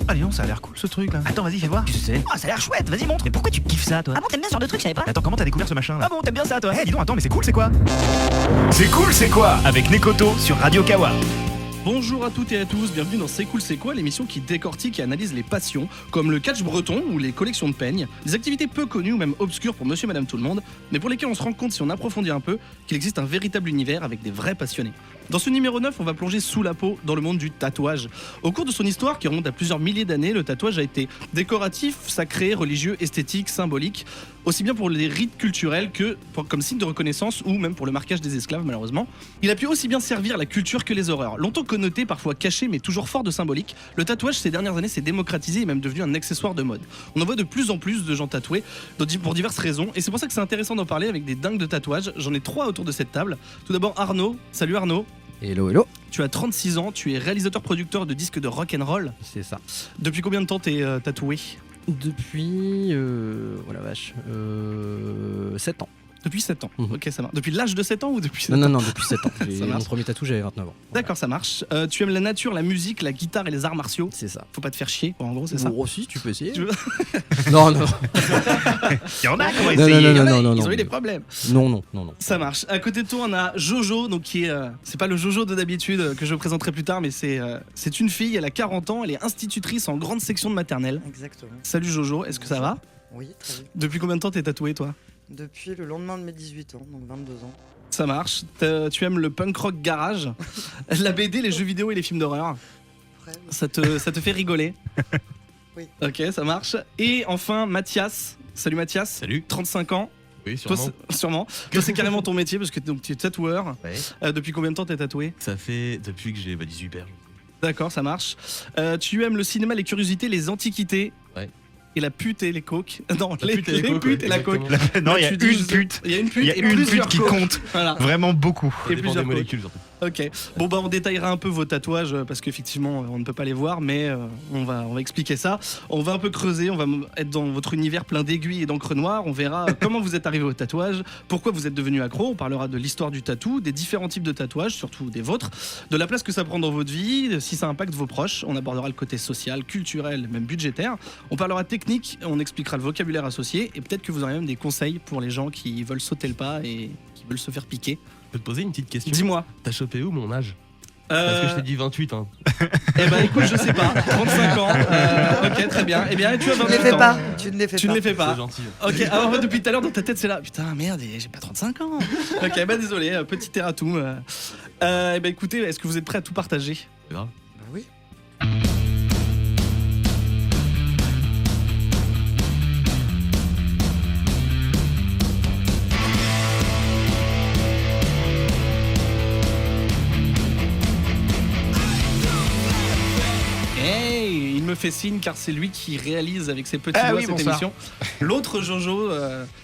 Ah dis donc, ça a l'air cool ce truc là. Attends, vas-y, fais voir. Qu'est-ce que c'est? Ah, ça a l'air chouette, vas-y, montre. Mais pourquoi tu kiffes ça toi? Ah bon, t'aimes bien ce genre de truc, je savais pas. Attends, comment t'as découvert ce machin là? Ah bon, t'aimes bien ça, toi? Dis donc, attends, mais c'est cool, c'est quoi? C'est cool, c'est quoi? Avec Nekoto sur Radio Kawa. Bonjour à toutes et à tous, bienvenue dans C'est cool c'est quoi, l'émission qui décortique et analyse les passions, comme le catch breton ou les collections de peignes, des activités peu connues ou même obscures pour monsieur et madame tout le monde, mais pour lesquelles on se rend compte si on approfondit un peu qu'il existe un véritable univers avec des vrais passionnés. Dans ce numéro 9, on va plonger sous la peau dans le monde du tatouage. Au cours de son histoire, qui remonte à plusieurs milliers d'années, le tatouage a été décoratif, sacré, religieux, esthétique, symbolique, aussi bien pour les rites culturels que comme signe de reconnaissance ou même pour le marquage des esclaves malheureusement. Il a pu aussi bien servir la culture que les horreurs. Longtemps connoté, parfois caché mais toujours fort de symbolique, le tatouage ces dernières années s'est démocratisé et même devenu un accessoire de mode. On en voit de plus en plus de gens tatoués pour diverses raisons et c'est pour ça que c'est intéressant d'en parler avec des dingues de tatouage. J'en ai 3 autour de cette table. Tout d'abord Arnaud. Salut Arnaud. Hello, hello. Tu as 36 ans, tu es réalisateur-producteur de disques de rock'n'roll. C'est ça. Depuis combien de temps t'es tatoué ? Depuis. Oh la vache. 7 ans. Depuis 7 ans. Mhm. Ok, ça marche. Depuis l'âge de 7 ans ou depuis 7 ans ? Non, depuis 7 ans. Ça Mon marche. premier tatou, j'avais 29 ans. D'accord, ça marche. Tu aimes la nature, la musique, la guitare et les arts martiaux. C'est ça. Faut pas te faire chier, quoi, en gros, c'est ça. Bon, aussi, tu peux essayer. Tu veux- Non. Il y en a qui ont Non, essayé. non, Il y en a, non, ils non, ont eu des mais- problèmes. Non. Ça marche. À côté de toi, on a Jojo, donc qui est. C'est pas le Jojo de d'habitude que je présenterai plus tard, mais c'est une fille, elle a 40 ans, elle est institutrice en grande section de maternelle. Exactement. Salut Jojo, est-ce que ça va ? Oui, très bien. Depuis combien de temps t'es tatoué, toi ? Depuis le lendemain de mes 18 ans, donc 22 ans. Ça marche. Tu aimes le punk rock garage, la BD, les jeux vidéo et les films d'horreur. Après, Ça te fait rigoler. Oui. Ok, ça marche. Et enfin, Mathias. Salut Mathias. Salut. 35 ans. Oui, Toi, sûrement. sûrement. Toi, c'est carrément ton métier parce que donc, tu es tatoueur. Ouais. Depuis combien de temps t'es tatoué ? Ça fait depuis que j'ai 18 paires. D'accord, ça marche. Tu aimes le cinéma, les curiosités, les antiquités. Ouais. Et la pute et les coques. Non, La les pute et les coques, putes ouais, et la coque. exactement. Non, il y a Tu dis, une pute. Il y a une pute Il y a et une plusieurs pute qui coques. compte Voilà. vraiment beaucoup. Ça Et dépend plusieurs des molécules surtout. Ok. Bon bah on détaillera un peu vos tatouages parce qu'effectivement on ne peut pas les voir, mais on va expliquer ça. On va un peu creuser, on va être dans votre univers plein d'aiguilles et d'encre noire. On verra comment vous êtes arrivé au tatouage, pourquoi vous êtes devenu accro. On parlera de l'histoire du tatou, des différents types de tatouages, surtout des vôtres, de la place que ça prend dans votre vie, de si ça impacte vos proches. On abordera le côté social, culturel, même budgétaire. On parlera technique, on expliquera le vocabulaire associé et peut-être que vous aurez même des conseils pour les gens qui veulent sauter le pas et qui veulent se faire piquer. Je peux te poser une petite question. Dis-moi. T'as chopé où mon âge? Parce que je t'ai dit 28 hein. Eh ben écoute, je sais pas, 35 ans, ok très bien. Eh bien tu as Tu ne 28 les fais ans. pas. Tu ne les fais Tu pas. ne les fais C'est pas. gentil. Ok, alors en fait, depuis tout à l'heure dans ta tête c'est là, putain merde, j'ai pas 35 ans. Ok, bah désolé, petit erratum. Eh ben écoutez, est-ce que vous êtes prêts à tout partager? C'est grave. Bah oui. Hey, il me fait signe car c'est lui qui réalise avec ses petits Ah doigts oui, cette bonsoir. émission. L'autre Jojo,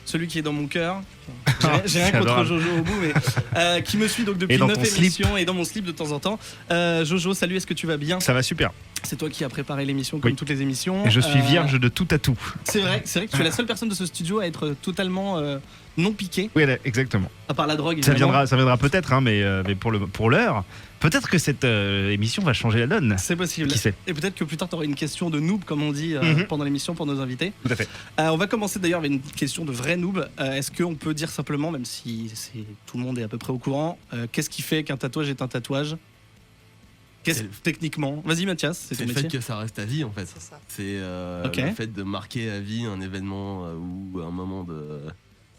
celui qui est dans mon cœur. J'ai rien C'est contre adorable. Jojo au bout, mais qui me suit donc depuis Et dans 9 ton slip. émissions et dans mon slip de temps en temps. Jojo, salut, est-ce que tu vas bien? Ça va super. C'est toi qui as préparé l'émission comme Oui. toutes les émissions. Et je suis vierge de tout tatou. C'est vrai que tu es la seule personne de ce studio à être totalement non piqué, Oui, exactement. à part la drogue. Ça évidemment. viendra peut-être, hein, mais pour l'heure, peut-être que cette émission va changer la donne. C'est possible. Qui sait? Et peut-être que plus tard, tu auras une question de noob, comme on dit Mhm. pendant l'émission pour nos invités. Tout à fait. On va commencer d'ailleurs avec une question de vrai noob. Est-ce qu'on peut dire simplement, même si tout le monde est à peu près au courant, qu'est-ce qui fait qu'un tatouage est un tatouage? C'est le- Techniquement? Vas-y Mathias, c'est C'est ton le fait métier. que ça reste à vie en fait. C'est ça. C'est Ok. le fait de marquer à vie un événement ou un moment de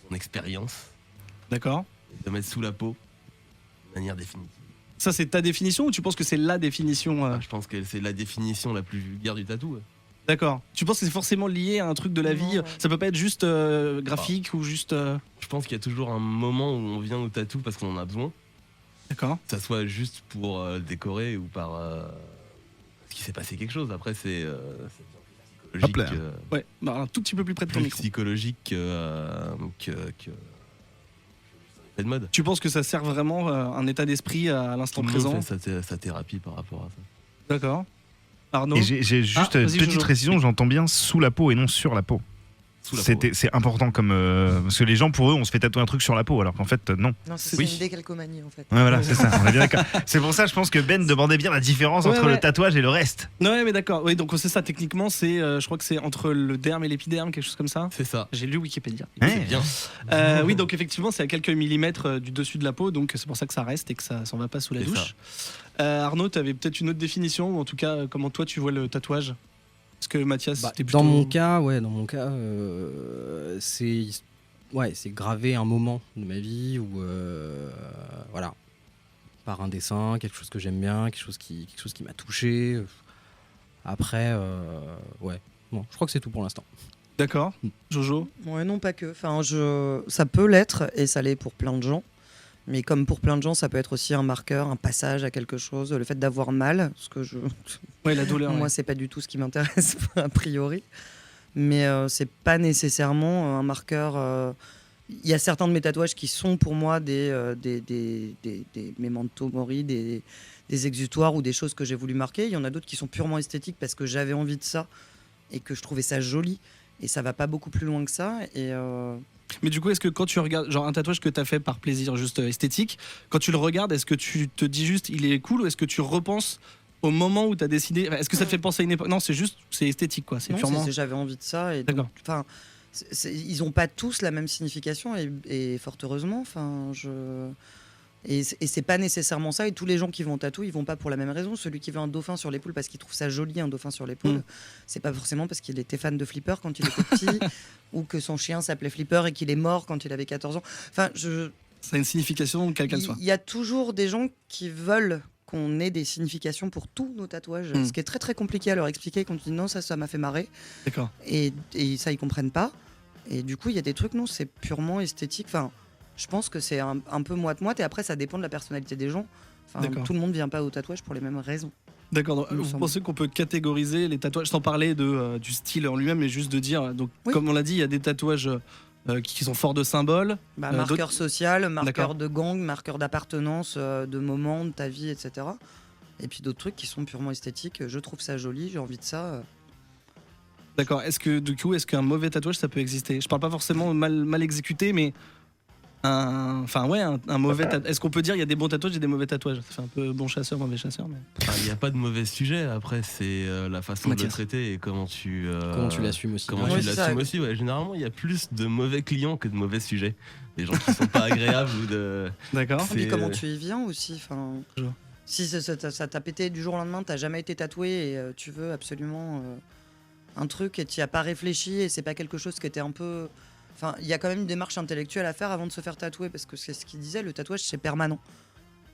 son expérience, D'accord. de mettre sous la peau de manière définitive. Ça, c'est ta définition ou tu penses que c'est la définition Je pense que c'est la définition la plus vulgaire du tatou. D'accord. Tu penses que c'est forcément lié à un truc de la Non, vie? ouais. Ça peut pas être juste graphique ou juste. Je pense qu'il y a toujours un moment où on vient au tatou parce qu'on en a besoin. D'accord. Que ça soit juste pour décorer ou par parce qu'il s'est passé quelque chose. Après c'est Hop là. psychologique, Ouais, bah, un tout petit peu plus près de ton plus micro. psychologique que fait de mode. Tu penses que ça sert vraiment un état d'esprit à l'instant Tout le monde présent? fait sa thérapie par rapport à ça. D'accord. Arnaud? Et j'ai juste Ah, une vas-y, petite Jojo. précision, j'entends bien sous la peau et non sur la peau. Sous la peau. c'est important comme parce que les gens pour eux on se fait tatouer un truc sur la peau alors qu'en fait non. Non, c'est Oui. une décalcomanie en fait. Ouais, voilà, c'est ça. On est bien d'accord. C'est pour ça je pense que Ben demandait bien la différence entre Ouais. le tatouage et le reste. Ouais, mais d'accord. Oui, donc c'est ça. Techniquement, c'est, je crois que c'est entre le derme et l'épiderme, quelque chose comme ça. C'est ça. J'ai lu Wikipédia. Ouais. C'est bien. Oui, donc effectivement, c'est à quelques millimètres du dessus de la peau, donc c'est pour ça que ça reste et que ça s'en va pas sous la C'est douche. Arnaud, tu avais peut-être une autre définition, ou en tout cas, comment toi tu vois le tatouage? Parce que Mathias, Bah, c'était plutôt. dans mon cas, c'est gravé un moment de ma vie où voilà, par un dessin, quelque chose que j'aime bien, quelque chose qui m'a touché. Après, ouais, non, je crois que c'est tout pour l'instant. D'accord. Jojo. Ouais, non, pas que. Enfin, ça peut l'être et ça l'est pour plein de gens. Mais comme pour plein de gens, ça peut être aussi un marqueur, un passage à quelque chose, le fait d'avoir mal, ce que Ouais, la douleur. moi, ouais. c'est pas du tout ce qui m'intéresse a priori. Mais c'est pas nécessairement un marqueur. Il y a certains de mes tatouages qui sont pour moi des memento mori, des exutoires ou des choses que j'ai voulu marquer. Il y en a d'autres qui sont purement esthétiques parce que j'avais envie de ça et que je trouvais ça joli. Et ça va pas beaucoup plus loin que ça. Et Mais du coup, est-ce que quand tu regardes, genre un tatouage que tu as fait par plaisir juste esthétique, quand tu le regardes, est-ce que tu te dis juste il est cool ou est-ce que tu repenses au moment où tu as décidé? Est-ce que ça te fait penser à une époque? Non, c'est juste, c'est esthétique quoi. C'est non, purement. j'avais envie de ça. Et D'accord. donc, enfin, ils n'ont pas tous la même signification et fort heureusement. Enfin, et c'est pas nécessairement ça. Et tous les gens qui vont tatouer, ils vont pas pour la même raison. Celui qui veut un dauphin sur l'épaule parce qu'il trouve ça joli, un dauphin sur l'épaule, c'est pas forcément parce qu'il était fan de Flipper quand il était petit ou que son chien s'appelait Flipper et qu'il est mort quand il avait 14 ans. Enfin, Ça a une signification, quelle qu'elle soit. il y a toujours des gens qui veulent qu'on ait des significations pour tous nos tatouages, ce qui est très très compliqué à leur expliquer quand tu dis non, ça m'a fait marrer. D'accord. Et ça, ils comprennent pas. Et du coup, il y a des trucs, non, c'est purement esthétique. Enfin, je pense que c'est un peu moite-moite. Et après, ça dépend de la personnalité des gens. Enfin, D'accord. tout le monde vient pas au tatouage pour les mêmes raisons. D'accord. Donc, Il me vous semble. pensez qu'on peut catégoriser les tatouages sans parler du style en lui-même, mais juste de dire. Donc, Oui. comme on l'a dit, il y a des tatouages qui sont forts de symboles. Marqueur d'autres- social, D'accord. marqueur de gang, marqueur d'appartenance, de moment de ta vie, etc. Et puis d'autres trucs qui sont purement esthétiques. Je trouve ça joli, j'ai envie de ça. D'accord. Est-ce que du coup, est-ce qu'un mauvais tatouage ça peut exister? Je parle pas forcément mal exécuté, mais un mauvais tatouage. Est-ce qu'on peut dire il y a des bons tatouages et des mauvais tatouages? Ça fait un peu bon chasseur, mauvais chasseur. Mais... Il n'y a pas de mauvais sujet. Après, c'est la façon de le Mathias. traiter et comment tu l'assumes aussi. Comment Ouais, tu c'est l'assumes ça. aussi. Ouais. Généralement, il y a plus de mauvais clients que de mauvais sujets. Des gens qui sont pas agréables ou de. D'accord. Et puis C'est- comment tu y viens aussi. Enfin, Je vois. si ça t'a pété du jour au lendemain, t'as jamais été tatoué et tu veux absolument un truc et tu n'y as pas réfléchi et c'est pas quelque chose qui était un peu. Enfin, il y a quand même une démarche intellectuelle à faire avant de se faire tatouer parce que c'est ce qu'il disait, le tatouage c'est permanent.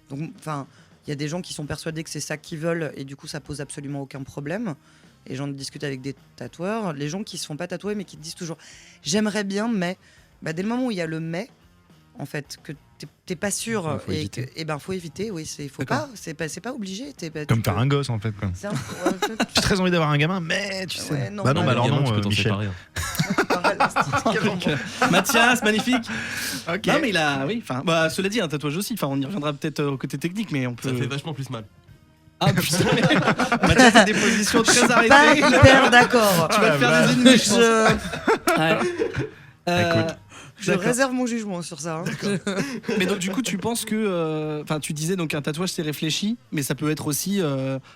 Donc, enfin, il y a des gens qui sont persuadés que c'est ça qu'ils veulent et du coup ça pose absolument aucun problème. Et j'en discute avec des tatoueurs, les gens qui se font pas tatouer mais qui te disent toujours j'aimerais bien, mais dès le moment où il y a le mais, en fait, que t'es pas sûr Il faut et éviter. que, faut éviter, oui, faut D'accord. pas, c'est pas obligé. Comme faire un gosse en fait. Quoi. C'est un- J'ai très envie d'avoir un gamin, mais tu sais. Ouais, non, bah non, bah, bah alors Évidemment, non, tu peux t'en Michel. séparer. Mathias, magnifique. Ok. Non, mais il a. Oui, enfin. Bah, cela dit, un tatouage aussi. Enfin, on y reviendra peut-être au côté technique, mais on peut. Ça fait vachement plus mal. Ah putain, mais Mathias a des positions très Pas arrêtées. hyper d'accord. Tu vas Ah, te faire bah. des ennemis, je pense. Je, Ouais. Écoute. je D'accord. réserve mon jugement sur ça. hein. Mais donc du coup tu penses que, enfin tu disais donc un tatouage c'est réfléchi, mais ça peut être aussi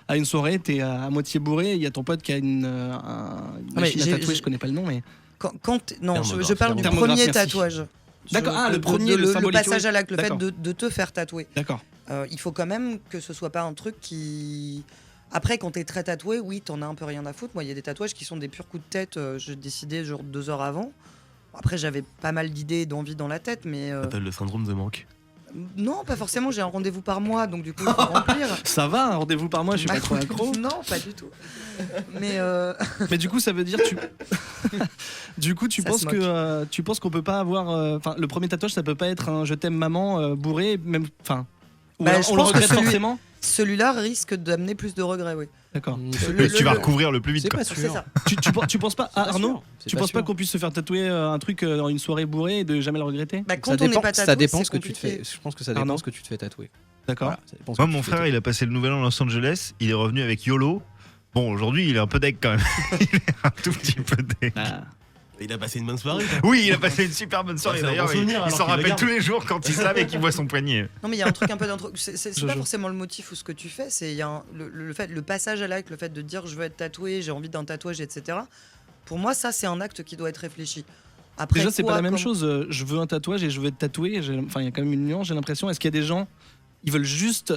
à une soirée t'es à moitié bourré, il y a ton pote qui a une mais machine à j'ai- tatouer, je connais pas le nom mais. Non, je parle du Thermographe, premier merci. tatouage. D'accord, Je- le premier, le le symbolique, passage oui. à l'acte, le fait D'accord. de te faire tatouer. D'accord. Il faut quand même que ce soit pas un truc qui. Après, quand t'es très tatoué, oui, t'en as un peu rien à foutre. Moi, il y a des tatouages qui sont des purs coups de tête. J'ai décidé genre 2 heures avant. Après, j'avais pas mal d'idées et d'envies dans la tête, mais Ça s'appelle le syndrome de manque. non, pas forcément. J'ai un rendez-vous par mois, donc du coup, il faut remplir. Ça va, un rendez-vous par mois, je suis pas trop accro. Non, pas du tout. Mais Mais du coup ça veut dire du coup tu Ça penses se que tu penses qu'on peut pas avoir, enfin le premier tatouage ça peut pas être un je t'aime maman bourré même, enfin. Ou Bah, alors je on le pense que regrette celui- forcément. celui-là risque d'amener plus de regrets, oui. D'accord. Tu vas recouvrir le plus vite. C'est Quoi. pas C'est sûr. ça. Tu penses pas, C'est pas Arnaud, sûr. C'est tu pas penses pas sûr. qu'on puisse se faire tatouer un truc dans une soirée bourrée et de jamais le regretter? Bah, quand Ça on n'est dépend, pas tatoué, ça dépend c'est ce que tu te fais. compliqué. Je pense que ça dépend Arnaud ce que tu te fais tatouer. D'accord. Voilà, ça dépend ce Moi, que mon tu te fais frère, il a passé le nouvel an à Los Angeles. Il est revenu avec YOLO. Bon, aujourd'hui, il est un peu deck quand même. Il est un tout petit peu deck. Ah. Il a passé une bonne soirée. Oui, il a passé une super bonne soirée. C'est un D'ailleurs, bon souvenir, il alors s'en qu'il rappelle regarde. tous les jours quand il se lave et qu'il voit son poignet. Non, mais il y a un truc un peu c'est pas Jojo. forcément le motif ou ce que tu fais, c'est il y a le passage à l'acte, le fait de dire je veux être tatoué, j'ai envie d'un tatouage, etc. Pour moi, ça, c'est un acte qui doit être réfléchi. Après, Déjà, c'est quoi, pas la même comment- chose. Je veux un tatouage et je veux être tatoué. Enfin, il y a quand même une nuance, j'ai l'impression. Est-ce qu'il y a des gens, ils veulent juste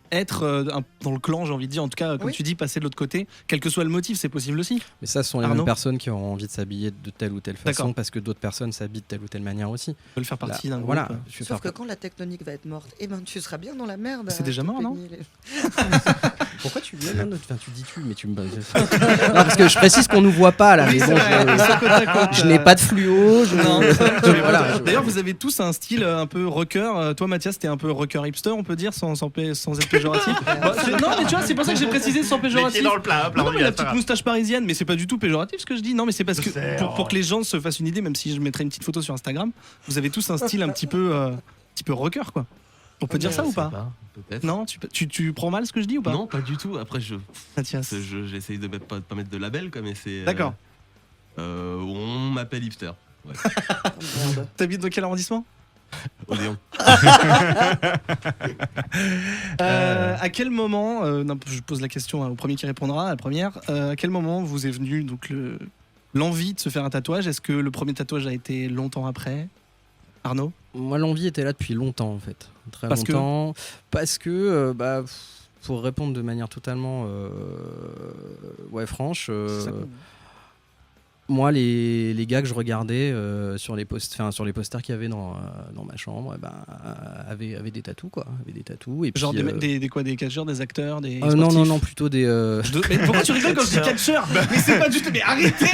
être dans le clan, j'ai envie de dire, en tout cas, comme Oui. tu dis, passer de l'autre côté, quel que soit le motif, c'est possible aussi. Mais ça, ce sont les Arnaud mêmes personnes qui auront envie de s'habiller de telle ou telle façon D'accord. parce que d'autres personnes s'habillent de telle ou telle manière aussi. On peut le faire partie Là, d'un groupe. voilà. Je vais Sauf faire- que quand la tectonique va être morte, eh ben tu seras bien dans la merde. C'est à déjà te mort, non peigner les- Pourquoi tu tu dis tu, mais tu me. non, parce que je précise qu'on nous voit pas là. Oui, mais c'est bon, vrai, ils sont côte à côte. je n'ai pas de fluo. Non, voilà. D'ailleurs, vous avez tous un style un peu rocker. Toi, Mathias, t'es un peu rocker hipster, on peut dire, sans être péjoratif. Non, mais tu vois, c'est pour ça que j'ai précisé sans Les pieds péjoratif. dans le plat, hop, là, Non, on mais y la va, petite ça va. moustache parisienne, mais c'est pas du tout péjoratif ce que je dis. Non, mais c'est parce Je que sais, pour que les gens se fassent une idée, même si je mettrai une petite photo sur Instagram, vous avez tous un style un petit peu rocker, quoi. On peut dire ça ou pas Peut-être. Non, tu prends mal ce que je dis ou pas Non, pas du tout. Après, Mathias. j'essaye de pas mettre de label, quoi, mais c'est. D'accord. On m'appelle hipster. Ouais. Merde. T'habites dans quel arrondissement Odéon. À quel moment, non, je pose la question au premier qui répondra, à la première, à quel moment vous est venu donc l'envie de se faire un tatouage? Est-ce que le premier tatouage a été longtemps après? Arnaud? Moi, l'envie était là depuis longtemps en fait. Très Parce que longtemps. Parce que, pour répondre de manière totalement franche, moi, les gars que je regardais sur les posters qu'il y avait dans ma chambre, avaient des tatous, quoi. Avaient des tatous. Et Genre puis, des quoi, des catcheurs, des acteurs, des non, sportifs? non, plutôt des. Mais pourquoi tu rigoles quand je dis catcheur? Mais c'est pas du tout. Mais arrêtez!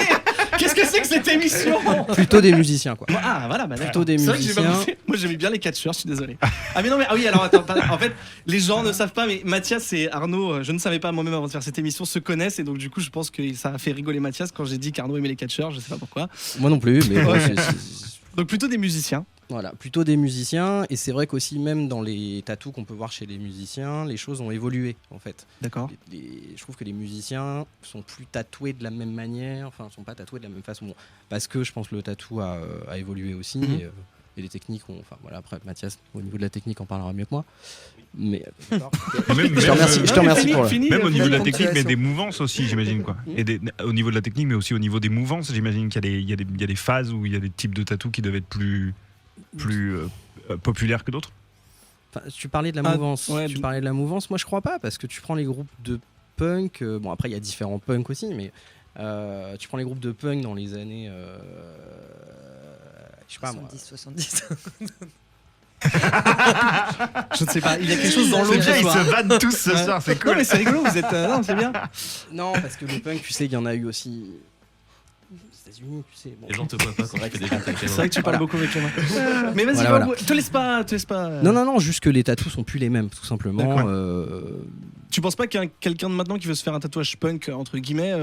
Qu'est-ce que c'est que cette émission? plutôt des musiciens, quoi. Ah voilà, bah Plutôt d'accord. des C'est vrai que j'ai pas musiciens. pensé. Moi j'aimais bien les catcheurs, je suis désolé. Ah oui, alors attends, en fait, les gens ne savent pas, mais Mathias et Arnaud, je ne savais pas moi-même avant de faire cette émission, se connaissent et donc du coup je pense que ça a fait rigoler Mathias quand j'ai dit qu'Arnaud aimait les catcheurs, je sais pas pourquoi. Moi non plus, mais Ouais. c'est- Donc plutôt des musiciens. voilà, plutôt des musiciens. Et c'est vrai qu'aussi, même dans les tatous qu'on peut voir chez les musiciens, les choses ont évolué, en fait. D'accord. Je trouve que les musiciens sont plus tatoués de la même manière, enfin, sont pas tatoués de la même façon. Bon, parce que je pense que le tatou a évolué aussi. Mhm. Et les techniques ont. Enfin, voilà, après, Mathias, au niveau de la technique, en parlera mieux que moi. Mais. Même, Je te remercie, je te remercie pour le. Même au niveau de la Fini, technique, mais ponctuation. des mouvances aussi, j'imagine, quoi. Et au niveau de la technique, mais aussi au niveau des mouvances, j'imagine qu'il y a des phases où il y a des types de tatous qui doivent être plus populaires que d'autres. Enfin, tu parlais de la Ah, mouvance. ouais, Tu parlais de la mouvance. Moi, je crois pas, parce que tu prends les groupes de punk. Bon, après, il y a différents punks aussi, mais tu prends les groupes de punk dans les années. Je sais pas moi. 70. Je ne sais pas, il y a quelque chose dans l'eau C'est bien, ce ils soir. se vannent tous ce Ouais. soir, c'est Non cool. mais c'est rigolo, vous êtes non, c'est bien. Non, parce que le punk, tu sais qu'il y en a eu aussi aux États-Unis, tu sais. Bon. Les gens te voient pas quand tu fais des jeux avec les C'est vrai que tu parles beaucoup avec les mains. Mais vas-y, Voilà, va, te laisse pas. Non, juste que les tatous sont plus les mêmes, tout simplement. D'accord. Tu penses pas qu'un quelqu'un de maintenant qui veut se faire un tatouage punk entre guillemets,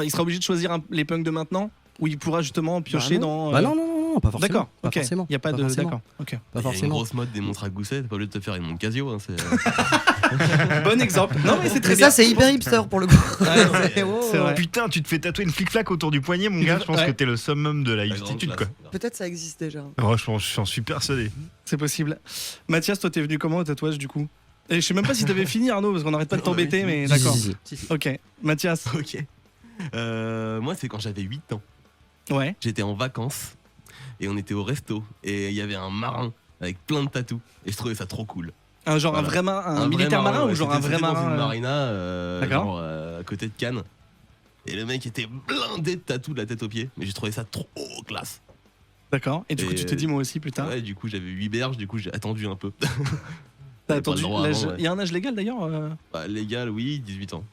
il sera obligé de choisir les punks de maintenant où il pourra justement piocher dans. Bah non, pas forcément. D'accord, Pas ok. forcément. Il y a pas de. forcément. D'accord, ok. Pas Il y a une forcément. grosse mode des montres à gousset, t'es pas obligé de te faire une montre Casio. Hein, Bon exemple. Non mais c'est très Mais bien. ça, c'est hyper hipster pour le coup. Ouais, c'est vrai. Putain, tu te fais tatouer une flic-flac autour du poignet, mon gars. Je pense Ouais. que t'es le summum de la La grande hipstitude, quoi. classe. Peut-être ça existe déjà. Oh, j'en suis persuadé. C'est possible. Mathias, toi t'es venu comment au tatouage du coup? Et je sais même pas si t'avais fini Arnaud parce qu'on n'arrête pas de t'embêter mais Si, d'accord. si. Ok. Mathias. Ok. Moi, c'est quand j'avais 8 ans. Ouais. J'étais en vacances et on était au resto et il y a un marin avec plein de tatous et je trouvais ça trop cool. Un Voilà. vrai marin, un vrai militaire marin ou ouais, genre un c'était vrai dans marin une marina D'accord. genre, à côté de Cannes. Et le mec était blindé de tatous de la tête aux pieds, mais j'ai trouvé ça trop classe. D'accord. Et du coup Et, tu t'es dit moi aussi plus tard. Ouais, du coup j'avais 8 berges, du coup j'ai attendu un peu. T'as pas attendu le droit l'âge. avant, ouais. Il y a un âge légal d'ailleurs. Bah, légal, oui, 18 ans.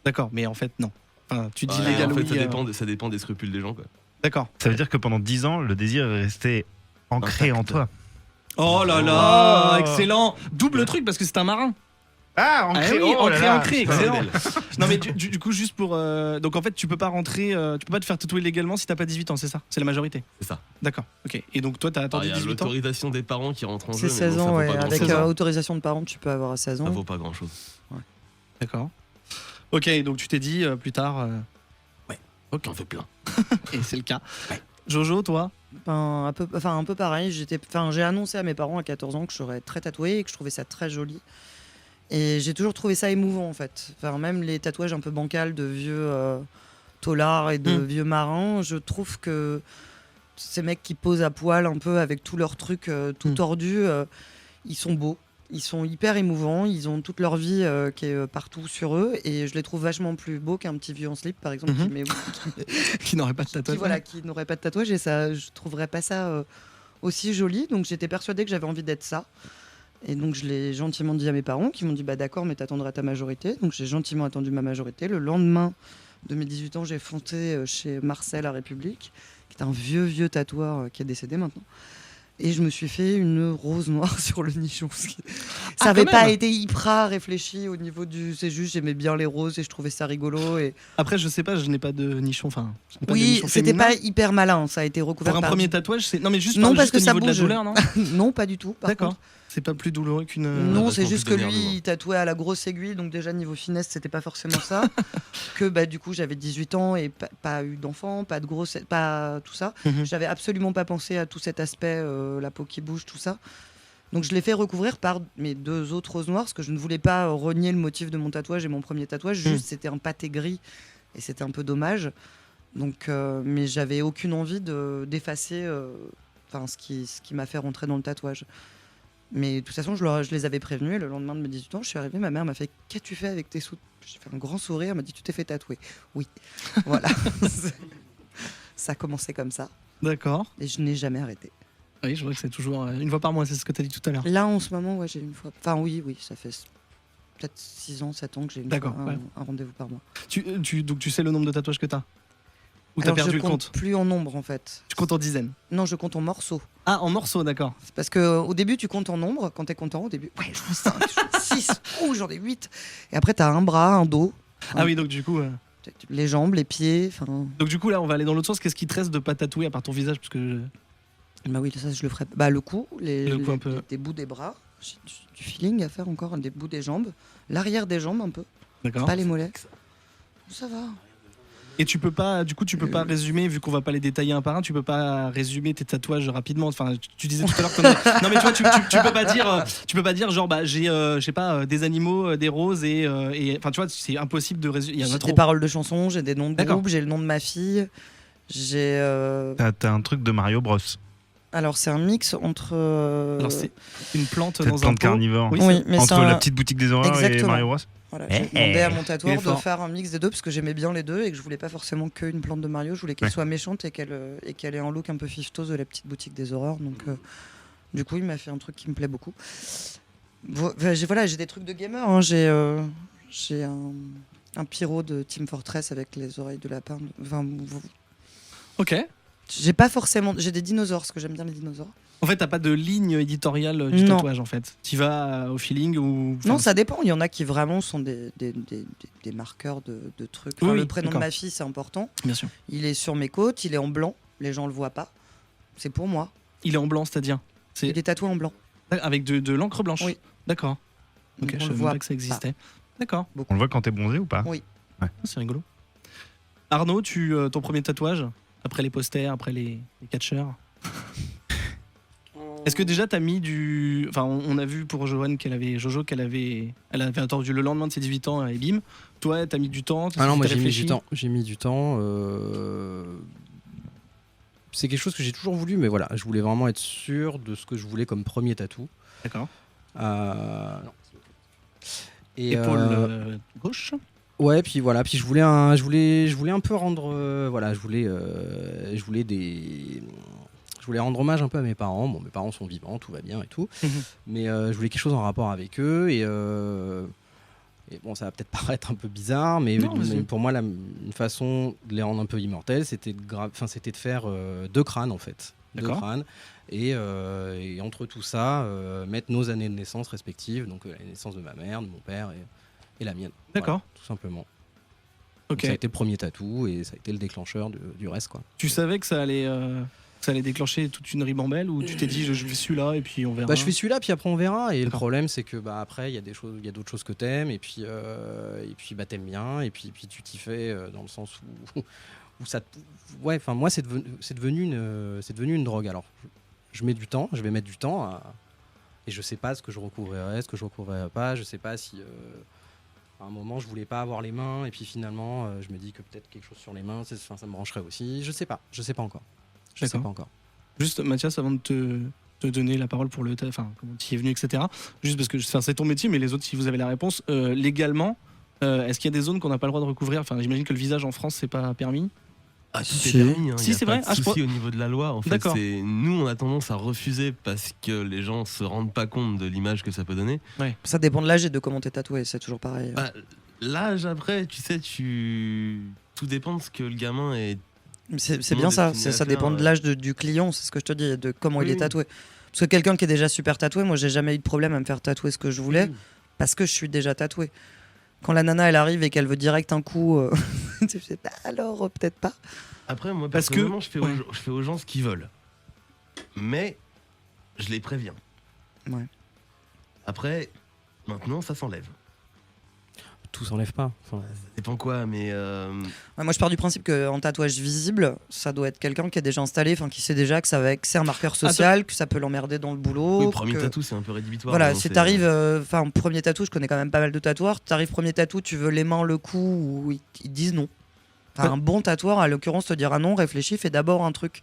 D'accord, mais en fait non. Enfin, tu dis Ouais, légal en fait, oui. ça dépend des scrupules des gens. Quoi. D'accord. Ça veut dire que pendant 10 ans, le désir est resté ancré Intact. en toi. Oh là là, Oh. excellent. Double truc parce que c'est un marin. Ah, Ah ancré, oui, oh là là. ancré, Putain, excellent. belle. Non mais du coup juste pour donc en fait tu peux pas rentrer, tu peux pas te faire tatouer légalement si t'as pas 18 ans, c'est ça? C'est la majorité. C'est ça. D'accord. Ok. Et donc toi t'as Alors, attendu il y a 18 ans. l'autorisation des parents qui rentre en C'est jeu. 16 mais bon, ça ans, vaut ouais. pas Avec grand-chose. autorisation de parents, tu peux avoir à 16 Ça ans. vaut pas grand chose. D'accord. Ok, donc tu t'es dit plus tard. Ok, on fait plein. Et c'est le cas. Jojo, toi? Un peu pareil. J'ai annoncé à mes parents à 14 ans que je serais très tatouée et que je trouvais ça très joli. Et j'ai toujours trouvé ça émouvant en fait. Enfin, même les tatouages un peu bancals de vieux taulards et de vieux marins, je trouve que ces mecs qui posent à poil un peu avec tous leurs trucs tout tordus, ils sont beaux. Ils sont hyper émouvants, ils ont toute leur vie qui est partout sur eux et je les trouve vachement plus beaux qu'un petit vieux en slip par exemple Qui n'aurait pas de tatouage. qui n'aurait pas de tatouage et ça, je trouverais pas ça aussi joli. Donc j'étais persuadée que j'avais envie d'être ça. Et donc je l'ai gentiment dit à mes parents qui m'ont dit bah d'accord mais t'attendras ta majorité. Donc j'ai gentiment attendu ma majorité. Le lendemain de mes 18 ans j'ai foncé chez Marcel à République qui est un vieux tatoueur qui est décédé maintenant. Et je me suis fait une rose noire sur le nichon. Ça n'avait pas été hyper réfléchi au niveau du. C'est juste, j'aimais bien les roses et je trouvais ça rigolo. Et... Après, je sais pas, je n'ai pas de nichon. Enfin, oui, c'était pas hyper malin. Ça a été recouvert pour un par. Premier tatouage, c'est. Non, mais juste non, parce que au ça niveau bouge. de la douleur, non? Non, pas du tout. D'accord. C'est pas plus douloureux qu'une. Non, c'est juste que lui, il tatouait à la grosse aiguille, donc déjà niveau finesse, c'était pas forcément ça. Que bah du coup, j'avais 18 ans et pas eu d'enfant, pas de grossesse, pas tout ça. J'avais absolument pas pensé à tout cet aspect, la peau qui bouge, tout ça. Donc je l'ai fait recouvrir par mes 2 autres roses noires, parce que je ne voulais pas renier le motif de mon tatouage et mon premier tatouage. Juste, c'était un pâté gris et c'était un peu dommage. Donc, mais j'avais aucune envie d'effacer, ce qui m'a fait rentrer dans le tatouage. Mais de toute façon, je les avais prévenus. Et le lendemain de mes 18 ans, je suis arrivée. Ma mère m'a fait qu'as-tu fait avec tes sous? J'ai fait un grand sourire. Elle m'a dit tu t'es fait tatouer. Oui. Voilà. Ça a commencé comme ça. D'accord. Et je n'ai jamais arrêté. Oui, je vois que c'est toujours une fois par mois, c'est ce que tu as dit tout à l'heure. Là, en ce moment, ouais, j'ai une fois. Enfin, oui, ça fait peut-être 6 ans, 7 ans que j'ai une fois un rendez-vous par mois. Donc tu sais le nombre de tatouages que tu as? Ou t'as Alors, perdu je le compte? plus en nombre en fait. Tu comptes en dizaines? Non, je compte en morceaux. Ah, en morceaux, d'accord. C'est parce qu'au début, tu comptes en nombre. Quand t'es content, au début, ouais, j'en ai 5, j'en ai 6, j'en ai 8. Et après, t'as un bras, un dos. Ah oui, donc du coup. Les jambes, les pieds. Donc du coup, là, on va aller dans l'autre sens. Qu'est-ce qui te reste de pas tatouer à part ton visage? Parce que. Bah oui, ça, je le ferai. Bah, le cou, un peu. des bouts des bras. J'ai du feeling à faire encore, des bouts des jambes. L'arrière des jambes, un peu. D'accord. Pas les mollets. Ça va. Et tu peux pas résumer, vu qu'on va pas les détailler un par un, tu peux pas résumer tes tatouages rapidement. Enfin, tu disais tout à l'heure que non mais tu vois, tu peux pas dire genre j'ai je sais pas des animaux, des roses et enfin tu vois, c'est impossible de résumer. J'ai des paroles de chansons, j'ai des noms de groupes, j'ai le nom de ma fille, j'ai. T'as un truc de Mario Bros. Alors c'est un mix entre. Alors c'est une plante Cette dans plante un pot. carnivore. Oui, mais entre la petite boutique des horreurs et Mario Bros. Voilà, j'ai demandé à mon tatoueur de fort. faire un mix des deux parce que j'aimais bien les deux et que je voulais pas forcément qu'une plante de Mario, je voulais qu'elle soit méchante et qu'elle ait un look un peu fiftos de la petite boutique des horreurs. Donc du coup, il m'a fait un truc qui me plaît beaucoup. J'ai des trucs de gamer. Hein. J'ai un pyro de Team Fortress avec les oreilles de lapin. Enfin, Ok. j'ai pas forcément. J'ai des dinosaures parce que j'aime bien les dinosaures. En fait, t'as pas de ligne éditoriale du tatouage en fait. Tu vas au feeling ou. Non, ça dépend. Il y en a qui vraiment sont des marqueurs de trucs. Enfin, Oui, le prénom d'accord. de ma fille, c'est important. Bien sûr. Il est sur mes côtes, il est en blanc. Les gens le voient pas. C'est pour moi. Il est en blanc, c'est-à-dire Il est tatoué en blanc. avec de l'encre blanche. Oui. D'accord. Donc, Ok, on je le savais voit pas que ça existait. D'accord. On le voit quand t'es bronzé ou pas? Oui. C'est rigolo. Arnaud, ton premier tatouage après les posters, après les catcheurs. Est-ce que déjà t'as mis du. Enfin, on a vu pour Joanne qu'elle avait attendu le lendemain de ses 18 ans et bim. Toi, t'as mis du temps. Ah non, moi t'as j'ai mis réfléchi du temps. J'ai mis du temps. C'est quelque chose que j'ai toujours voulu, mais voilà, je voulais vraiment être sûr de ce que je voulais comme premier tatou. D'accord. Non. Et Épaule gauche. ouais, puis voilà, puis je voulais un peu rendre, je voulais rendre hommage un peu à mes parents. Bon, mes parents sont vivants, tout va bien et tout, mais je voulais quelque chose en rapport avec eux et bon, ça va peut-être paraître un peu bizarre, mais pour moi, une façon de les rendre un peu immortels, c'était de faire 2 crânes en fait. D'accord. 2 crânes. Et entre tout ça, mettre nos années de naissance respectives, donc la naissance de ma mère, de mon père et la mienne. D'accord. Voilà, tout simplement. Ok. Donc, ça a été le premier tatou et ça a été le déclencheur du reste, quoi. Tu savais que ça allait Ça allait déclencher toute une ribambelle ou tu t'es dit je fais celui-là et puis on verra. Bah, je fais celui-là, puis après on verra. Et le D'accord. problème, c'est que bah, après, il y a d'autres choses que t'aimes, et puis bah, t'aimes bien, et puis tu t'y fais dans le sens où ça. Ouais, enfin, moi, c'est devenu une drogue. Alors, je mets du temps, je vais mettre du temps, et je sais pas ce que je recouvrirai, ce que je recouvrirai pas. Je sais pas si à un moment je voulais pas avoir les mains, et puis finalement, je me dis que peut-être quelque chose sur les mains, ça me brancherait aussi. Je sais pas encore. Je sais D'accord. pas encore. Juste Mathias, avant de te donner la parole pour comment tu y es venu, etc. Juste parce que c'est ton métier, mais les autres, si vous avez la réponse, légalement, est-ce qu'il y a des zones qu'on n'a pas le droit de recouvrir? Enfin, j'imagine que le visage en France, c'est pas permis. Ah, si, Si. c'est permis. Si, y a c'est pas vrai. de Ah, je souci crois- au niveau de la loi. En fait, D'accord. nous, on a tendance à refuser parce que les gens se rendent pas compte de l'image que ça peut donner. Ça dépend de l'âge et de comment t'es tatoué, c'est toujours pareil. Bah, l'âge après, tu sais, tout dépend de ce que le gamin est. C'est Tout le bien monde ça, est destiné à ça faire, dépend de l'âge du client, c'est ce que je te dis, de comment il Oui, est oui. tatoué. Parce que quelqu'un qui est déjà super tatoué, moi j'ai jamais eu de problème à me faire tatouer ce que je voulais, parce que je suis déjà tatoué. Quand la nana elle arrive et qu'elle veut direct un coup, tu fais bah alors peut-être pas. Après, moi, Parce que- personnellement, je ouais. fais aux gens ce qu'ils veulent. Mais je les préviens. Ouais. Après, maintenant, ça s'enlève. Tout s'enlève pas. Enfin, Ça dépend quoi, mais. Ouais, moi je pars du principe qu'en tatouage visible, ça doit être quelqu'un qui est déjà installé, enfin qui sait déjà que c'est un marqueur social, que ça peut l'emmerder dans le boulot. Oui, premier que- tatou, c'est un peu rédhibitoire. Voilà, donc si c'est- t'arrives, enfin premier tatou, je connais quand même pas mal de tatoueurs, t'arrives premier tatou, tu veux les mains, le cou, ou ils disent non. Enfin, un bon tatoueur, à l'occurrence, te dira non, réfléchis, fais d'abord un truc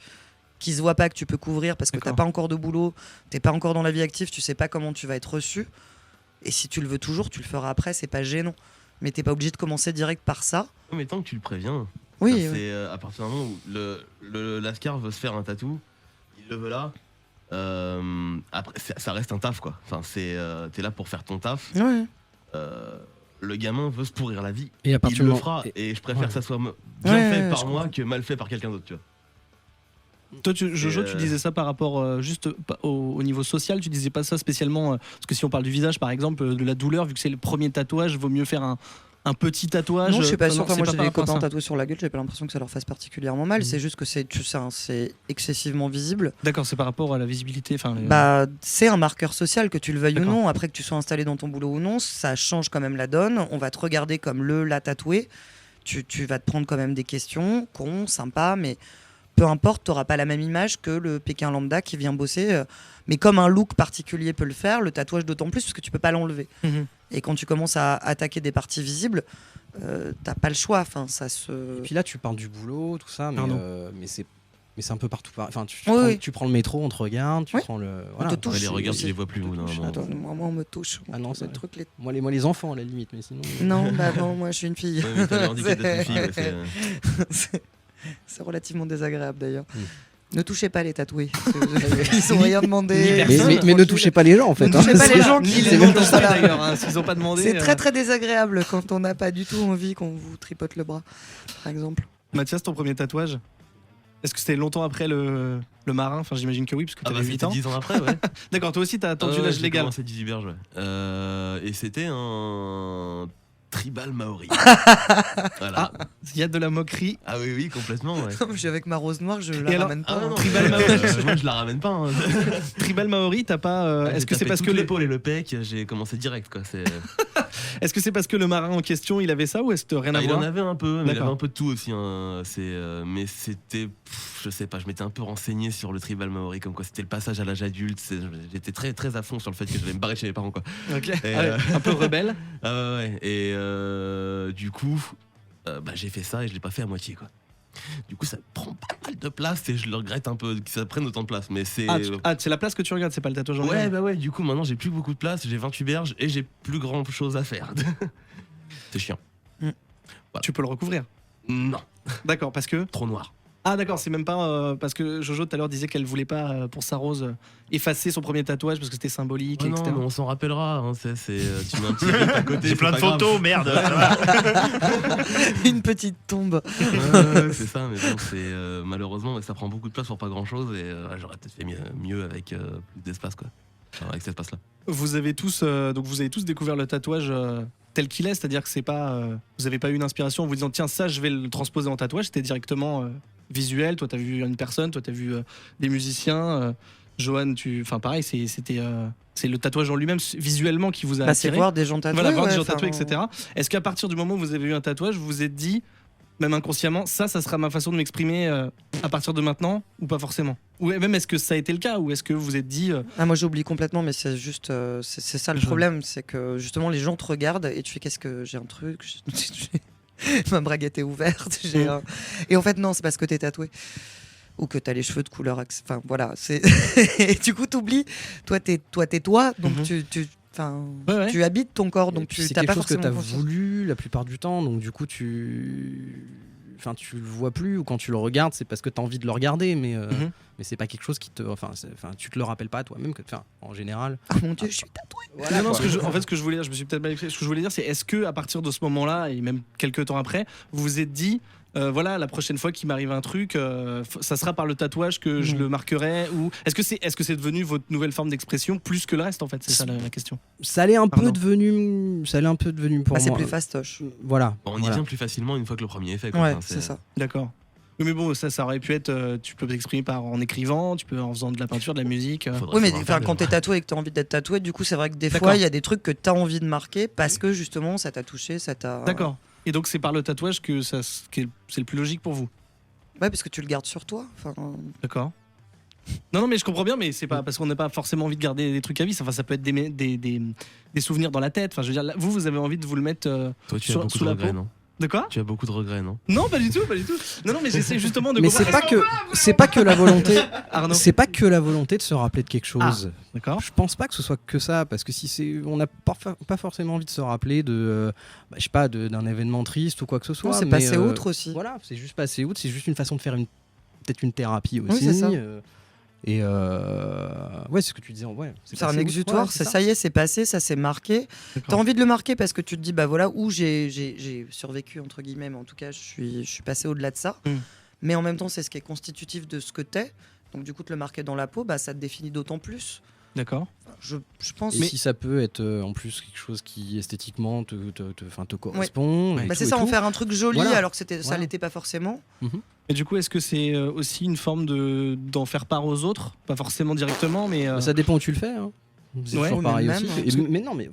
qui se voit pas, que tu peux couvrir parce que t'as D'accord. pas encore de boulot, t'es pas encore dans la vie active, tu sais pas comment tu vas être reçu. Et si tu le veux toujours, tu le feras après, c'est pas gênant. Mais t'es pas obligé de commencer direct par ça. Oui, mais tant que tu le préviens. Oui, Ça, oui. c'est à partir du moment où le lascar veut se faire un tatou, il le veut là. Après, ça reste un taf quoi. Enfin, t'es là pour faire ton taf. Ouais. Le gamin veut se pourrir la vie. et à Il partir le du moment- fera. et- Et je préfère ouais. que ça soit bien Ouais, fait je par moi comprends. que mal fait par quelqu'un d'autre. Tu vois. Toi, Jojo, Et, tu disais ça par rapport juste au niveau social, tu disais pas ça spécialement parce que si on parle du visage par exemple, de la douleur, vu que c'est le premier tatouage, vaut mieux faire un petit tatouage. Non, je suis pas sûr. non, Enfin, c'est moi, pas j'ai par des rapport à copains ça. tatoués sur la gueule, j'ai pas l'impression que ça leur fasse particulièrement mal. Mhm. C'est juste que c'est excessivement visible. D'accord, c'est par rapport à la visibilité. Enfin, Bah, c'est un marqueur social, que tu le veuilles ou D'accord. non. Après que tu sois installé dans ton boulot ou non, ça change quand même la donne. On va te regarder comme la tatoué. Tu vas te prendre quand même des questions, con, sympa, mais peu importe, tu n'auras pas la même image que le Pékin lambda qui vient bosser. Mais comme un look particulier peut le faire, le tatouage d'autant plus, parce que tu peux pas l'enlever. Mhm. Et quand tu commences à attaquer des parties visibles, t'as pas le choix. Enfin, ça se. Et puis là, tu parles du boulot, tout ça, Pardon. mais c'est un peu partout. Enfin, tu Oui, prends, oui. tu prends le métro, on te regarde, tu Oui. prends le. On Voilà. te touche. Après, les regards, aussi. tu les vois plus. On te au bout d'un touche. moment. Attends, moi, on me touche. Ah non, c'est c'est le truc. Moi, les enfants, à la limite, mais sinon. Non, bah non, moi je suis une fille. Ouais, mais t'as l'handicap d'être une fille, ouais, C'est- c'est relativement désagréable d'ailleurs. Mm. Ne touchez pas les tatoués. Ils ont rien demandé. ni Mais, personne, mais ne touchez pas les gens, en fait. Ne touchez pas les gens Ni qui les les demandent montent pas là. d'ailleurs, hein, s'ils ont pas demandé. C'est très très désagréable quand on n'a pas du tout envie qu'on vous tripote le bras, par exemple. Mathias, ton premier tatouage est-ce que c'était longtemps après le marin? Enfin, j'imagine que oui, parce que Ah t'avais bah 8 c'était ans. 10 ans après, ouais. D'accord, toi aussi, t'as attendu Ouais, l'âge j'ai légal. commencé 18 berges, ouais. Et c'était un tribal maori. Voilà. Il y a de la moquerie. Ah oui, oui, complètement, ouais. Je suis avec ma rose noire, je Et la alors- ramène pas. Ah non, hein. non, Tribal maori. moi je la ramène pas. Hein. Tribal maori, t'as pas. Est-ce que c'est parce que l'épaule et le pec, j'ai commencé direct quoi. est-ce que c'est parce que le marin en question, il avait ça ou est-ce que rien à Il voir? en avait un peu, mais il D'accord. avait un peu de tout aussi. Hein. Mais c'était, je sais pas, je m'étais un peu renseigné sur le tribal maori, comme quoi c'était le passage à l'âge adulte. J'étais très très à fond sur le fait que j'allais me barrer chez mes parents quoi. Ok. Et, Ah ouais, un peu rebelle. Ah ouais. Et du coup, bah, j'ai fait ça et je l'ai pas fait à moitié quoi. Du coup, ça prend pas mal de place et je le regrette un peu que ça prenne autant de place. Mais c'est. C'est la place que tu regardes, c'est pas le tatouage en Ouais, lui-même. bah ouais, du coup, maintenant j'ai plus beaucoup de place, j'ai 28 berges et j'ai plus grand chose à faire. C'est chiant. Tu peux le recouvrir. Non, D'accord, parce que. trop noir. Ah d'accord, c'est même pas parce que Jojo tout à l'heure disait qu'elle voulait pas pour sa rose effacer son premier tatouage parce que c'était symbolique, Oh non, etc. mais on s'en rappellera. Hein, tu mets un petit rip à côté. J'ai c'est plein de pas grave. photos, merde. ça va. Une petite tombe. Ouais, c'est ça, mais bon, malheureusement, ça prend beaucoup de place pour pas grand chose et j'aurais peut-être fait mieux avec plus d'espace quoi. Enfin, avec cet espace-là. Vous avez tous découvert le tatouage tel qu'il est, c'est-à-dire que c'est pas vous avez pas eu une inspiration en vous disant tiens ça je vais le transposer en tatouage, c'était directement visuel. Toi, t'as vu une personne, toi, t'as vu des musiciens. Johan, pareil, c'est le tatouage en lui-même visuellement qui vous a Bah, c'est attiré. voir des gens tatoués. Voilà, voir des ouais, gens tatoués, enfin, etc. Est-ce qu'à partir du moment où vous avez eu un tatouage, vous vous êtes dit, même inconsciemment, ça sera ma façon de m'exprimer à partir de maintenant, ou pas forcément? Ou même est-ce que ça a été le cas, ou est-ce que vous vous êtes dit, Ah, moi j'oublie complètement, mais c'est juste, c'est ça le Je- problème, c'est que justement les gens te regardent et tu fais qu'est-ce que j'ai un truc, ma braguette est ouverte, et en fait non, c'est parce que t'es tatoué ou que t'as les cheveux de couleur, enfin voilà, c'est et du coup t'oublies, toi t'es toi, donc Mhm. Ouais. tu habites ton corps, donc Et puis, tu c'est t'as quelque pas chose que forcément tu as conscience. voulu la plupart du temps, donc du coup tu le vois plus, ou quand tu le regardes c'est parce que tu as envie de le regarder, mais mais c'est pas quelque chose qui te tu te le rappelles pas à toi-même, en général. Ah mon dieu, je suis tatoué. Non, non, en fait, ce que je voulais dire, je me suis peut-être mal exprimé. Ce que je voulais dire, c'est est-ce que à partir de ce moment-là, et même quelques temps après, vous vous êtes dit, voilà, la prochaine fois qu'il m'arrive un truc, ça sera par le tatouage que je le marquerai, ou est-ce que c'est devenu votre nouvelle forme d'expression plus que le reste, en fait? C'est ça la question. Ça allait un Pardon. peu devenu pour Bah, c'est moi. plus fastoche. Voilà. Bon, on y voilà. vient plus facilement une fois que le premier est fait. Quoi. Ouais, Enfin, c'est ça. D'accord. Oui, mais bon, ça aurait pu être. Tu peux t'exprimer en écrivant, tu peux en faisant de la peinture, de la musique. Faudrait Oui, mais savoir faire, quand t'es déjà. tatoué et que t'as envie d'être tatoué, du coup, c'est vrai que des D'accord. fois, il y a des trucs que t'as envie de marquer parce que justement, ça t'a touché, ça t'a. D'accord. Et donc, c'est par le tatouage que c'est le plus logique pour vous. Ouais, parce que tu le gardes sur toi. Enfin, D'accord. Non, mais je comprends bien, mais c'est pas parce qu'on n'a pas forcément envie de garder des trucs à vie. Enfin, ça peut être des souvenirs dans la tête. Enfin, je veux dire, là, vous avez envie de vous le mettre Toi, tu as sur- beaucoup sous de la regrets, peau. non? De quoi? Tu as beaucoup de regrets, non? Non, pas du tout, pas du tout. Non, mais j'essaie justement de Mais comprendre. c'est pas que la volonté. Arnaud. C'est pas que la volonté de se rappeler de quelque chose. D'accord. Je pense pas que ce soit que ça, parce que on n'a pas forcément envie de se rappeler je sais pas, d'un événement triste ou quoi que ce soit. non, c'est mais, passé outre aussi. Voilà, c'est juste passer outre, c'est juste une façon de faire peut-être une thérapie aussi. c'est ça. Et ouais, c'est ce que tu disais. Ouais, C'est passer un outre. exutoire, Ouais, c'est ça y est, c'est passé, ça s'est marqué. T'as D'accord. envie de le marquer parce que tu te dis, bah voilà, où j'ai survécu, entre guillemets, mais en tout cas, je suis passé au-delà de ça. Mm. Mais en même temps, c'est ce qui est constitutif de ce que t'es. Donc, du coup, te le marquer dans la peau, bah, ça te définit d'autant plus. D'accord. Je pense. Et si ça peut être en plus quelque chose qui esthétiquement te correspond. et Bah, tout c'est et ça, en tout. faire un truc joli Voilà. alors que ça Voilà. l'était pas forcément. Et du coup, est-ce que c'est aussi une forme d'en faire part aux autres? Pas forcément directement, mais. Bah, ça dépend où tu le fais. Hein. C'est Ouais, toujours mais pareil même, aussi. hein. Mais non, mais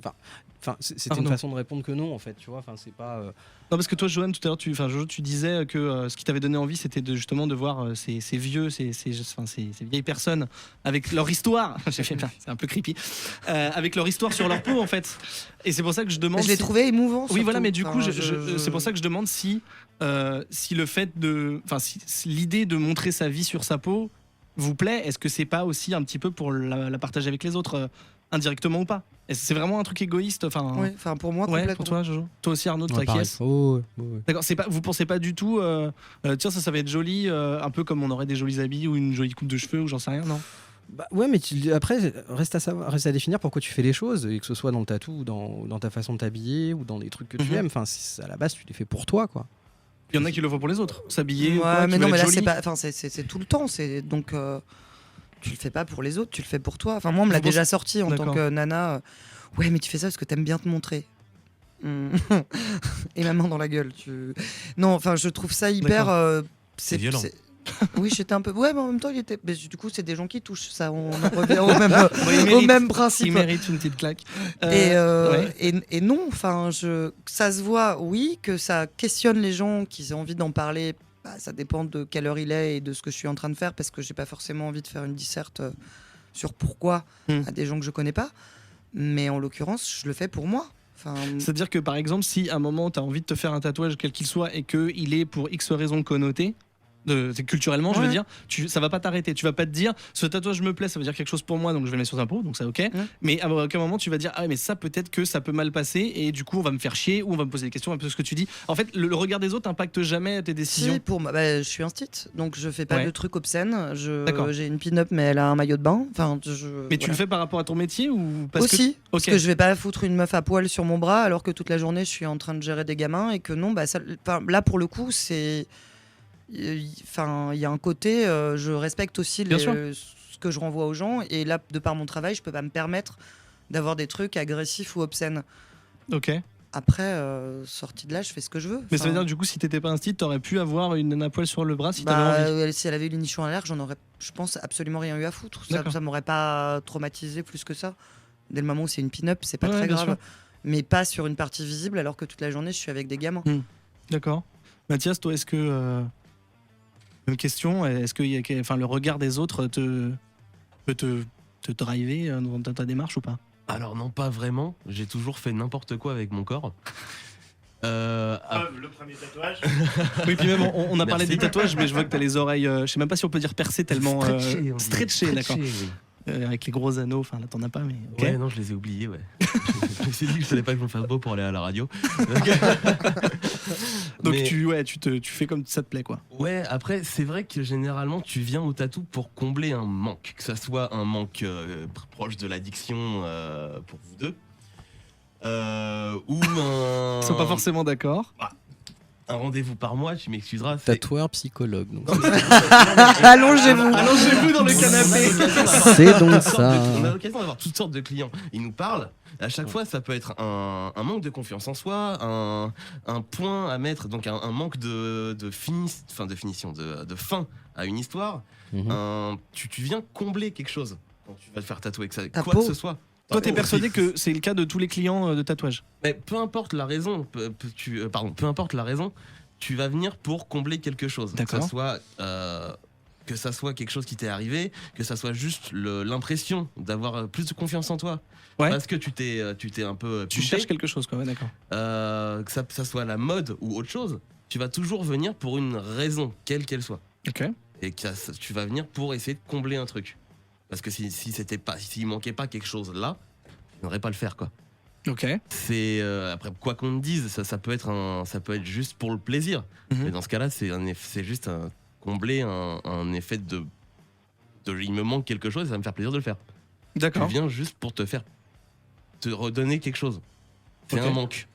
c'était une Pardon. façon de répondre que non, en fait. Tu vois, c'est pas. Non, parce que toi, Johan, tout à l'heure, Jojo, tu disais que ce qui t'avait donné envie, c'était justement de voir ces vieux, ces vieilles personnes avec leur histoire. C'est un peu creepy. Avec leur histoire sur leur peau, en fait. Et c'est pour ça que je demande. Je l'ai si- trouvé émouvant. Oui, surtout. voilà, mais du coup, Enfin, c'est pour ça que je demande si le fait si l'idée de montrer sa vie sur sa peau vous plaît. Est-ce que c'est pas aussi un petit peu pour la partager avec les autres, indirectement ou pas? Est-ce que c'est vraiment un truc égoïste? Ouais, enfin, pour moi, Ouais, complètement. pour toi, Jojo. Toi aussi, Arnaud, de Ouais, ta pareil. caisse. Oh, ouais. D'accord, vous pensez pas du tout, tiens, ça va être joli, un peu comme on aurait des jolis habits ou une jolie coupe de cheveux ou j'en sais rien, non? Bah, ouais, mais après, reste à définir pourquoi tu fais les choses, et que ce soit dans le tatou, ou dans ta façon de t'habiller, ou dans les trucs que tu Mhm. aimes. Enfin, à la base, tu les fais pour toi, quoi. Il y en a qui le font pour les autres, s'habiller, Ouais, ou quoi, qui mais non, veulent mais être là, c'est jolis. pas. Enfin, c'est tout le temps. C'est donc. Tu le fais pas pour les autres, tu le fais pour toi. Enfin, moi, on me l'a Vous pensez- déjà sorti en tant D'accord. que nana. Ouais, mais tu fais ça parce que t'aimes bien te montrer. Et ma main dans la gueule. Non, enfin, je trouve ça hyper. D'accord. C'est violent. Oui, j'étais un peu. Ouais, mais en même temps, il était. Mais du coup, c'est des gens qui touchent. Ça, on en revient au même, Bon, il au mérite- même Il principe. mérite une petite claque. Et, Ouais. et non, enfin, ça se voit, oui, que ça questionne les gens qui ont envie d'en parler. Bah, ça dépend de quelle heure il est et de ce que je suis en train de faire, parce que j'ai pas forcément envie de faire une disserte sur pourquoi à des gens que je connais pas. Mais en l'occurrence, je le fais pour moi. Enfin, C'est-à-dire que par exemple, si à un moment tu as envie de te faire un tatouage, quel qu'il soit, et qu'il est pour X raisons connoté, c'est culturellement, je veux Ouais. dire, ça va pas t'arrêter. Tu vas pas te dire, ce tatouage me plaît, ça veut dire quelque chose pour moi, donc je vais le mettre sur ta peau, donc c'est ok. Mais à aucun moment tu vas dire, ah mais ça peut-être que ça peut mal passer, et du coup on va me faire chier, ou on va me poser des questions, un peu ce que tu dis. En fait, le regard des autres impacte jamais tes décisions. si, pour moi, bah, je suis instite, donc je fais pas Ouais. de trucs obscènes. D'accord. J'ai une pin-up, mais elle a un maillot de bain. Enfin, Mais tu le fais par rapport à ton métier ou parce aussi, que... parce Ok. que je vais pas foutre une meuf à poil sur mon bras alors que toute la journée je suis en train de gérer des gamins et que non, bah ça, là pour le coup c'est, enfin il y a un côté, je respecte aussi Bien sûr. ce que je renvoie aux gens et là de par mon travail je peux pas me permettre d'avoir des trucs agressifs ou obscènes. Ok. Après, sortie de là, je fais ce que je veux. Mais ça veut Enfin, dire, du coup, si t'étais pas un style, t'aurais pu avoir une nana poil sur le bras si t'avais envie. si elle avait eu les nichons à l'air, j'en aurais, je pense, absolument rien eu à foutre. D'accord. Ça m'aurait pas traumatisé plus que ça. Dès le moment où c'est une pin-up, c'est pas Ouais, très bien grave. sûr. Mais pas sur une partie visible, alors que toute la journée, je suis avec des gamins. D'accord. Mathias, toi, est-ce que. Même question, est-ce que le regard des autres peut te driver dans ta démarche ou pas? Alors non, pas vraiment. J'ai toujours fait n'importe quoi avec mon corps. Le premier tatouage. Oui, puis même, on a parlé Merci. des tatouages, mais je vois que t'as les oreilles. Je sais même pas si on peut dire percées tellement. Stretché, d'accord. oui. Avec les gros anneaux, enfin là t'en as pas, mais. ok. Ouais, non, je les ai oubliés, ouais. Je me suis dit que je savais pas que je me fasse beau pour aller à la radio. Donc Mais- tu fais comme ça te plaît, quoi. Ouais, après, c'est vrai que généralement, tu viens au tatou pour combler un manque. Que ça soit un manque proche de l'addiction pour vous deux. Ou un. Ils sont pas forcément d'accord. Un rendez-vous par mois, tu m'excuseras. c'est- Tatoueur, psychologue. Donc. Allongez-vous. Allongez-vous dans le canapé. C'est donc On ça. a l'occasion d'avoir toutes sortes de clients. Ils nous parlent. À chaque fois, ça peut être un manque de confiance en soi, un point à mettre, donc un manque de finition, de fin à une histoire. Mhm. Tu viens combler quelque chose quand tu vas te faire tatouer que ça, Ta quoi peau. que ce soit. Toi, t'es Oh, persuadé oui. que c'est le cas de tous les clients de tatouage. Mais peu importe la raison, peu importe la raison, tu vas venir pour combler quelque chose. D'accord. Que ça soit quelque chose qui t'est arrivé, que ça soit juste l'impression d'avoir plus de confiance en toi. Ouais. Parce que tu t'es un peu. Tu pimpé, cherches quelque chose, quoi, ouais, d'accord. que ça soit la mode ou autre chose, tu vas toujours venir pour une raison, quelle qu'elle soit. Ok. Et tu vas venir pour essayer de combler un truc. Parce que s'il manquait pas quelque chose là, tu n'aurais pas le faire, quoi. Ok. C'est après quoi qu'on te dise, ça peut être juste pour le plaisir. Mhm. Mais dans ce cas-là, c'est juste combler un effet de il me manque quelque chose et ça va me faire plaisir de le faire. Tu D'accord. viens juste pour te redonner quelque chose. C'est Ok. un manque.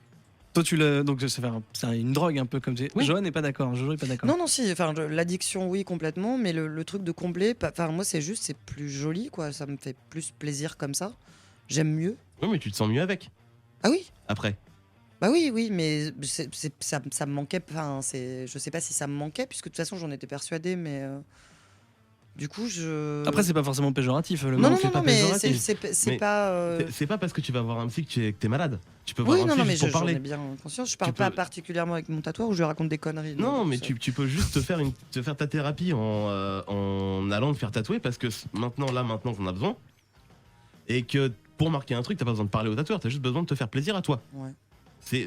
Toi, donc c'est une drogue un peu comme tu. Oui. Johan n'est pas d'accord. Jojo est pas d'accord. Non, si, enfin, l'addiction, oui, complètement, mais le truc de combler, enfin, moi, c'est plus joli, quoi. Ça me fait plus plaisir comme ça. J'aime mieux. Oui, mais tu te sens mieux avec Ah oui, après. bah oui, mais ça me manquait. Enfin, je sais pas si ça me manquait, puisque de toute façon, j'en étais persuadée, mais du coup, Après, c'est pas forcément péjoratif. Le non, manque est pas mais péjoratif. c'est Mais pas. C'est pas parce que tu vas voir un psy que t'es malade. Tu peux voir Oui, un non, psy mais juste pour j'en ai parler. bien conscience. Je parle Tu pas peux- particulièrement avec mon tatoueur où je lui raconte des conneries. Non, donc, mais ça- tu peux juste te faire ta thérapie en allant te faire tatouer parce que maintenant t'en as besoin. Et que pour marquer un truc, t'as pas besoin de parler au tatoueur, t'as juste besoin de te faire plaisir à toi. Ouais.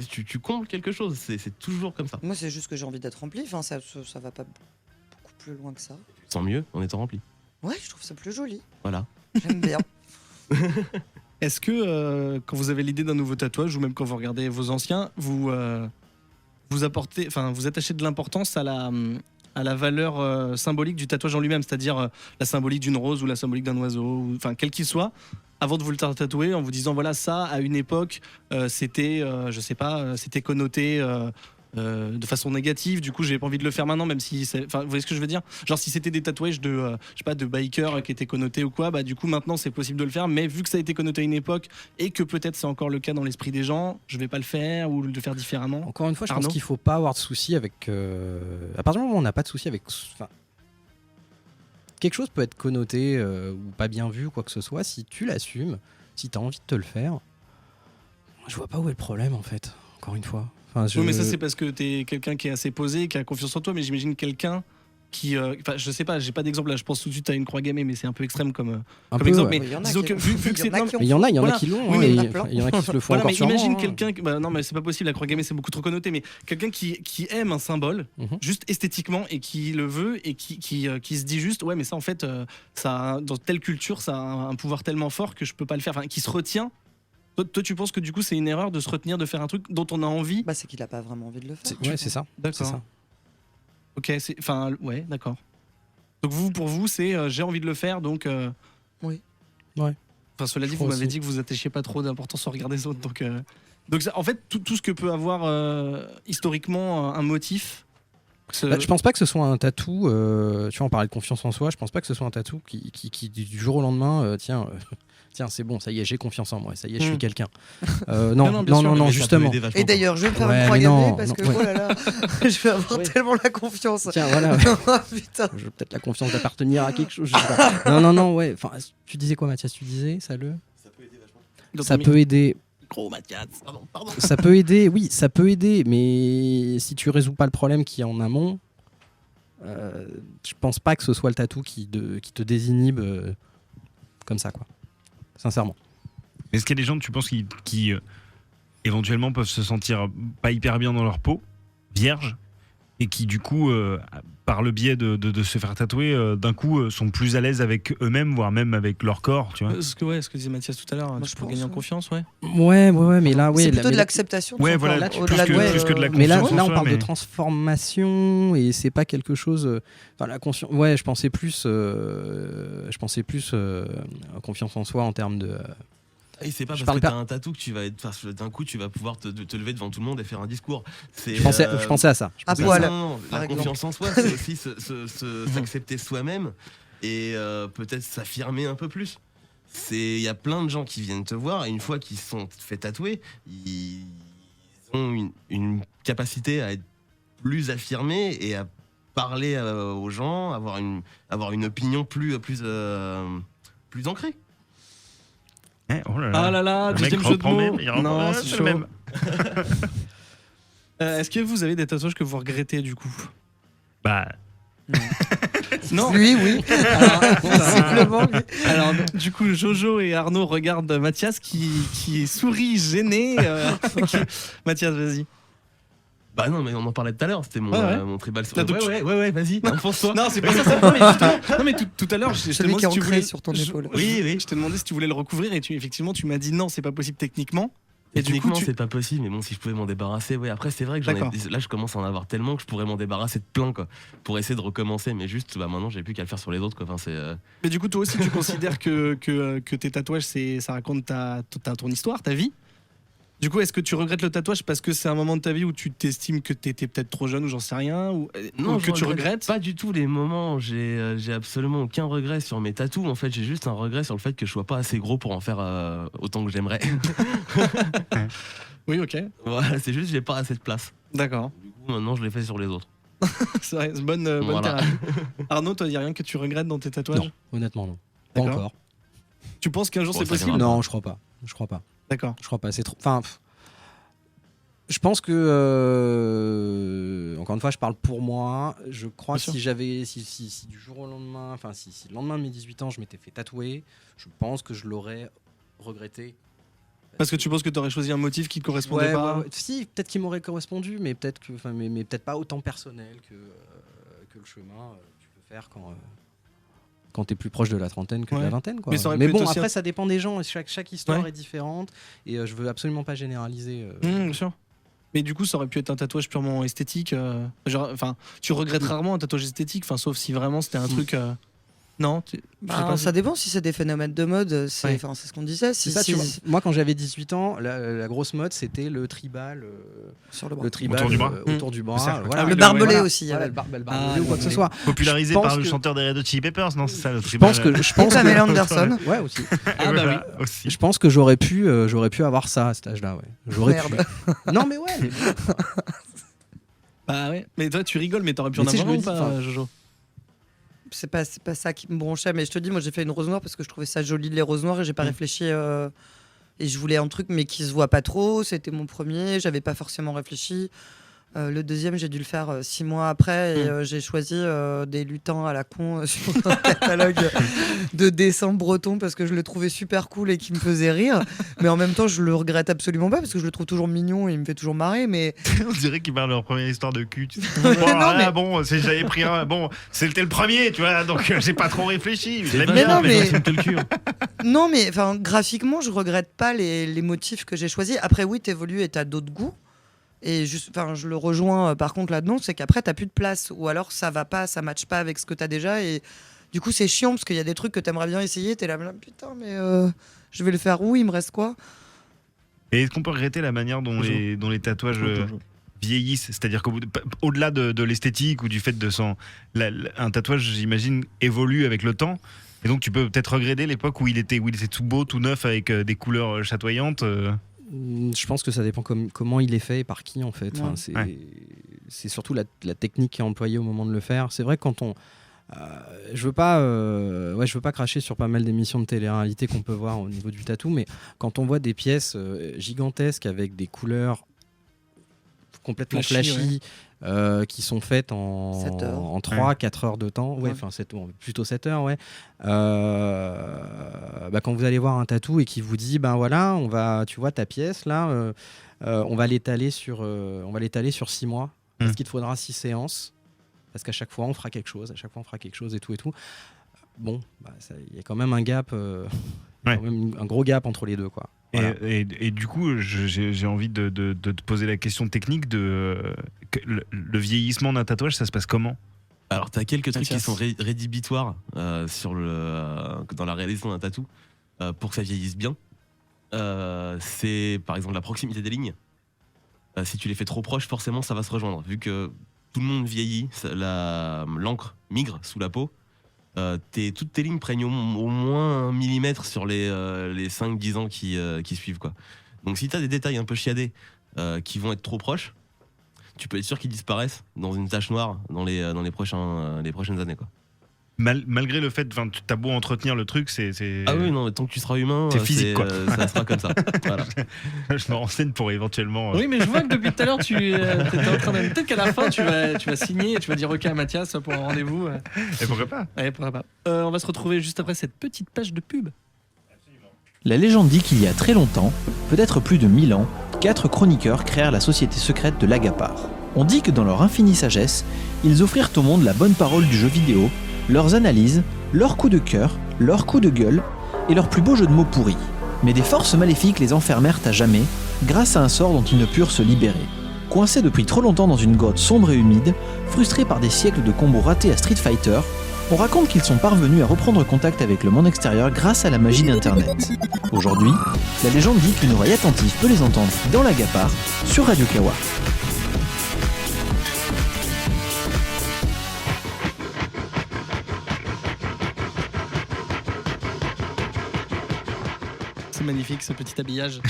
Tu combles quelque chose, c'est toujours comme ça. Moi, c'est juste que j'ai envie d'être rempli. Enfin, ça va pas beaucoup plus loin que ça. Tu te sens mieux en étant rempli. Ouais, je trouve ça plus joli. Voilà. J'aime bien. Est-ce que quand vous avez l'idée d'un nouveau tatouage ou même quand vous regardez vos anciens, vous apportez, enfin, vous attachez de l'importance à la valeur symbolique du tatouage en lui-même, c'est-à-dire la symbolique d'une rose ou la symbolique d'un oiseau, ou, enfin quel qu'il soit, avant de vous le tatouer, en vous disant voilà ça à une époque c'était, je sais pas, c'était connoté. De façon négative, du coup j'ai pas envie de le faire maintenant, même si enfin vous voyez ce que je veux dire, genre si c'était des tatouages de je sais pas, de bikers qui étaient connotés ou quoi, bah du coup maintenant c'est possible de le faire, mais vu que ça a été connoté à une époque et que peut-être c'est encore le cas dans l'esprit des gens, je vais pas le faire ou le faire différemment. Encore une fois, je Arnaud pense qu'il faut pas avoir de soucis avec. À partir du moment où on n'a pas de soucis avec. Enfin, quelque chose peut être connoté ou pas bien vu ou quoi que ce soit. Si tu l'assumes, si tu as envie de te le faire, je vois pas où est le problème en fait. Encore une fois. Enfin, Oui, mais ça c'est parce que t'es quelqu'un qui est assez posé, qui a confiance en toi, mais j'imagine quelqu'un qui, enfin je sais pas, j'ai pas d'exemple là, je pense tout de suite à une croix gammée, mais c'est un peu extrême comme un peu, exemple. ouais. Mais Il y en a disons qui- que vu que il y c'est en a non, qui ont- Mais il y en a Voilà. qui l'ont, Oui, hein, mais et il y en a plein. il y en a qui se le font Voilà, encore mais sûrement. imagine hein. quelqu'un, bah non mais c'est pas possible, la croix gammée c'est beaucoup trop connoté, mais quelqu'un qui aime un symbole, Mhm. juste esthétiquement, et qui le veut, et qui se dit juste, ouais mais ça en fait, ça, dans telle culture, ça a un pouvoir tellement fort que je peux pas le faire, enfin qui se retient. Toi tu penses que du coup c'est une erreur de se retenir de faire un truc dont on a envie? Bah, c'est qu'il a pas vraiment envie de le faire. Ouais, c'est ça. C'est D'accord. ça. Ok, enfin ouais, d'accord. Donc vous, pour vous, c'est j'ai envie de le faire, donc. Oui. Ouais. Enfin, cela dit, Je vous crois m'avez aussi. dit que vous attachiez pas trop d'importance au regard des autres, donc ça, en fait, tout ce que peut avoir historiquement un motif Je pense pas que ce soit un tatou. Tu vois, on parlait de confiance en soi. Je pense pas que ce soit un tatou qui du jour au lendemain, tiens, c'est bon, ça y est, j'ai confiance en moi. Ça y est, je suis quelqu'un. Non, bien sûr, Mais ça peut justement. aider vachement, Et d'ailleurs, je vais me faire Ouais, une croix mais gammée non, parce que non, ouais. oh là là, je vais avoir Ouais. tellement la confiance. Tiens, voilà. Ah, putain. J'ai peut-être la confiance d'appartenir à quelque chose. Je sais pas. Non, ouais. Enfin, tu disais quoi, Mathias? Tu disais, ça peut aider vachement. Ça peut aider. Gros Mathias. Pardon. Ça peut aider, oui, ça peut aider, mais si tu résous pas le problème qu'il y a en amont, je pense pas que ce soit le tatou qui te désinhibe comme ça, quoi. Sincèrement. Est-ce qu'il y a des gens, tu penses, qui éventuellement peuvent se sentir pas hyper bien dans leur peau, vierges, et qui du coup, par le biais de se faire tatouer, d'un coup sont plus à l'aise avec eux-mêmes, voire même avec leur corps, tu vois? Ce que disait Mathias tout à l'heure, Moi, tu je peux pense, gagner en ouais. confiance, ouais. Ouais, mais là, oui. C'est plutôt mais de là- l'acceptation. Ouais, tout voilà, simplement. plus Au-delà que de la Mais là, confiance en là, on soi, parle mais- de transformation et c'est pas quelque chose. Enfin, la conscience. Ouais, je pensais plus à confiance en soi en termes de. Et c'est pas Je parce que parle t'as un tatou que tu vas être, enfin, d'un coup tu vas pouvoir te lever devant tout le monde et faire un discours. C'est, Je pensais à ça. À oui, poil, non, par la exemple. confiance en soi, c'est aussi s'accepter soi-même et peut-être s'affirmer un peu plus. Il y a plein de gens qui viennent te voir et une fois qu'ils se sont fait tatouer, ils ont une capacité à être plus affirmés et à parler aux gens, avoir une opinion plus ancrée. Oh là là. Ah là là, Le mec deuxième jeu de reprend mots. même, il reprend- Non, ouais, c'est c'est le chaud. même. Est-ce que vous avez des tatouages que vous regrettez du coup? Bah, Non. Lui, oui. Visiblement, lui. Alors, du coup, Jojo et Arnaud regardent Mathias qui sourit gêné. Mathias, vas-y. Bah non, mais on en parlait tout à l'heure, c'était mon, Ouais. mon tribal. T'as d'autres Ouais, vas-y, enfonce-toi. Non, c'est pas ça. Non, mais justement, non, mais tout à l'heure, je te Celui demandais qui est si tu ancré voulais sur ton épaule. Oui. Je t'ai demandé si tu voulais le recouvrir et effectivement, tu m'as dit non, c'est pas possible techniquement. Et du coup, Techniquement, c'est pas possible, mais bon, si je pouvais m'en débarrasser, ouais. Après, c'est vrai que D'accord. là, je commence à en avoir tellement que je pourrais m'en débarrasser de plein, quoi, pour essayer de recommencer. Mais juste, bah maintenant, j'ai plus qu'à le faire sur les autres, quoi. Enfin, c'est. Mais du coup, toi aussi, tu considères que tes tatouages, ça raconte ton histoire, ta vie. Du coup, est-ce que tu regrettes le tatouage parce que c'est un moment de ta vie où tu t'estimes que t'étais peut-être trop jeune ou j'en sais rien ou que je tu regrettes? pas du tout les moments. J'ai absolument aucun regret sur mes tatous. En fait, j'ai juste un regret sur le fait que je sois pas assez gros pour en faire autant que j'aimerais. Oui, ok, Voilà, c'est juste que j'ai pas assez de place. d'accord. Du coup, maintenant, je les fais sur les autres. C'est vrai, c'est bonne Voilà. thérapie. Arnaud, toi, il y a rien que tu regrettes dans tes tatouages? Non, honnêtement, non. Pas D'accord. encore. Tu penses qu'un jour Bon, c'est ça possible? viendra. Non, je crois pas. D'accord. Je crois pas. C'est trop. Enfin, je pense que encore une fois, je parle pour moi. Je crois Bien que si du jour au lendemain, enfin si le lendemain de mes 18 ans, je m'étais fait tatouer, je pense que je l'aurais regretté. Parce que tu penses que tu aurais choisi un motif qui te correspondait pas? Ouais. Si, peut-être qu'il m'aurait correspondu, mais peut-être que, enfin, mais peut-être pas autant personnel que le chemin que tu peux faire quand t'es plus proche de la trentaine que de Ouais. la vingtaine, quoi. Mais ça aurait Mais pu bon, être aussi après, ça dépend des gens. Chaque histoire Ouais. est différente et je veux absolument pas généraliser. Bien sûr. Mais du coup, ça aurait pu être un tatouage purement esthétique. Enfin, tu regrettes rarement un tatouage esthétique, enfin, sauf si vraiment c'était un truc. Non, je sais pas. Ça dépend si c'est des phénomènes de mode. C'est Ouais. enfin, c'est ce qu'on disait. C'est Si, ça, si- tu vois. Moi, quand j'avais 18 ans, la grosse mode, c'était le tribal, sur le bras. Autour du bras. autour du bras, Le cercle. voilà. Le barbelé Voilà. aussi. Voilà, ouais. le barbelé Ah, ou quoi que ce le soit. popularisé Je pense par le que- chanteur des Red Hot Chili Peppers, non, c'est ça le Je tribal. pense que Et Pamela Anderson. ouais aussi. Ah, bah oui. Aussi. Je pense que j'aurais pu avoir ça à cet âge-là, ouais. J'aurais pu. Merde. Non mais ouais. Mais Bah ouais. Mais toi, tu rigoles, mais t'aurais pu en Mais tu sais, avoir je ou me dis, pas, enfin, Jojo? C'est pas ça qui me bronchait, mais je te dis, moi j'ai fait une rose noire parce que je trouvais ça joli les roses noires et j'ai pas réfléchi. Et je voulais un truc mais qui se voit pas trop. C'était mon premier, j'avais pas forcément réfléchi. Le deuxième, j'ai dû le faire 6 mois après et j'ai choisi des lutins à la con sur un catalogue de dessins bretons parce que je le trouvais super cool et qui me faisait rire. Mais en même temps, je le regrette absolument pas parce que je le trouve toujours mignon et il me fait toujours marrer. Mais On dirait qu'ils parlent de leur première histoire de cul. Tu sais. Non, Bon, alors là, mais- bon, j'avais pris un. Bon, c'était le premier, tu vois, donc j'ai pas trop réfléchi. Je l'aime Mais bien, non, mais- je le cul. non, mais enfin, graphiquement, je regrette pas les motifs que j'ai choisis. Après, oui, t'évolues et t'as d'autres goûts. Et je le rejoins par contre là-dedans, c'est qu'après, t'as plus de place. Ou alors, ça va pas, ça matche pas avec ce que t'as déjà. Et du coup, c'est chiant parce qu'il y a des trucs que t'aimerais bien essayer. T'es là, putain, mais je vais le faire où? Il me reste quoi? Et est-ce qu'on peut regretter la manière dont les tatouages vieillissent, c'est-à-dire qu'au-delà de l'esthétique ou du fait de un tatouage, j'imagine, évolue avec le temps. Et donc tu peux peut-être regretter l'époque où il était tout beau, tout neuf, avec des couleurs chatoyantes. Je pense que ça dépend comment il est fait et par qui en fait. Enfin, c'est surtout la technique qui est employée au moment de le faire. C'est vrai que quand on... je veux pas cracher sur pas mal d'émissions de télé-réalité qu'on peut voir au niveau du tatou, mais quand on voit des pièces gigantesques avec des couleurs complètement flashy, qui sont faites en 3-4 heures de temps, plutôt 7 heures, quand vous allez voir un tatou et qui vous dit tu vois ta pièce là, on va l'étaler sur 6 mois, parce qu'il te faudra 6 séances, parce qu'à chaque fois on fera quelque chose, et tout. Bon, il y a quand même un gap, quand même un gros gap entre les deux, quoi. Voilà. Et du coup, j'ai envie de te poser la question technique le vieillissement d'un tatouage, ça se passe comment ? Alors, tu as quelques trucs qui sont rédhibitoires dans la réalisation d'un tatou pour que ça vieillisse bien. C'est par exemple la proximité des lignes. Si tu les fais trop proches, forcément, ça va se rejoindre. Vu que tout le monde vieillit, l'encre migre sous la peau. Toutes tes lignes prennent au moins 1 millimètre sur les 5-10 ans qui suivent, quoi. Donc si tu as des détails un peu chiadés qui vont être trop proches, tu peux être sûr qu'ils disparaissent dans une tache noire dans les prochaines années, quoi. Malgré le fait, tu as beau entretenir le truc, c'est... Ah oui, non, mais tant que tu seras humain, c'est physique, quoi. Ça sera comme ça. Voilà. Je me renseigne pour éventuellement... Oui, mais je vois que depuis tout à l'heure, tu étais en train de... Peut-être qu'à la fin, tu vas signer et tu vas dire OK à Mathias pour un rendez-vous. Et pourquoi pas ? Ouais, pourquoi pas. On va se retrouver juste après cette petite page de pub. La légende dit qu'il y a très longtemps, peut-être plus de 1000 ans, 4 chroniqueurs créèrent la société secrète de l'Agapar. On dit que dans leur infinie sagesse, ils offrirent au monde la bonne parole du jeu vidéo, leurs analyses, leurs coups de cœur, leurs coups de gueule et leurs plus beaux jeux de mots pourris. Mais des forces maléfiques les enfermèrent à jamais grâce à un sort dont ils ne purent se libérer. Coincés depuis trop longtemps dans une grotte sombre et humide, frustrés par des siècles de combos ratés à Street Fighter, on raconte qu'ils sont parvenus à reprendre contact avec le monde extérieur grâce à la magie d'Internet. Aujourd'hui, la légende dit qu'une oreille attentive peut les entendre dans l'Agapar sur Radio Kawa. C'est magnifique ce petit habillage.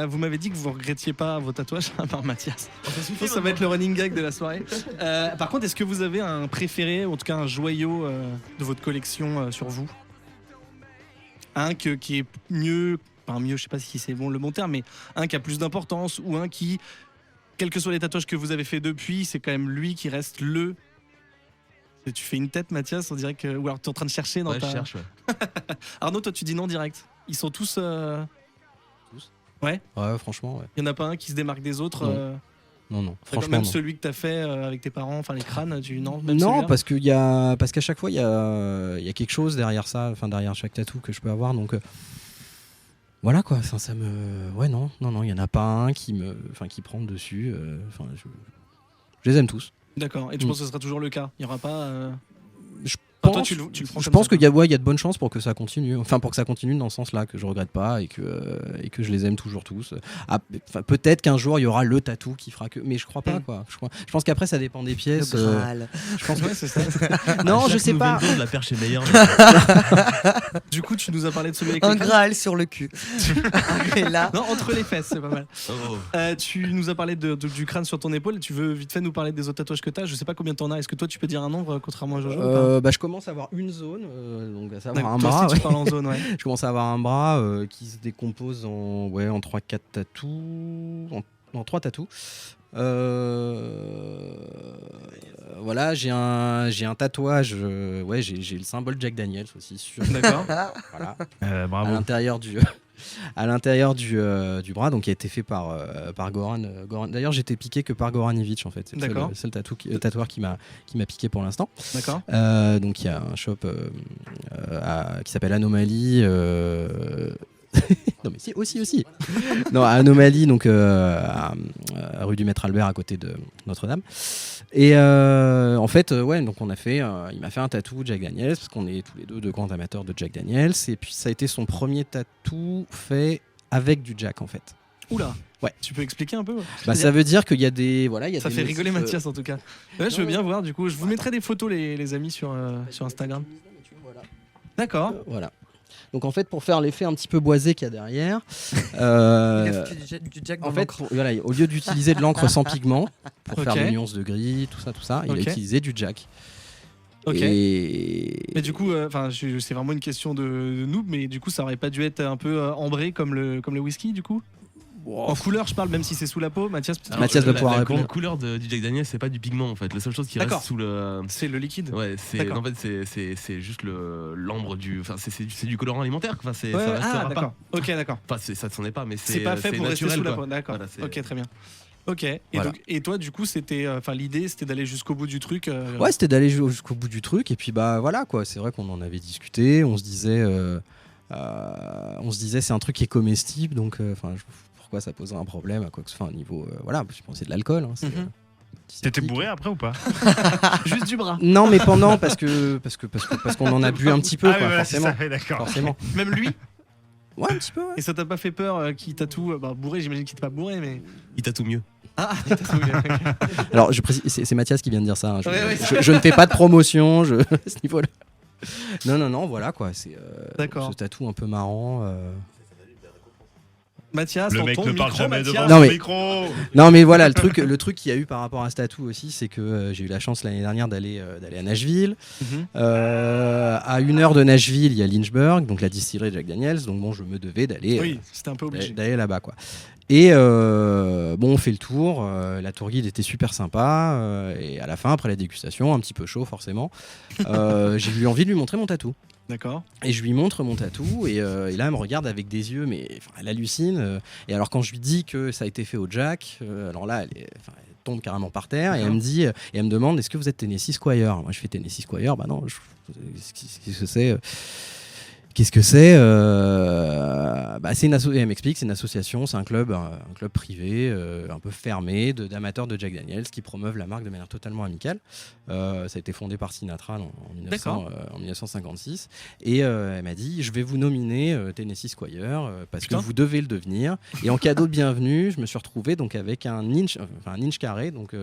Vous m'avez dit que vous ne regrettiez pas vos tatouages, à part Mathias. Ça va être le running gag de la soirée. Par contre, est-ce que vous avez un préféré, ou en tout cas un joyau de votre collection sur vous ? Un qui est mieux, enfin mieux, je sais pas si c'est le bon terme, mais un qui a plus d'importance, ou un qui, quels que soient les tatouages que vous avez fait depuis, c'est quand même lui qui reste le... Tu fais une tête, Mathias, on dirait que... Ou alors tu es en train de chercher dans Je cherche, Arnaud, toi tu dis non direct. Ils sont tous... Tous ? Ouais. Ouais, franchement, ouais. Il n'y en a pas un qui se démarque des autres Non. Franchement, même non. celui que tu as fait avec tes parents, enfin les crânes, non, même non, celui-là parce qu'à chaque fois, il y a quelque chose derrière ça, enfin derrière chaque tatou que je peux avoir. Donc voilà quoi, ça me... Ouais, non, il n'y en a pas un qui prend le dessus. Je les aime tous. D'accord, et tu penses que ce sera toujours le cas ? Il n'y aura pas... Je Enfin, pense, toi, tu le prends je comme pense ça, qu'il y a de bonnes chances pour que ça continue. Enfin, pour que ça continue dans ce sens-là, que je regrette pas et que je les aime toujours tous. Peut-être qu'un jour il y aura le tatou qui fera que, mais je crois pas quoi. Je pense qu'après ça dépend des pièces. Le Graal. Je pense Ouais, c'est ça. non, je sais pas. La perche est meilleure. Du coup, tu nous as parlé de celui avec Un les crânes. Graal sur le cul. Et là, Non, entre les fesses, c'est pas mal. Oh. Tu nous as parlé du crâne sur ton épaule. Tu veux vite fait nous parler des autres tatouages que tu as. Je sais pas combien t'en as. Est-ce que toi tu peux dire un nombre contrairement à Jojo ou pas Je commence à avoir une zone, donc à savoir un Toi bras. aussi, tu parles en zone, ouais. Je commence à avoir un bras qui se décompose en 3-4 tatous, en 3 tatous. Voilà, j'ai un tatouage. J'ai le symbole Jack Daniels aussi sur. D'accord. Voilà. À Bravo. l'intérieur du bras, donc qui a été fait par Goran. D'ailleurs, j'étais piqué que par Goran Ivic en fait. C'est D'accord. le seul tatoueur qui m'a piqué pour l'instant. D'accord. Donc il y a un shop qui s'appelle Anomalie. Non mais si aussi. Non, à Anomalie, donc à rue du Maître Albert à côté de Notre-Dame. Et en fait, donc on a fait, il m'a fait un tatou Jack Daniels parce qu'on est tous les deux de grands amateurs de Jack Daniels. Et puis ça a été son premier tatou fait avec du Jack en fait. Oula. Ouais. Tu peux expliquer un peu? Bah, ça veut dire qu'il y a des. Voilà, il y a Ça des fait motifs, rigoler Mathias en tout cas. Ouais, je veux non, bien voir du coup. Je vous mettrai des photos les amis sur Instagram. D'accord. Voilà. Donc en fait, pour faire l'effet un petit peu boisé qu'il y a derrière, Il a foutu du Jack dans en fait, l'encre. voilà, au lieu d'utiliser de l'encre sans pigment pour faire Ok. des nuances de gris, tout ça, il Ok. a utilisé du Jack. Ok. Et Mais du coup, c'est vraiment une question de noob, mais du coup, ça aurait pas dû être un peu ambré comme le whisky, du coup? En couleur, je parle, même si c'est sous la peau. Mathias, peut-être. Alors, Mathias va pouvoir la répondre. couleur du Jack Daniel, c'est pas du pigment en fait. La seule chose qui D'accord. reste sous le. C'est le liquide. Ouais, c'est D'accord. en fait c'est juste l'ambre du. Enfin, c'est du colorant alimentaire. Enfin, ça Ouais, restera pas. d'accord. Ok, d'accord. Enfin, ça ne s'en est pas, mais C'est pas fait pour rester naturel, sous la quoi. peau. D'accord. Voilà, c'est- Ok, très bien. Ok. Et, Voilà. donc, et toi, du coup, c'était, l'idée, c'était d'aller jusqu'au bout du truc. ouais, c'était d'aller jusqu'au bout du truc. Et puis bah voilà quoi. C'est vrai qu'on en avait discuté. On se disait, c'est un truc qui est comestible. Donc pourquoi ça poserait un problème à quoi que ce soit un niveau. Voilà, je pense que c'est de l'alcool. Hein, Mhm. T'étais bourré après ou pas? Juste du bras. Non, mais pendant parce qu'on en a bu un petit peu, Ah, quoi, oui, voilà, c'est forcément. ça, ouais, d'accord. Forcément. Même lui. Ouais, un petit peu. Ouais. Et ça t'a pas fait peur qu'il tatoue bourré? J'imagine qu'il t'est pas bourré, mais. Il tatoue mieux. Ah, il tatoue. Ok. Alors, je précise, c'est Mathias qui vient de dire ça. Hein. Ouais, Je ne fais pas de promotion à ce niveau-là. Non, voilà quoi. C'est D'accord. ce tatou un peu marrant. Mathias, Le dans mec ton ne parle micro, jamais devant Mathias. Non, son mais- micro. Non, mais voilà, le truc qu'il y a eu par rapport à ce tatou aussi, c'est que j'ai eu la chance l'année dernière d'aller à Nashville. Mhm. À 1 heure de Nashville, il y a Lynchburg, donc la distillerie Jack Daniels. Donc bon, je me devais d'aller Oui, c'était un peu obligé. d'aller là-bas quoi. Et bon, on fait le tour. La tour guide était super sympa. Et à la fin, après la dégustation, un petit peu chaud forcément, j'ai eu envie de lui montrer mon tatou. D'accord. Et je lui montre mon tatou et là elle me regarde avec des yeux, mais enfin, elle hallucine. Et alors quand je lui dis que ça a été fait au Jack, alors là elle tombe carrément par terre et elle me dit et elle me demande est-ce que vous êtes Tennessee Squire? Moi je fais Tennessee Squire, bah non. Qu'est-ce que c'est? Qu'est-ce que c'est? Bah, elle m'explique, c'est une association, c'est un club privé, un peu fermé, d'amateurs de Jack Daniels qui promeuvent la marque de manière totalement amicale. Ça a été fondé par Sinatra en 1956. Et elle m'a dit, je vais vous nominer Tennessee Squire parce Putain. que vous devez le devenir. Et en cadeau de bienvenue, je me suis retrouvé donc avec un inch carré, donc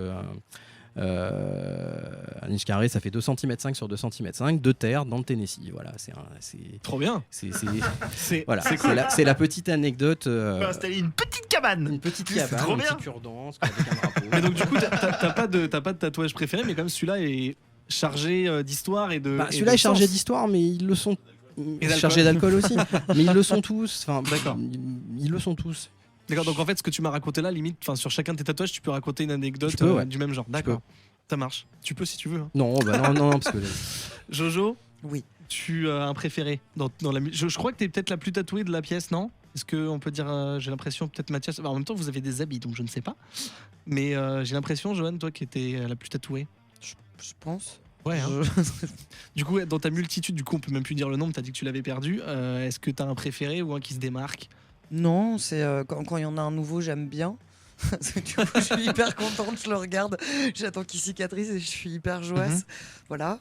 un inch carré, ça fait 2 cm 5 sur 2 cm 5 de terre dans le Tennessee. Voilà, c'est Trop bien. voilà, c'est cool. c'est la petite anecdote. On va installer une petite cabane. Une petite C'est cabane, trop un bien. petit cure-dents avec un drapeau. Mais donc du coup, t'as pas de tatouage préféré, mais comme celui-là est chargé d'histoire et de. Bah, et celui-là de est chargé sens. d'histoire, mais ils le sont. d'alcool. Chargé d'alcool aussi. Mais ils le sont tous. Enfin, D'accord. Ils le sont tous. D'accord. Donc en fait, ce que tu m'as raconté là, limite, enfin sur chacun de tes tatouages, tu peux raconter une anecdote Je peux, ouais. du même genre. D'accord. Ça marche. Tu peux si tu veux. Hein. Non, bah non, parce que. Jojo, Oui. tu as un préféré dans la musique. Je crois que t'es peut-être la plus tatouée de la pièce, non? Est-ce qu'on peut dire, j'ai l'impression, peut-être Mathias. En même temps, vous avez des habits, donc je ne sais pas. Mais j'ai l'impression, Johan, toi qui étais la plus tatouée. Je pense. Ouais. Hein. Du coup, dans ta multitude, du coup, on peut même plus dire le nombre. T'as dit que tu l'avais perdu. Est-ce que t'as un préféré ou un qui se démarque? Non, c'est quand il y en a un nouveau, j'aime bien. Parce que du coup, je suis hyper contente, je le regarde, j'attends qu'il cicatrise et je suis hyper joyeuse. Voilà.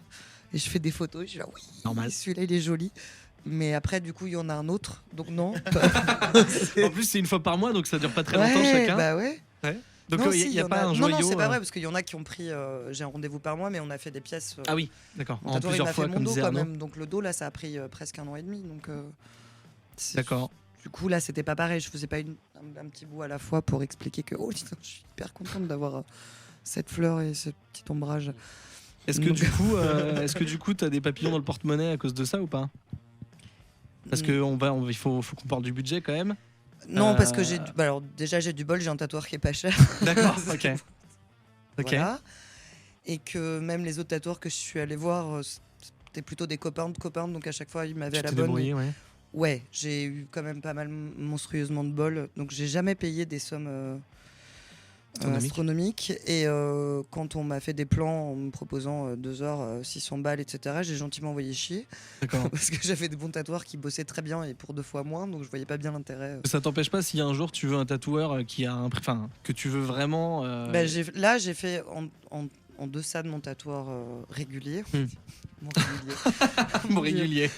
Et je fais des photos, et je suis là, oui, Normal. celui-là il est joli. Mais après, du coup, il y en a un autre, donc non. En plus, c'est une fois par mois, donc ça dure pas très longtemps Ouais, chacun. bah ouais. Donc Non, il si, n'y a y en pas un Non, joyau. non, c'est pas vrai, parce qu'il y en a qui ont pris. J'ai un rendez-vous par mois, mais on a fait des pièces. Ah oui, d'accord. Mon En tatoueur, il plusieurs m'a fois, fait mon comme dos disait quand Arnaud. même. Donc le dos, là, ça a pris presque 1 an et demi. Donc, c'est- D'accord. Du coup, là, c'était pas pareil. Je faisais pas un petit bout à la fois pour expliquer que oh, putain, je suis hyper contente d'avoir cette fleur et ce petit ombrage. Est-ce que, Donc- du coup, t'as des papillons dans le porte-monnaie à cause de ça ou pas? Parce que il faut qu'on parle du budget quand même. Non, parce que alors déjà, j'ai du bol, j'ai un tatoueur qui est pas cher. D'accord, ok. Ok. Voilà. Et que même les autres tatoueurs que je suis allé voir, c'était plutôt des copains de copains. Donc à chaque fois, ils m'avaient à Tu la t'es bonne. débrouillé, ouais. Ouais, j'ai eu quand même pas mal monstrueusement de bol. Donc j'ai jamais payé des sommes astronomiques. Et quand on m'a fait des plans en me proposant 2 heures, 600 balles, etc., j'ai gentiment envoyé chier. D'accord. Parce que j'avais des bons tatoueurs qui bossaient très bien et pour 2 fois moins. Donc je voyais pas bien l'intérêt. Ça t'empêche pas si un jour tu veux un tatoueur qui a un prix, enfin que tu veux vraiment. Bah, j'ai fait en deçà de mon tatoueur régulier. Mon régulier. mon régulier.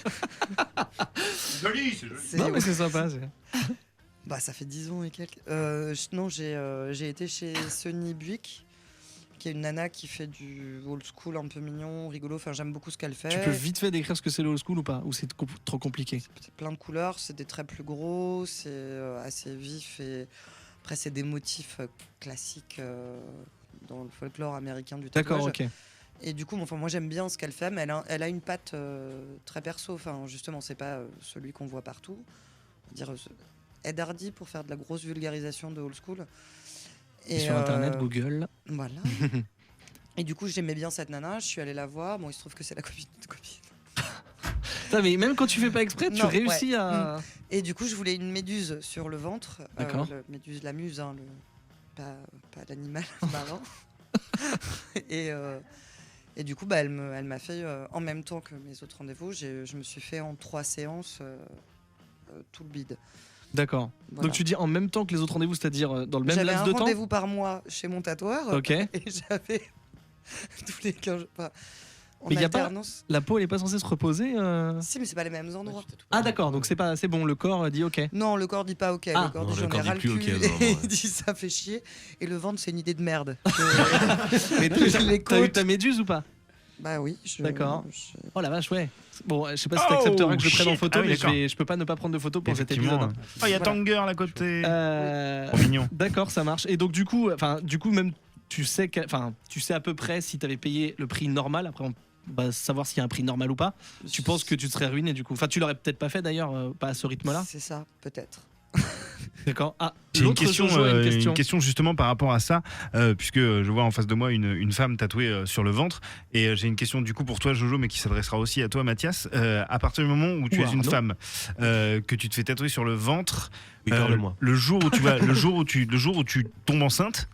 Joli, c'est joli. C'est- Non mais c'est sympa. Bah, ça fait 10 ans et quelques. Non, j'ai été chez Sunny Buick, qui est une nana qui fait du old school un peu mignon, rigolo. Enfin, j'aime beaucoup ce qu'elle fait. Tu peux vite fait décrire ce que c'est le old school ou pas? Ou c'est trop compliqué? C'est plein de couleurs, c'est des traits plus gros, c'est assez vif et après c'est des motifs classiques dans le folklore américain du tatouage. D'accord, ok. Et du coup, moi j'aime bien ce qu'elle fait, mais elle a une patte très perso. Enfin, justement, c'est pas celui qu'on voit partout. On va dire Ed Hardy pour faire de la grosse vulgarisation de old school. Et sur internet, Google. Voilà. Et du coup, j'aimais bien cette nana. Je suis allée la voir. Bon, il se trouve que c'est la copine de copine. Putain, mais même quand tu fais pas exprès, tu Non, réussis ouais. à. Et du coup, je voulais une méduse sur le ventre. D'accord. Méduse, la muse, hein, pas l'animal marrant. Et du coup, bah, elle m'a fait en même temps que mes autres rendez-vous. Je me suis fait en 3 séances tout le bide. D'accord. Voilà. Donc tu dis en même temps que les autres rendez-vous, c'est-à-dire dans le même J'avais laps un de temps? rendez-vous par mois chez mon tatoueur. Ok. Et j'avais tous les 15 jours. En Mais y a pas- alternance. La peau, elle est pas censée se reposer Si, mais c'est pas les mêmes endroits. Ah d'accord, donc c'est bon, le corps dit ok. Non, le corps dit pas ok. Ah. Le corps Non, dit le j'en ai corps dit ras le plus cul. ok, vraiment, Et ouais. il dit ça fait chier. Et le ventre, c'est une idée de merde. Mais Les t'as eu côtes. ta méduse ou pas? Bah oui. D'accord. je- Oh la vache, ouais. Bon, je sais pas si Oh, t'accepteras que je le prenne en shit. photo, Ah oui, mais d'accord. je peux pas ne pas prendre de photo pour cet Effectivement. épisode. Oh, il y a Voilà. Tanger là à côté. Trop Euh, mignon. D'accord, ça marche. Et donc du coup même tu sais à peu près si t'avais payé le prix normal. Après on va savoir s'il y a un prix normal ou pas. Tu penses que tu te serais ruiné du coup? Enfin, tu l'aurais peut-être pas fait d'ailleurs, pas à ce rythme-là. C'est ça, peut-être. D'accord. Ah, J'ai une l'autre question, Jojo a une question justement par rapport à ça, puisque je vois en face de moi une femme tatouée sur le ventre, et j'ai une question du coup pour toi Jojo, mais qui s'adressera aussi à toi Mathias. À partir du moment où tu Ou es une Arnaud. femme, que tu te fais tatouer sur le ventre, Oui, parle-moi. le jour où tu tombes enceinte,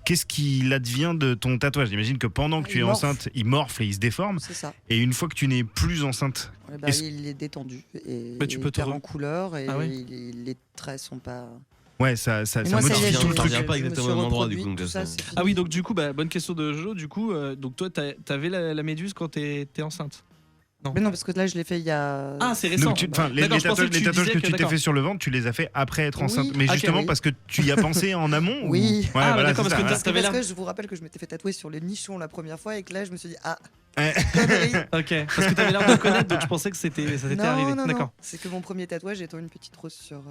qu'est-ce qu'il advient de ton tatouage? J'imagine que pendant que Il tu es morfle. enceinte, il morfle et il se déforme, C'est ça. et une fois que tu n'es plus enceinte, Eh ben, Est-ce- il est détendu. Et Bah, tu peux il te perd re- en couleur et Ah oui les traits sont pas. ouais, ça Et moi, ça y modifie est, tout le je- truc. revient pas je me exactement suis au même endroit, du reproduit, coup, donc tout ça, ça- c'est fini. Ah oui, donc du coup, bonne question de Jojo. Du coup, donc toi, t'avais la méduse quand t'es enceinte? Mais non, parce que là, je l'ai fait il y a. Ah, c'est récent. Donc, enfin, les D'accord, je pensais tatouages, que tu les tatouages disais que que- tu t'es d'accord. fait sur le ventre, tu les as fait après être enceinte. Oui. Mais Ok, justement oui. parce que tu y as pensé en amont ou- Oui. Ouais, Ah, voilà, d'accord, c'est parce que ça. C'est t'avais parce l'air- que je vous rappelle que je m'étais fait tatouer sur les nichons la première fois et que là, je me suis dit, ah, Ouais. connerie. Ok, parce que t'avais l'air de le connaître, donc je pensais que ça t'était arrivé. Non, D'accord. non. C'est que mon premier tatouage étant une petite rose sur.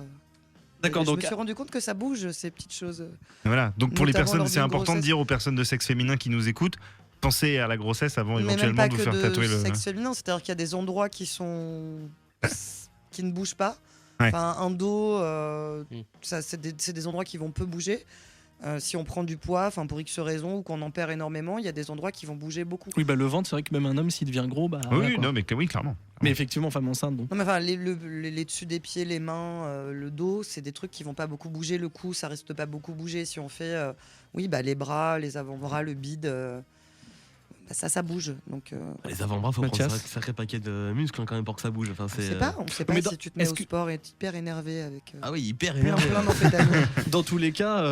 D'accord, et donc je me suis rendu compte que ça bouge, ces petites choses. Voilà. Donc pour les Notamment personnes, lors c'est d'une important de grossesse. dire aux personnes de sexe féminin qui nous écoutent, pensez à la grossesse avant Mais même éventuellement pas de vous que faire de tatouer le. sexe féminin, c'est-à-dire qu'il y a des endroits qui ne bougent pas. Ouais. Enfin, un dos, Mm. ça, c'est des endroits qui vont peu bouger. Si on prend du poids, enfin pour X raisons, ou qu'on en perd énormément, il y a des endroits qui vont bouger beaucoup. Oui, bah le ventre, c'est vrai que même un homme, s'il devient gros, bah. Oui, voilà, quoi. non, mais oui, clairement. Mais effectivement, femme enceinte, donc. Non, mais enfin, les dessus des pieds, les mains, le dos, c'est des trucs qui vont pas beaucoup bouger. Le cou, ça reste pas beaucoup bouger. Si on fait, oui, bah, les bras, les avant-bras, le bide, bah, ça bouge. Donc, Les avant-bras, faut Mathias. prendre un sacré paquet de muscles hein, quand même pour que ça bouge. Enfin, on c'est. sait pas, mais si tu te mets est-ce au que- sport et être hyper énervé avec Ah oui, hyper plein, énervé. plein d'amphétamines. Dans tous les cas,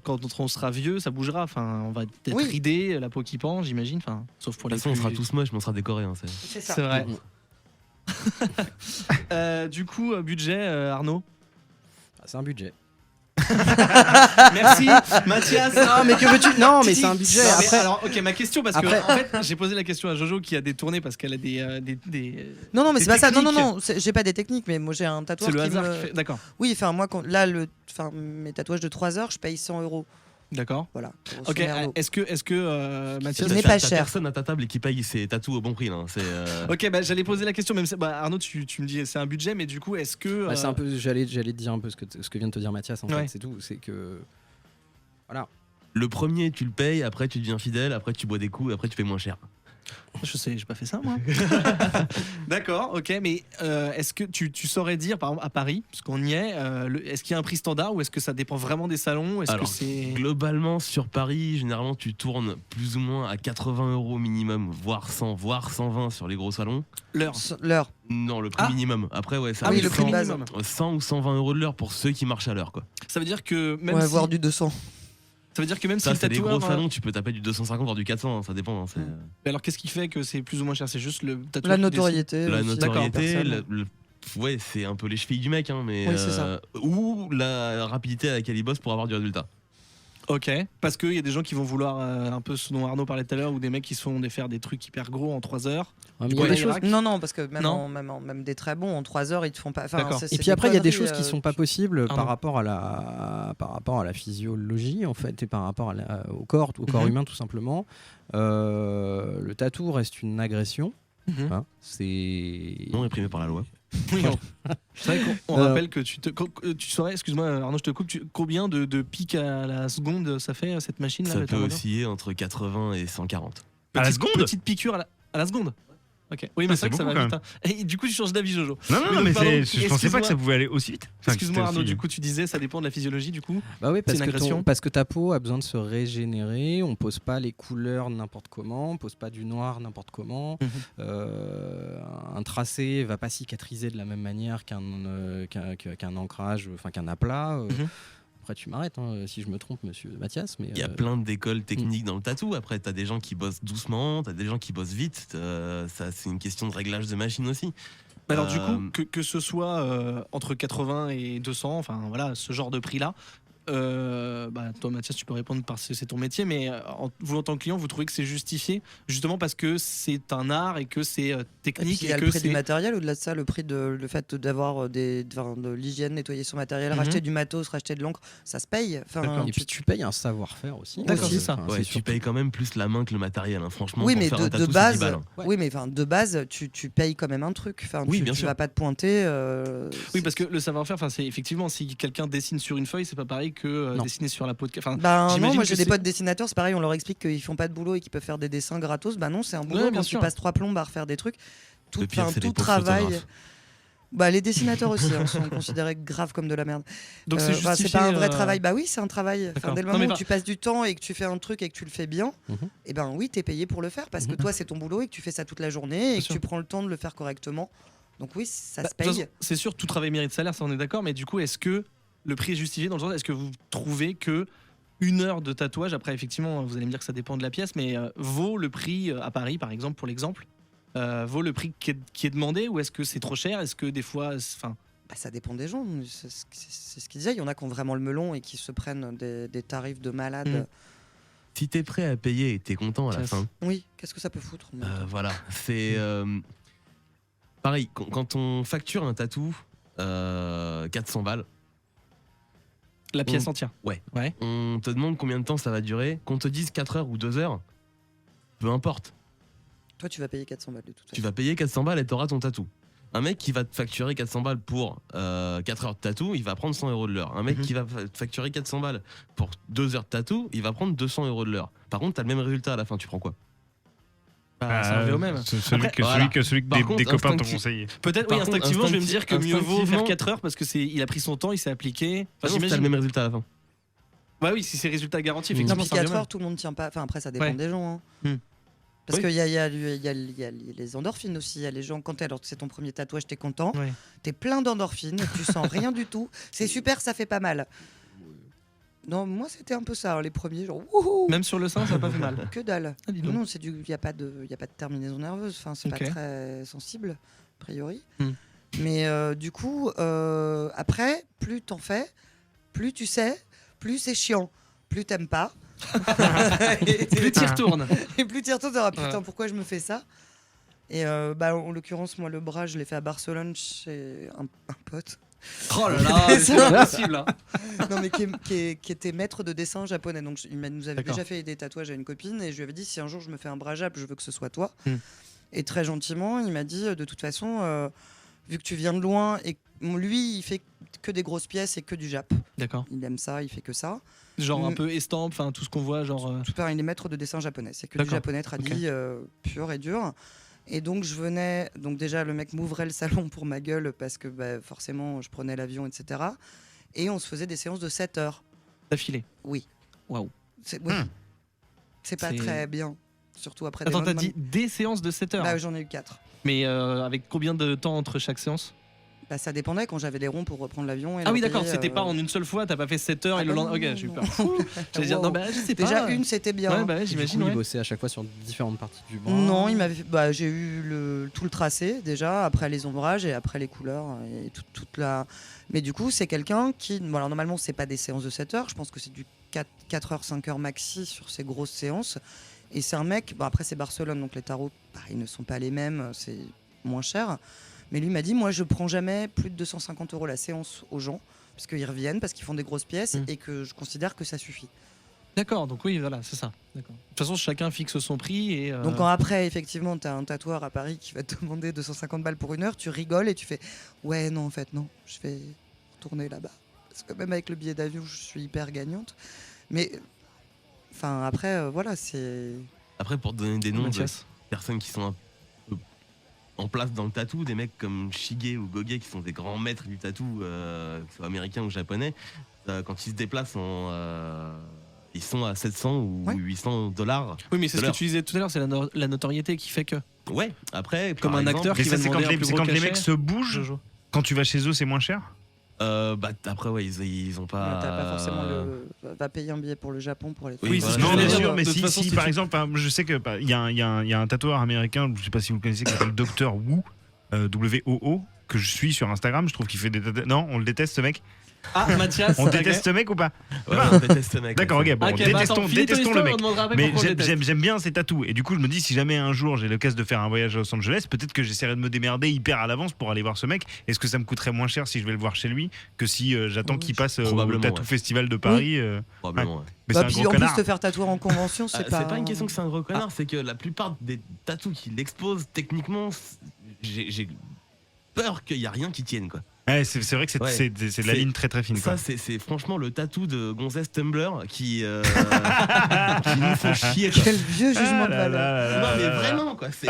quand on sera vieux, ça bougera. Enfin, on va peut-être Oui. rider, la peau qui pend, j'imagine. Enfin, sauf pour De les toute façon, on plus- sera tous moches, mais on sera décorés. Hein, c'est- C'est ça. C'est vrai. Mhm. Du coup, budget, Arnaud. Ah, c'est un budget. Merci, Mathias. Non, mais que veux-tu? Non, mais c'est un budget. Non, mais Après, alors, ok, ma question, parce Après- que en fait, j'ai posé la question à Jojo qui a détourné parce qu'elle a des Non, non, mais Des c'est pas ça. Non, non, techniques. non, j'ai pas des techniques, mais moi j'ai un tatoueur c'est le qui hasard me. qui fait. D'accord, Oui, enfin, moi, là, mes tatouages de 3 heures, je paye 100 €. d'accord. Voilà. grosso Ok, merdo. est-ce que Mathias. Ce n'est pas T'as cher. personne à ta table et qui paye ses tatous au bon prix. Là. C'est. Ok, bah, j'allais poser la question, même si, Arnaud, tu me dis c'est un budget, mais du coup, est-ce que. bah, c'est un peu. J'allais te dire un peu ce que vient de te dire Mathias. En Ouais. fait, c'est tout. C'est que. Voilà. Le premier, tu le payes, après tu deviens fidèle, après tu bois des coups, après tu payes moins cher. Je sais, j'ai pas fait ça moi. D'accord, ok, mais est-ce que tu saurais dire, par exemple à Paris, parce qu'on y est, est-ce qu'il y a un prix standard ou est-ce que ça dépend vraiment des salons? Est-ce que Alors, c'est. Globalement, sur Paris, généralement, tu tournes plus ou moins à 80 € minimum, voire 100, voire 120 sur les gros salons. L'heure? L'heure. Non, le prix Ah. minimum. Après, ouais, ça Ah oui, arrive le prix 100, minimum. 100 ou 120 € de l'heure pour ceux qui marchent à l'heure, quoi. Ça veut dire que même Ouais, si. voire du 200. Ça veut dire que même Ça, si c'est le des tatoueur. gros salons, tu peux taper du 250 voire du 400, hein, ça dépend. Hein, c'est Mais alors qu'est-ce qui fait que c'est plus ou moins cher? C'est juste le tatoueur La qui décide. notoriété. la aussi. notoriété, Personne. ouais, c'est un peu les chevilles du mec, hein, mais Oui, c'est ça. ou la rapidité à laquelle il bosse pour avoir du résultat. Ok, parce qu'il y a des gens qui vont vouloir, un peu ce dont Arnaud parlait tout à l'heure, ou des mecs qui se font faire des trucs hyper gros en 3 heures. Ouais, mais il y Ouais, a des choses. Irak. Non, parce que même, Non. même des très bons, en 3 heures, ils te font pas. Enfin, D'accord. c'est Et puis des après, il y a des conneries, choses qui sont pas possibles Pardon. par rapport à la physiologie en fait et par rapport au corps Mhm. humain tout simplement. Le tatou reste une agression. Mhm. Hein, c'est Non réprimé par la loi. Oui, c'est vrai qu'on Alors- rappelle que tu saurais, excuse-moi Arnaud, je te coupe, combien de pics à la seconde ça fait cette machine là Ça peut osciller entre 80 et 140. À la seconde Petite piqûre à la seconde. Ok. Oui, mais Ah, c'est vrai que c'est ça va beaucoup, vite. Hein. Et du coup, tu changes d'avis, Jojo. Non, Oui, mais pardon, je pensais pas excuse-moi. que ça pouvait aller aussi vite. Enfin, que Excuse-moi c'était Arnaud, aussi- du coup tu disais ça dépend de la physiologie du coup. Bah oui, parce C'est une que, agression. parce que ta peau a besoin de se régénérer. On pose pas les couleurs n'importe comment, on pose pas du noir n'importe comment. Mhm. Un tracé va pas cicatriser de la même manière qu'un ancrage, enfin qu'un aplat. Mhm. Après, tu m'arrêtes si je me trompe, monsieur Mathias. Mais Il y a plein d'écoles techniques dans le tatou. Après, t'as des gens qui bossent doucement, t'as des gens qui bossent vite. Ça, c'est une question de réglage de machine aussi. Alors du Euh, coup, que ce soit entre 80 et 200, enfin voilà, ce genre de prix-là, toi Mathias, tu peux répondre parce que c'est ton métier, mais vous en tant que client, vous trouvez que c'est justifié justement parce que c'est un art et que c'est Et puis, technique il y a et le que prix du c'est... matériel, au-delà de ça, le fait d'avoir de l'hygiène, nettoyer son matériel, Mhm. racheter du matos, racheter de l'encre, ça se paye. Enfin, D'accord. Et puis tu payes un savoir-faire aussi. D'accord, c'est ça. Enfin, Ouais, c'est tu surtout- payes quand même plus la main que le matériel, hein. Franchement. oui, pour mais faire un de tatou, c'est 10 base, balles, hein. oui, mais enfin de base, tu payes quand même un truc. Enfin, Oui, tu, bien tu sûr. vas pas te pointer. Oui, parce que le savoir-faire, enfin, c'est effectivement si quelqu'un dessine sur une feuille, c'est pas pareil que Non. dessiner sur la peau de. Enfin, Ben non, j'imagine moi que j'ai des c'est- potes dessinateurs, c'est pareil, on leur explique qu'ils font pas de boulot et qu'ils peuvent faire des dessins gratos. Bah non, c'est un boulot Ouais, bien quand sûr. tu passes 3 plombes à refaire des trucs. Tout, Le pire, enfin, c'est les tout pauvres travail. photographes. Bah les dessinateurs aussi sont considérés grave comme de la merde. donc c'est Enfin, justifié. c'est pas un vrai travail. Bah oui, c'est un travail. Enfin, D'accord. dès le Non, moment mais où pas- tu passes du temps et que tu fais un truc et que tu le fais bien, Mhm. et ben oui, t'es payé pour le faire parce que Mhm. toi c'est ton boulot et que tu fais ça toute la journée et Bien que sûr. tu prends le temps de le faire correctement. Donc oui, ça Bah, se de toute paye. façon, c'est sûr, tout travail mérite salaire, ça on est d'accord, mais du coup, est-ce que le prix est justifié dans le sens, est-ce que vous trouvez que 1 heure de tatouage, après effectivement, vous allez me dire que ça dépend de la pièce, mais vaut le prix à Paris, par exemple, pour l'exemple, vaut le prix qui est demandé, ou est-ce que c'est trop cher? Est-ce que des fois, enfin, Bah, ça dépend des gens. C'est ce qu'il disait. Il y en a qui ont vraiment le melon et qui se prennent des tarifs de malade. Mhm. Si t'es prêt à payer et t'es content à la Tiens, fin, Oui, qu'est-ce que ça peut foutre voilà. C'est pareil. Quand on facture un tatou, 400 balles, la pièce entière. ouais. Ouais. On te demande combien de temps ça va durer. Qu'on te dise 4 heures ou 2 heures, peu importe. Toi, tu vas payer 400 balles de toute façon. Tu vas payer 400 balles et t'auras ton tatou. Un mec qui va te facturer 400 balles pour 4 heures de tatou, il va prendre 100 euros de l'heure. Un mec Mhm. qui va te facturer 400 balles pour 2 heures de tatou, il va prendre 200 euros de l'heure. Par contre, t'as le même résultat à la fin, tu prends quoi? Bah, ça revient au même. Celui Après, que, voilà. celui que Par des contre, copains t'ont instincti- conseillé. Peut-être, Par oui, contre, instinctivement, je vais me dire que mieux vaut faire instinctivement- 4 heures parce que il a pris son temps, il s'est appliqué. Ah Enfin, non, t'as le j'imagine. même résultat à la fin. Bah oui, si c'est résultat garanti, Non, effectivement, puis ça revient 4 au même. heures, tout le monde tient pas. Enfin, après, ça dépend Ouais. des gens. Hein. Hmm. Parce Oui. qu'il y a les endorphines aussi. Il y a les gens, quand alors c'est ton premier tatouage, t'es content. Ouais. T'es plein d'endorphines, tu sens rien du tout. C'est super, ça fait pas mal. Non, moi c'était un peu ça, hein, les premiers, genre wouhou, Même sur le sein, ça n'a pas fait mal. que dalle. Ah, dis donc. Non, c'est il y a pas de terminaison nerveuse. Enfin, c'est Ok. pas très sensible a priori. Hmm. Mais du coup, après, plus t'en fais, plus tu sais, plus c'est chiant, plus t'aimes pas. Plus t'y retournes. Et plus tu retournes, tu diras, putain, Ouais. pourquoi je me fais ça? Et en l'occurrence, moi, le bras, je l'ai fait à Barcelone chez un pote. Oh là là, c'est pas possible. Hein. Non, mais qui était maître de dessin japonais. Donc, nous avait D'accord. déjà fait des tatouages à une copine et je lui avais dit, si un jour je me fais un bras jap, je veux que ce soit toi. Hmm. Et très gentiment, il m'a dit, de toute façon, vu que tu viens de loin et lui, il fait que des grosses pièces et que du jap. D'accord. Il aime ça, il fait que ça. Genre un Mm. peu estampe, enfin tout ce qu'on voit, genre. Tout pareil, il est maître de dessin japonais. C'est que du D'accord. japonais tradit, pur et dur. Et donc je venais, donc déjà le mec m'ouvrait le salon pour ma gueule parce que bah, forcément je prenais l'avion, etc. Et on se faisait des séances de 7 heures. D'affilée. Oui. Waouh. C'est oui. Hmm. C'est pas C'est- très bien. Surtout après des Attends, t'as lendemains. dit des séances de 7 heures. Bah, j'en ai eu 4. Mais avec combien de temps entre chaque séance? Bah, ça dépendait quand j'avais les ronds pour reprendre l'avion. Et Ah oui, leur d'accord, payer, c'était pas en une seule fois, t'as pas fait 7 heures Ah et le bah lendemain. non, Ok, j'ai eu non, peur. non. J'allais dire, non, bah, je sais pas. Déjà, une, c'était bien. Ouais, bah, ouais, Du j'imagine, coup, ouais. il bossait à chaque fois sur différentes parties du bras. Non, il m'avait fait- bah, j'ai eu tout le tracé déjà, après les ombrages et après les couleurs et toute la. Mais du coup, c'est quelqu'un qui. Bon, alors normalement, c'est pas des séances de 7 heures, je pense que c'est du 4 heures, 5 heures maxi sur ces grosses séances. Et c'est un mec, bon, après c'est Barcelone, donc les tarots, pareil, ne sont pas les mêmes, c'est moins cher. Mais lui m'a dit, moi je prends jamais plus de 250 € la séance aux gens, parce qu'ils reviennent, parce qu'ils font des grosses pièces et que je considère que ça suffit. D'accord, donc oui, voilà, c'est ça. D'accord. De toute façon, chacun fixe son prix et. Donc quand après, effectivement, tu as un tatoueur à Paris qui va te demander 250 balles pour 1 heure, tu rigoles et tu fais ouais, non, en fait, non, je vais retourner là-bas. Parce que même avec le billet d'avion, je suis hyper gagnante. Mais enfin, après, voilà, c'est. Après, pour donner des noms de Mathias. personnes qui sont un peu en place dans le tatou, des mecs comme Shige ou Goge qui sont des grands maîtres du tatou, que ce soit américain ou japonais, quand ils se déplacent ils sont à 700 ou Ouais. 800 $. Oui, mais c'est ce que l'heure. tu disais tout à l'heure, c'est la notoriété qui fait que. Ouais, après, Comme par un exemple, acteur Mais qui ça, va c'est quand, demander un les, plus c'est gros quand les cachet. mecs se bougent. Jojo. Quand tu vas chez eux, c'est moins cher. après, ouais, ils ont pas. T'as pas forcément va payer un billet pour le Japon pour les. Oui, c'est ce voilà. que Non, j'allais bien dire. sûr, mais De toute si, façon, si si par tu- exemple, il je sais que il y a un tatoueur américain, je sais pas si vous le connaissez, qui s'appelle Dr. Wu, WOO, que je suis sur Instagram. Je trouve qu'il fait des tatouages. Non, on le déteste ce mec. Ah, Mathias. On ok. déteste ce mec ou pas? Ouais, on déteste ce mec. D'accord, ok, bon, Ok, bah attends, finis ton détestons histoire, le on mec. demandera après Mais pourquoi on le déteste. j'aime bien ces tatous. Et du coup, je me dis, si jamais un jour j'ai l'occasion de faire un voyage à Los Angeles, peut-être que j'essaierai de me démerder hyper à l'avance pour aller voir ce mec. Est-ce que ça me coûterait moins cher si je vais le voir chez lui que si j'attends Oui, qu'il passe au probablement, Tattoo ouais. Festival de Paris Probablement, ouais. Mais Bah, c'est puis un gros en plus, connard. te faire tatouer en convention, c'est pas. C'est pas une question que c'est un gros connard, c'est que la plupart des tatous qu'il expose, techniquement, j'ai peur qu'il y a rien qui tienne, quoi. Ouais, c'est vrai que c'est Ouais. c'est de la C'est- ligne très très fine. Quoi. Ça, c'est franchement le tatou de Gonzès Tumblr qui nous font chier, quoi. Quel vieux jugement de valeur. Non, mais vraiment, quoi. C'est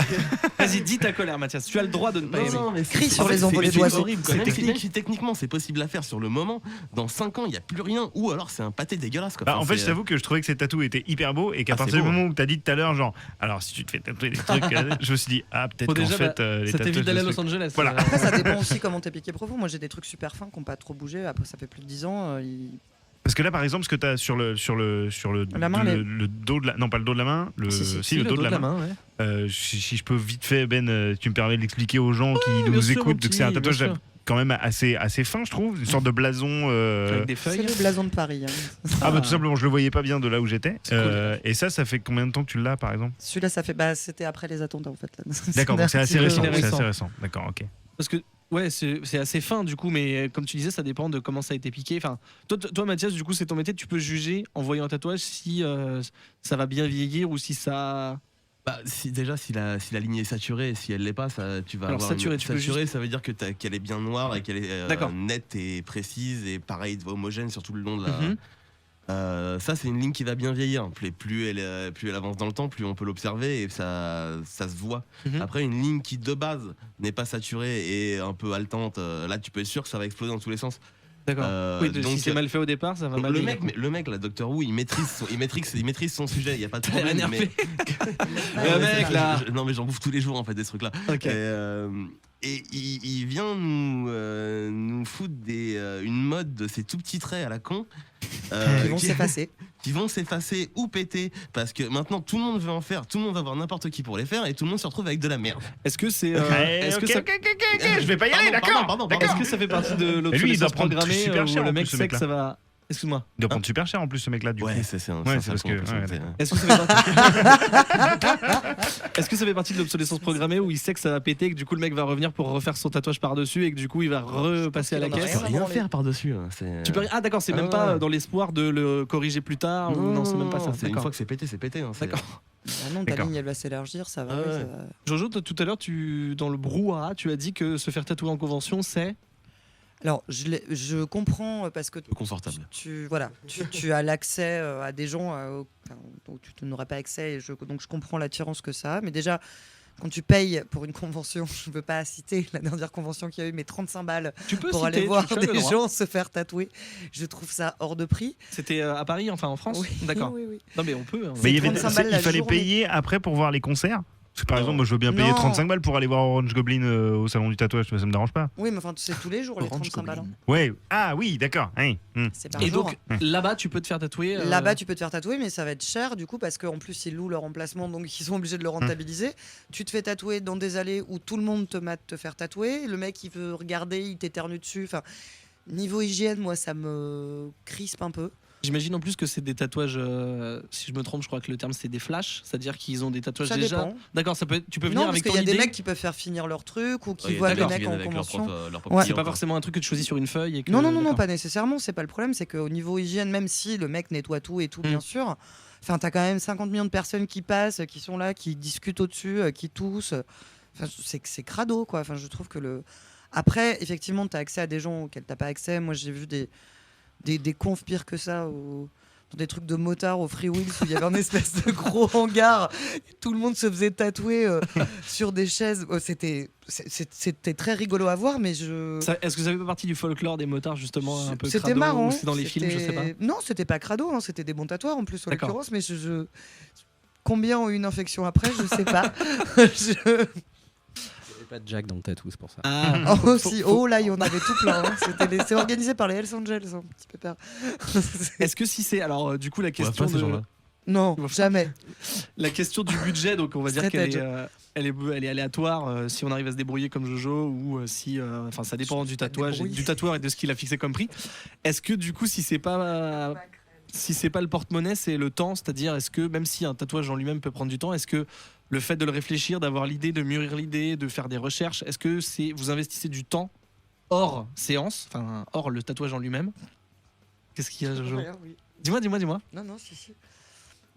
Vas-y, dis ta colère, Mathias. Tu as le droit de ne pas aimer. mais Crie c'est- sur en fait, les envolées c'est d'oiseaux. horrible, quoi. C'est Même si- technique. même si techniquement c'est possible à faire sur le moment, dans 5 ans il n'y a plus rien, ou alors c'est un pâté dégueulasse, quoi. Bah, Enfin, en fait, c'est- je t'avoue que je trouvais que ces tatous étaient hyper beaux et qu'à Ah, partir c'est du beau. moment où tu as dit tout à l'heure, genre, alors si tu te fais tatouer des trucs, je me suis dit, ah, peut-être Bon, qu'en déjà, fait, les ça tatouages. t'évite d'aller à de Los trucs- Angeles. Voilà. Après, ça dépend aussi comment t'es piqué profond. Moi, j'ai des trucs super fins qui n'ont pas trop bougé. Après, ça fait plus de 10 ans. Parce que là, par exemple, ce que tu as sur le La main, le dos de la. Non, pas le dos de la main, Si, le dos de la main. ouais. Si je peux vite fait, Ben, tu me permets de l'expliquer aux gens qui bien nous sûr, mon écoutent, que c'est un petit, tatouage bien sûr. quand même assez fin, je trouve, une sorte de blason. Avec des C'est feuilles. le blason de Paris. hein. Ah bah tout simplement, je le voyais pas bien de là où j'étais. C'est cool. Et ça fait combien de temps que tu l'as, par exemple? Celui-là, ça fait. Bah, c'était après les attentats, en fait. là. D'accord, donc c'est un assez petit peu- récent. c'est C'est récent. assez récent. D'accord, ok. Parce que ouais, c'est assez fin du coup, mais comme tu disais, ça dépend de comment ça a été piqué. Enfin, toi Mathias, du coup, c'est ton métier. Tu peux juger en voyant un tatouage si ça va bien vieillir ou si ça. Bah, si la ligne est saturée, si elle l'est pas, ça, tu vas Alors, avoir saturée, une- tu peux saturée, ça veut dire que qu'elle est bien noire et qu'elle est D'accord. nette et précise et pareil homogène sur tout le long de la. Mhm. Ça, c'est une ligne qui va bien vieillir. Plus elle avance dans le temps, plus on peut l'observer et ça se voit. Mhm. Après, une ligne qui de base n'est pas saturée et un peu haletante, là, tu peux être sûr que ça va exploser dans tous les sens. D'accord. Oui, donc, si c'est mal fait au départ, ça va Donc, mal le vieillir. mec, le mec, là, Docteur Who, il maîtrise son sujet. Il y a pas de T'as l'air problème. énervé. Mais- Le mec, là. Non, mais j'en bouffe tous les jours en fait des trucs là. Ok. Et il vient nous foutre une mode de ces tout petits traits à la con Ils vont s'effacer. qui vont s'effacer ou péter parce que maintenant tout le monde veut en faire, tout le monde va voir n'importe qui pour les faire et tout le monde se retrouve avec de la merde. Est-ce que c'est. Ok, que ça. ok, je vais pas y aller, d'accord. Pardon. Est-ce que ça fait partie de lui, il doit l'obsolescence prendre programmée super où cher, le en mec plus, ce sait que mec-là. ça va. Excuse-moi. Il doit prendre super cher en plus ce mec-là du coup. Ouais, c'est un Ouais, c'est ça, parce ça, en que- plus, ouais, c'est- Est-ce que ça fait partie... Est-ce que ça fait partie de l'obsolescence programmée où il sait que ça va péter, que du coup le mec va revenir pour refaire son tatouage par-dessus et que du coup il va repasser à la qu'il en a Tu caisse peux rien rien branler. faire par-dessus. Tu peux... Ah d'accord, c'est Ah même ouais. pas dans l'espoir de le corriger plus tard ou non, c'est même pas ça. C'est une D'accord. fois que c'est pété, c'est pété. Hein, c'est- D'accord. Ah non, ta D'accord. ligne, elle va s'élargir, ça va. Ah oui, ouais. ça va. Jojo, tout à l'heure, dans le brouhaha, tu as dit que se faire tatouer en convention, c'est... Alors, je comprends parce que Peu confortable. voilà, tu as l'accès à des gens dont tu n'aurais pas accès. Donc, je comprends l'attirance que ça a. Mais déjà, quand tu payes pour une convention, je ne veux pas citer la dernière convention qu'il y a eu, mais 35 balles Tu peux pour citer, aller voir tu as des le droit. gens se faire tatouer, je trouve ça hors de prix. C'était à Paris, enfin en France. Oui, D'accord. oui, oui. Non mais on peut. hein. Mais il y avait 35 balles la il fallait journée. payer après pour voir les concerts. Parce que, par exemple, moi je veux bien payer Non. 35 balles pour aller voir Orange Goblin au salon du tatouage, ça me dérange pas. Oui, mais enfin, tu sais, tous les jours, les Orange 35 balles. Goblin. Ouais, ah oui, d'accord. Oui. C'est par Et jour. donc là-bas, tu peux te faire tatouer. Là-bas, tu peux te faire tatouer, mais ça va être cher du coup, parce qu'en plus, ils louent leur emplacement, donc ils sont obligés de le rentabiliser. Tu te fais tatouer dans des allées où tout le monde te mate te faire tatouer. Le mec, il veut regarder, il t'éternue dessus. Enfin, niveau hygiène, moi, ça me crispe un peu. J'imagine en plus que c'est des tatouages. Si je me trompe, je crois que le terme c'est des flashs, c'est-à-dire qu'ils ont des tatouages Ça déjà. dépend. D'accord, tu peux venir Non, parce avec qu'il ton y a des idée. mecs qui peuvent faire finir leur truc ou qui Ouais, voient les d'accord, qui mecs viennent en avec leur convention. propre Ouais. C'est pas client, forcément un truc que tu choisis sur une feuille. Et que... Non, non, d'accord. pas nécessairement. C'est pas le problème. C'est qu'au niveau hygiène, même si le mec nettoie tout et tout, Mm. bien sûr, enfin, t'as quand même 50 millions de personnes qui passent, qui sont là, qui discutent au-dessus, qui toussent. Enfin, c'est crado, quoi. Enfin, je trouve que le. Après, effectivement, t'as accès à des gens auxquels t'as pas accès. Moi, j'ai vu des confs pires que ça. Dans des trucs de motards au Free Wheels où il y avait un espèce de gros hangar et tout le monde se faisait tatouer sur des chaises. C'était très rigolo à voir, mais Est-ce que ça fait pas partie du folklore des motards justement un peu c'était crado, marrant. ou c'est dans les films, je sais pas. Non, c'était pas crado, hein, c'était des bons tatoueurs en plus en D'accord. l'occurrence, mais combien ont eu une infection après, je sais pas. Je- Il n'y avait pas de Jack dans le tatou, c'est pour ça. Ah, Oh, si, oh là, il y en avait tout plein. Hein. C'est organisé par les Hells Angels, un petit pépère. est-ce que si c'est alors du coup la On voit question pas ces de gens-là. Non, jamais. la question du budget, donc on va dire Straight qu'elle edge. elle est aléatoire si on arrive à se débrouiller comme Jojo ou si enfin ça dépend du tatouage, débrouiller. du tatoueur et de ce qu'il a fixé comme prix. Est-ce que du coup si c'est pas le porte-monnaie, c'est le temps, c'est-à-dire est-ce que même si un tatouage en lui-même peut prendre du temps, est-ce que le fait de le réfléchir, d'avoir l'idée, de mûrir l'idée, de faire des recherches, est-ce que vous investissez du temps hors séance, enfin hors le tatouage en lui-même? Qu'est-ce qu'il y a, Jojo? Oui. Dis-moi. Non, non, si.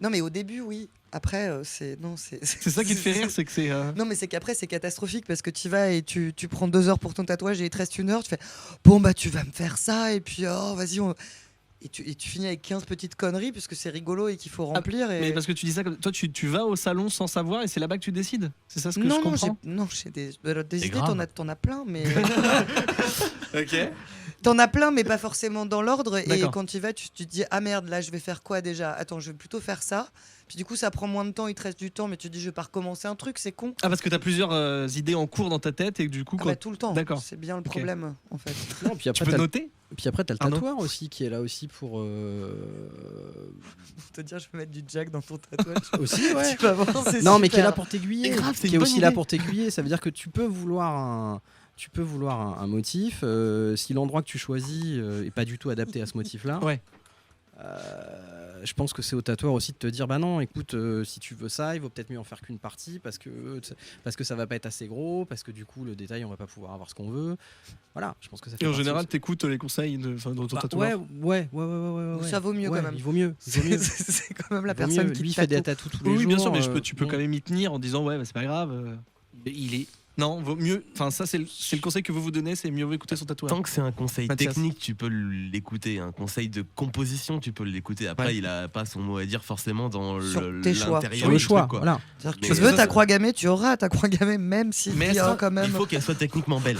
Non, mais au début, oui. Après, c'est. Non, c'est. C'est ça qui te fait rire, c'est que c'est. Non, mais c'est qu'après, c'est catastrophique parce que tu vas et tu prends 2 heures pour ton tatouage et il te reste 1 heure. Tu fais bon, bah, tu vas me faire ça. Et puis, oh, vas-y. Et tu finis avec 15 petites conneries puisque c'est rigolo et qu'il faut remplir. Mais parce que tu dis ça comme toi, tu vas au salon sans savoir et c'est là-bas que tu décides. C'est ça ce que je non, comprends. j'ai des idées, grave. t'en as plein, mais. Ok. T'en as plein, mais pas forcément dans l'ordre. Et D'accord. quand tu y vas, tu te dis ah merde, là, je vais faire quoi déjà? Attends, je vais plutôt faire ça. Puis du coup, ça prend moins de temps, il te reste du temps, mais tu te dis je vais pas recommencer un truc, c'est con. Ah parce que t'as plusieurs idées en cours dans ta tête et que du coup Ah quand bah, tout le temps. D'accord. C'est bien le problème, en fait. Non, puis tu après, peux t'as noter. le Arnaud tatoueur aussi qui est là aussi pour. Pour te dire, je peux mettre du jack dans ton tatouage. Aussi, ouais. Tu vas voir, c'est Non, mais qui est super. là pour t'aiguiller. Mais grave, c'est qui une est bonne aussi là idée. pour t'aiguiller. Ça veut dire que tu peux vouloir un motif. Si l'endroit que tu choisis est pas du tout adapté à ce motif-là. Ouais. Je pense que c'est au tatoueur aussi de te dire bah non, écoute, si tu veux ça, il vaut peut-être mieux en faire qu'une partie parce que ça va pas être assez gros, parce que du coup le détail on va pas pouvoir avoir ce qu'on veut. Voilà, je pense que ça fait Et en partie général, aussi. t'écoutes les conseils de ton Bah, tatoueur. ouais. Ça vaut mieux Ouais, quand même. Il vaut mieux. C'est quand même la Il vaut personne mieux. qui Lui te fait des tatoue. tatous tous les Oui, jours. bien sûr, mais tu peux bon. quand même y tenir en disant ouais, bah, c'est pas grave. Mais il est. Non, vaut mieux. Enfin, ça, c'est le conseil que vous donnez, c'est mieux vaut écouter son tatoueur. Tant que c'est un conseil Mathias. technique, tu peux l'écouter. Un conseil de composition, tu peux l'écouter. Après, Ouais. il a pas son mot à dire forcément dans Sur tes choix. l'intérieur Sur le du choix, truc, quoi. voilà. C'est-à-dire que Mais tu ça, veux ça, ta ça- croix gammée, tu auras ta croix gammée, même si Mais il y ça, a quand même. Il faut qu'elle soit techniquement belle.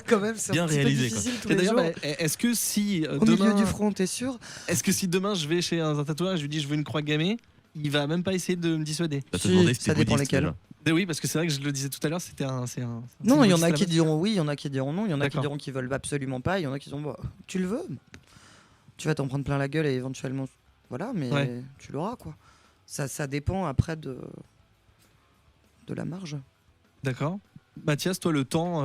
quand même, c'est Bien un petit réalisé, peu quoi. difficile tous Et les d'ailleurs, jours. bah, est-ce que si Au demain, milieu du front, t'es sûr? est-ce que si demain je vais chez un tatoueur et je lui dis je veux une croix gammée, il va même pas essayer de me dissuader? Bah, te Si, demander si ça t'es dépend bouddhiste, lesquels. déjà. Oui, parce que c'est vrai que je le disais tout à l'heure, c'est Non, un il y en bouddhiste a à la qui base. diront oui, il y en a qui diront non, il y en a qui D'accord. diront qu'ils veulent absolument pas, il y en a qui diront bah, tu le veux, tu vas t'en prendre plein la gueule et éventuellement voilà, mais Ouais. tu l'auras quoi. Ça dépend après de la marge. D'accord. Mathias, toi, le temps,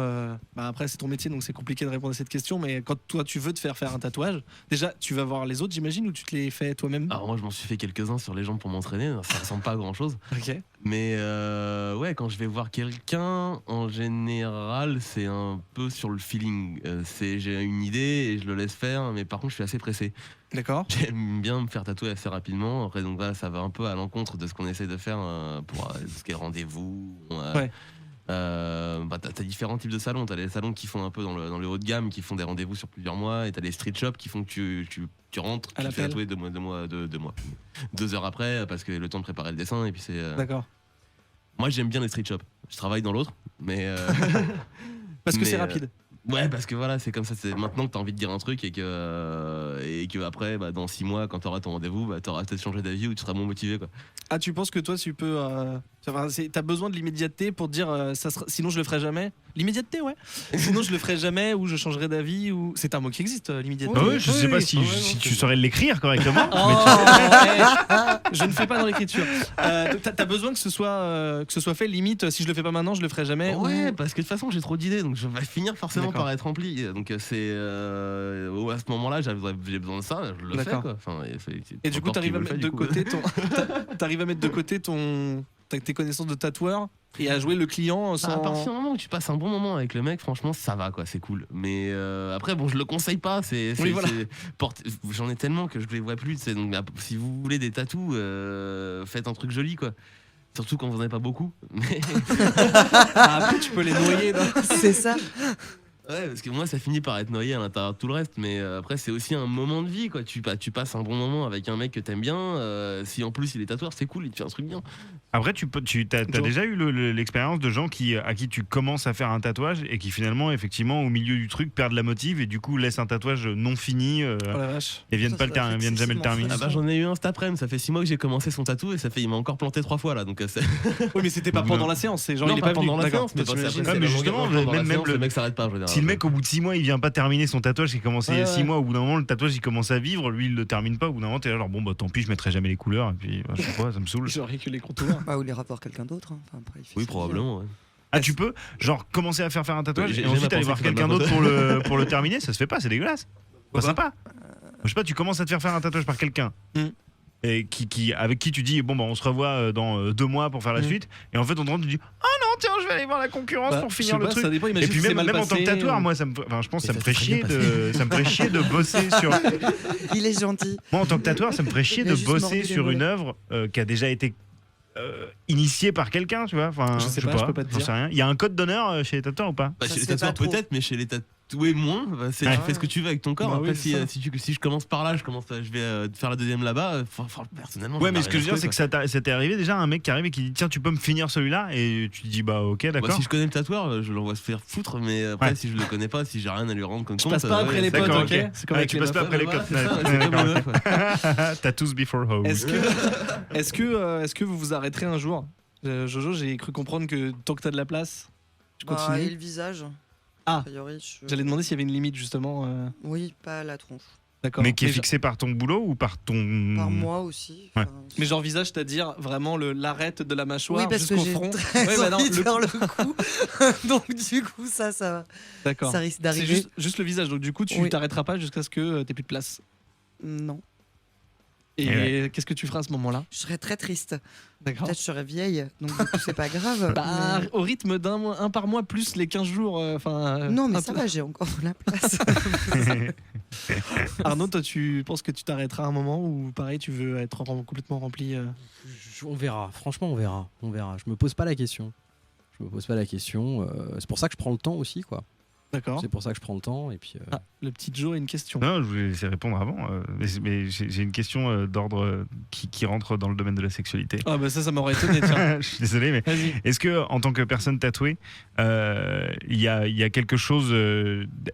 bah après, c'est ton métier, donc c'est compliqué de répondre à cette question, mais quand toi, tu veux te faire un tatouage, déjà, tu vas voir les autres, j'imagine, ou tu te les fais toi-même? Alors moi je m'en suis fait quelques-uns sur les jambes pour m'entraîner, ça ressemble pas à grand chose. Ok. Mais ouais, quand je vais voir quelqu'un, en général c'est un peu sur le feeling. J'ai une idée et je le laisse faire, mais par contre je suis assez pressé. D'accord. J'aime bien me faire tatouer assez rapidement. Après donc là ça va un peu à l'encontre de ce qu'on essaie de faire pour ce qui est rendez-vous. Ouais. Bah, t'as différents types de salons. T'as les salons qui font un peu dans le haut de gamme, qui font des rendez-vous sur plusieurs mois, et t'as les street shops qui font que tu rentres, À tu te fais l'appel. tatouer 2 heures après, parce que le temps de préparer le dessin, et puis c'est. D'accord. Moi j'aime bien les street shops. Je travaille dans l'autre, mais Parce que Mais, c'est rapide. Ouais, parce que voilà, c'est comme ça. C'est maintenant que t'as envie de dire un truc et que après, bah, dans 6 mois, quand t'auras ton rendez-vous, bah, t'auras peut-être changé d'avis ou tu seras moins motivé, quoi. Ah, tu penses que toi, tu peux. T'as besoin de l'immédiateté pour te dire sinon je le ferai jamais. L'immédiateté, ouais. Sinon je le ferai jamais ou je changerai d'avis ou. C'est un mot qui existe, l'immédiateté. Ah ouais, je sais pas oui. si, Ah ouais, si non, tu c'est- saurais l'écrire correctement. Oh, mais tu- je ne fais pas dans l'écriture. Donc t'as besoin que ce soit fait limite. Si je le fais pas maintenant, je le ferai jamais. Ouais, ou- parce que de toute façon, j'ai trop d'idées, donc je vais finir forcément D'accord. par être rempli. Donc à ce moment-là, j'ai besoin de ça, je le fais, D'accord. quoi. Enfin, Et du coup, encore qui t'arrives à me le mettre fait, de du coup. côté t'arrives à mettre de côté tes connaissances de tatoueur et à jouer le client À sans. partir du moment où tu passes un bon moment avec le mec, franchement, ça va, quoi, c'est cool. Mais après, bon, je le conseille pas. Oui, voilà. J'en ai tellement que je les vois plus. Donc, si vous voulez des tatous, faites un truc joli, quoi. Surtout quand vous en avez pas beaucoup. Mais... Ah, après, tu peux les noyer. C'est ça. Ouais, parce que moi, ça finit par être noyé à l'intérieur de tout le reste. Mais après, c'est aussi un moment de vie, quoi. Tu passes un bon moment avec un mec que t'aimes bien. Si en plus il est tatoueur, c'est cool, il te fait un truc bien. Après, t'as Genre. déjà eu l'expérience de gens à qui tu commences à faire un tatouage et qui finalement, effectivement, au milieu du truc, perdent la motive et du coup laissent un tatouage non fini Oh la vache. et viennent Ça, pas ça doit être viennent jamais le excessivement terminer. Ah bah j'en ai eu un cet après-midi, ça fait 6 mois que j'ai commencé son tatou et il m'a encore planté 3 fois là, donc c'est... Oui, mais c'était pas pendant la séance. C'est genre non, il est pas venu. pendant la D'accord. séance, mais T'imagines, après, Ouais, mais justement, même le mec s'arrête pas, je veux dire. Si le mec au bout de 6 mois il vient pas terminer son tatouage qui a commencé il y a Ouais, 6 ouais. mois, au bout d'un moment le tatouage il commence à vivre, lui il le termine pas, au bout d'un moment t'es là genre bon bah tant pis je mettrai jamais les couleurs et puis bah, je sais pas, ça me saoule. J'aurais que les contours. Bah, ou les rapports quelqu'un d'autre. Hein. Enfin, après, il fait Oui, sa vie, probablement, ouais. Ah tu peux genre commencer à faire un tatouage Oui, et j'ai ensuite jamais aller voir pensé que quelqu'un ça d'autre pour le terminer, ça se fait pas, c'est dégueulasse. Pas Pourquoi sympa. Je sais pas, tu commences à te faire un tatouage par quelqu'un. Mm. Et avec qui tu dis bon bah on se revoit dans 2 mois pour faire la Mm. suite et en fait on te rend tu dis oh non tiens je vais aller voir la concurrence Bah, pour je finir sais le pas, truc. ça dépend. Et Imagine puis si c'est même, mal même en tant que passé, tatoueur, ou- moi je pense Et ça me ça ferait s'est très chier bien ça me ferait chier de bosser sur Il est gentil. moi en tant que tatoueur ça me ferait chier Il a de juste mordu bosser les sur une mollets. œuvre qui a déjà été initiée par quelqu'un, tu vois. Enfin, Je sais pas, je peux pas te j'en dire. sais rien. Il y a un code d'honneur chez les tatoueurs ou pas? Bah, Ça chez les se fait pas tatoueurs trop. peut-être, mais chez les tatoués moins. Bah, tu Ouais. fais ce que tu veux avec ton corps. Bah Après, oui, c'est ça. si je commence par là, je vais faire la deuxième là-bas. Personnellement, Ouais, j'en ai mais ce que rien je veux dire, à c'est que secouer, ça t'est arrivé déjà un mec qui arrive et qui dit tiens, tu peux me finir celui-là et tu te dis bah ok, quoi. Bah, d'accord. si je connais le tatoueur, je l'envoie se faire foutre. Mais après, Ouais. si je le connais pas, si j'ai rien à lui rendre compte, Je passe pas après les potes, d'accord, ok. ok. C'est comme Ouais, avec tu les passes meufs. pas après les Voilà, codes. c'est ça, Ouais, c'est comme d'accord. les meufs, ouais. Tattoos before hoes. Est-ce que vous vous arrêterez un jour Jojo, j'ai cru comprendre que tant que t'as de la place, tu Bah, continues. et le visage. Ah. A priori, J'allais demander s'il y avait une limite justement. Oui, pas à la tronche. D'accord. Mais qui est Mais fixé par ton boulot ou par ton. Par moi aussi. Ouais. enfin, Mais genre visage, c'est-à-dire vraiment l'arête de la mâchoire Oui, parce que jusqu'au j'ai front. très Ouais, bah non, envie de le- faire le coup. Donc, du coup, ça D'accord. risque C'est d'arriver. juste le visage. Donc du coup, tu Oui. t'arrêteras pas jusqu'à ce que t'aies plus de place. Non. Et Et qu'est-ce que tu feras à ce moment-là Je serais très triste. D'accord. Peut-être je serais vieille, donc du coup, c'est pas grave. Bah, mais- au rythme un par mois plus les 15 jours. Enfin. Non, mais un ça peu- va, j'ai encore la place. Arnaud, toi, tu penses que tu t'arrêteras à un moment ou pareil, tu veux être complètement rempli On verra, franchement on verra. Je me pose pas la question. C'est pour ça que je prends le temps aussi, quoi. D'accord. C'est pour ça que je prends le temps et puis. Ah, le petit Joe a une question. Non, je voulais laisser répondre avant. Mais j'ai une question d'ordre qui rentre dans le domaine de la sexualité. Ah bah ça m'aurait étonné, tiens. Je suis désolé, mais Vas-y. est-ce que en tant que personne tatouée, il y a quelque chose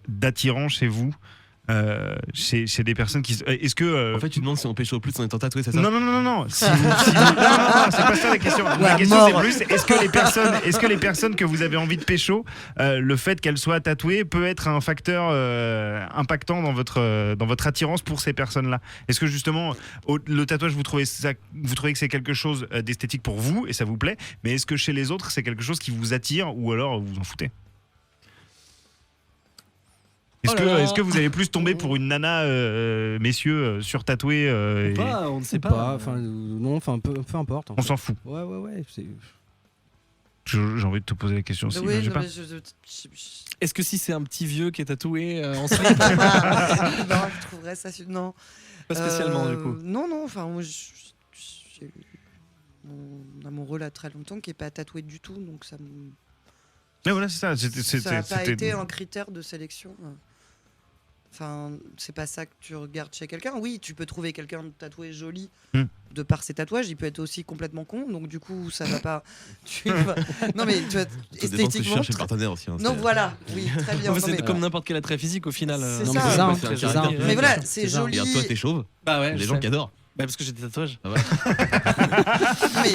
d'attirant chez vous, chez des personnes qui. Est-ce que En fait, tu demandes si on pêche au plus en étant tatoué, c'est ça? non. Si vous- non, c'est pas ça la question. La question c'est mort. plus est-ce que les personnes que vous avez envie de pécho, le fait qu'elles soient tatouées peut être un facteur impactant dans votre attirance pour ces personnes-là. Est-ce que justement le tatouage vous trouvez que c'est quelque chose d'esthétique pour vous et ça vous plaît, mais est-ce que chez les autres c'est quelque chose qui vous attire ou alors vous vous en foutez? Oh là là. Est-ce que vous allez plus tomber pour une nana, messieurs, surtatouée et Pas, on ne sait Ou pas. enfin non, enfin peu importe. en on fait. s'en fout? Ouais. J'ai envie de te poser la question aussi. Oui, mais j'ai non, pas. mais Est-ce que si c'est un petit vieux qui est tatoué en slip, non, je trouverais ça. Non. pas spécialement du coup. Non, enfin, moi, j'ai eu mon amoureux là très longtemps qui est pas tatoué du tout, donc ça me. Mais voilà, c'est ça. Ça n'a pas été un critère de sélection. Enfin, c'est pas ça que tu regardes chez quelqu'un. Oui, tu peux trouver quelqu'un de tatoué joli de par ses tatouages. Il peut être aussi complètement con. Donc du coup, ça va pas. Non mais tu vois, esthétiquement. Chercher le partenaire aussi. Non, voilà. Oui, très bien. Ouais, Non, c'est mais- comme n'importe quel attrait physique au final. C'est Non, ça. mais c'est ça, hein, très c'est ça. caractérisé. Mais voilà, c'est ça. joli. Regarde, toi, t'es chauve. Bah ouais, Les je gens sais. qui adorent. Bah parce que j'ai des tatouages. Mais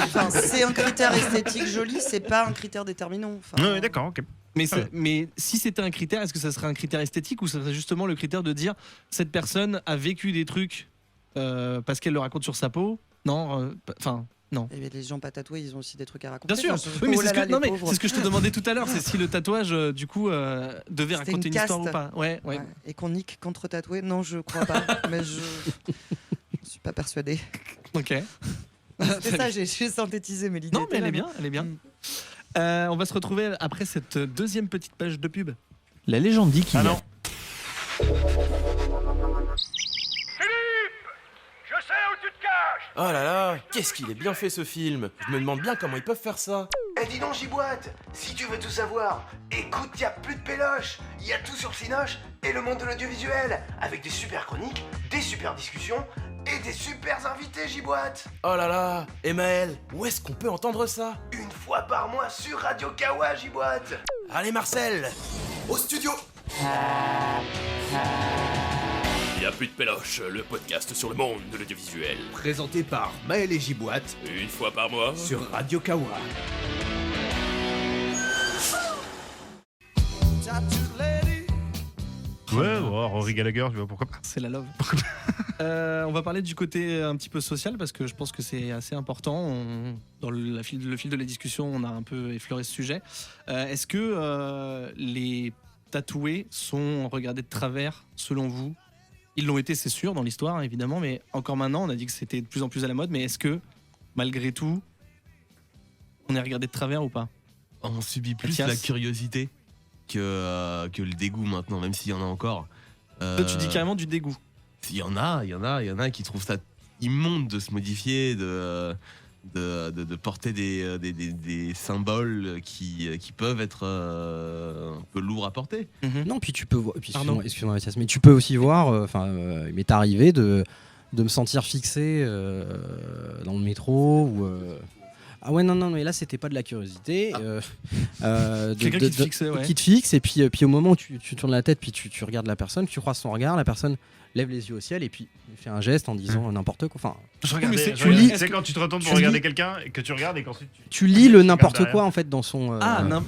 enfin, c'est un critère esthétique joli, c'est pas un critère déterminant. Enfin, Ouais, d'accord, ok. Mais, Ah ouais. mais si c'était un critère, est-ce que ça serait un critère esthétique ou ça serait justement le critère de dire cette personne a vécu des trucs parce qu'elle le raconte sur sa peau? Non, enfin. Non. Eh bien, les gens pas tatoués, ils ont aussi des trucs à raconter. Bien sûr. Enfin, Oui, mais oh c'est là ce que, là, non, les mais pauvres. c'est ce que je te demandais tout à l'heure, c'est si le tatouage du coup devait C'était raconter une une histoire caste. ou pas. Ouais, ouais. Ouais. Et qu'on nique contre tatoué? Non, je crois pas. Mais je suis pas persuadée. Ok. C'est ça, j'ai synthétisé, mais l'idée. Non, mais était elle est là, bien, elle est bien. Mm. On va se retrouver après cette deuxième petite page de pub. La légende dit qu'il y a... non. Oh là là, qu'est-ce qu'il est bien fait ce film. Je me demande bien comment ils peuvent faire ça. Eh dis donc Giboite, si tu veux tout savoir, écoute, y a plus de péloche, y a tout sur Cinoche et le monde de l'audiovisuel, avec des super chroniques, des super discussions et des super invités Giboite. Oh là là, Emmaël, où est-ce qu'on peut entendre ça? Une fois par mois sur Radio Kawa Giboite. Allez Marcel, au studio. Y a plus de péloche, le podcast sur le monde de l'audiovisuel. Présenté par Maël et Giboite Une fois par mois. sur Radio Kawa. Ouais, Rory Gallagher, tu vois, pourquoi pas. C'est la love. On va parler du côté un petit peu social parce que je pense que c'est assez important. Dans le fil de la discussion, on a un peu effleuré ce sujet. Est-ce que les tatoués sont regardés de travers selon vous? Ils l'ont été, c'est sûr, dans l'histoire évidemment, mais encore maintenant, on a dit que c'était de plus en plus à la mode. Mais est-ce que malgré tout, on est regardé de travers ou pas? On subit plus Mathias. la curiosité que le dégoût maintenant, même s'il y en a encore. Toi, tu dis carrément du dégoût. Il y en a qui trouvent ça immonde de se modifier, de porter des symboles qui peuvent être un peu lourds à porter. Non, puis tu peux voir. Pardon. Excuse-moi, Mathias, mais tu peux aussi voir. Il m'est arrivé de me sentir fixé dans le métro ou. Ah ouais, non, mais là c'était pas de la curiosité. Quelqu'un qui te fixait, ouais. Qui te fixe, et puis au moment où tu tournes la tête, puis tu regardes la personne, tu croises son regard, la personne lève les yeux au ciel et puis fait un geste en disant n'importe quoi. Enfin, mais c'est- Tu lis- sais quand tu te retournes pour tu regarder lis- quelqu'un et que tu regardes et qu'ensuite tu lis le n'importe derrière. quoi en fait dans son.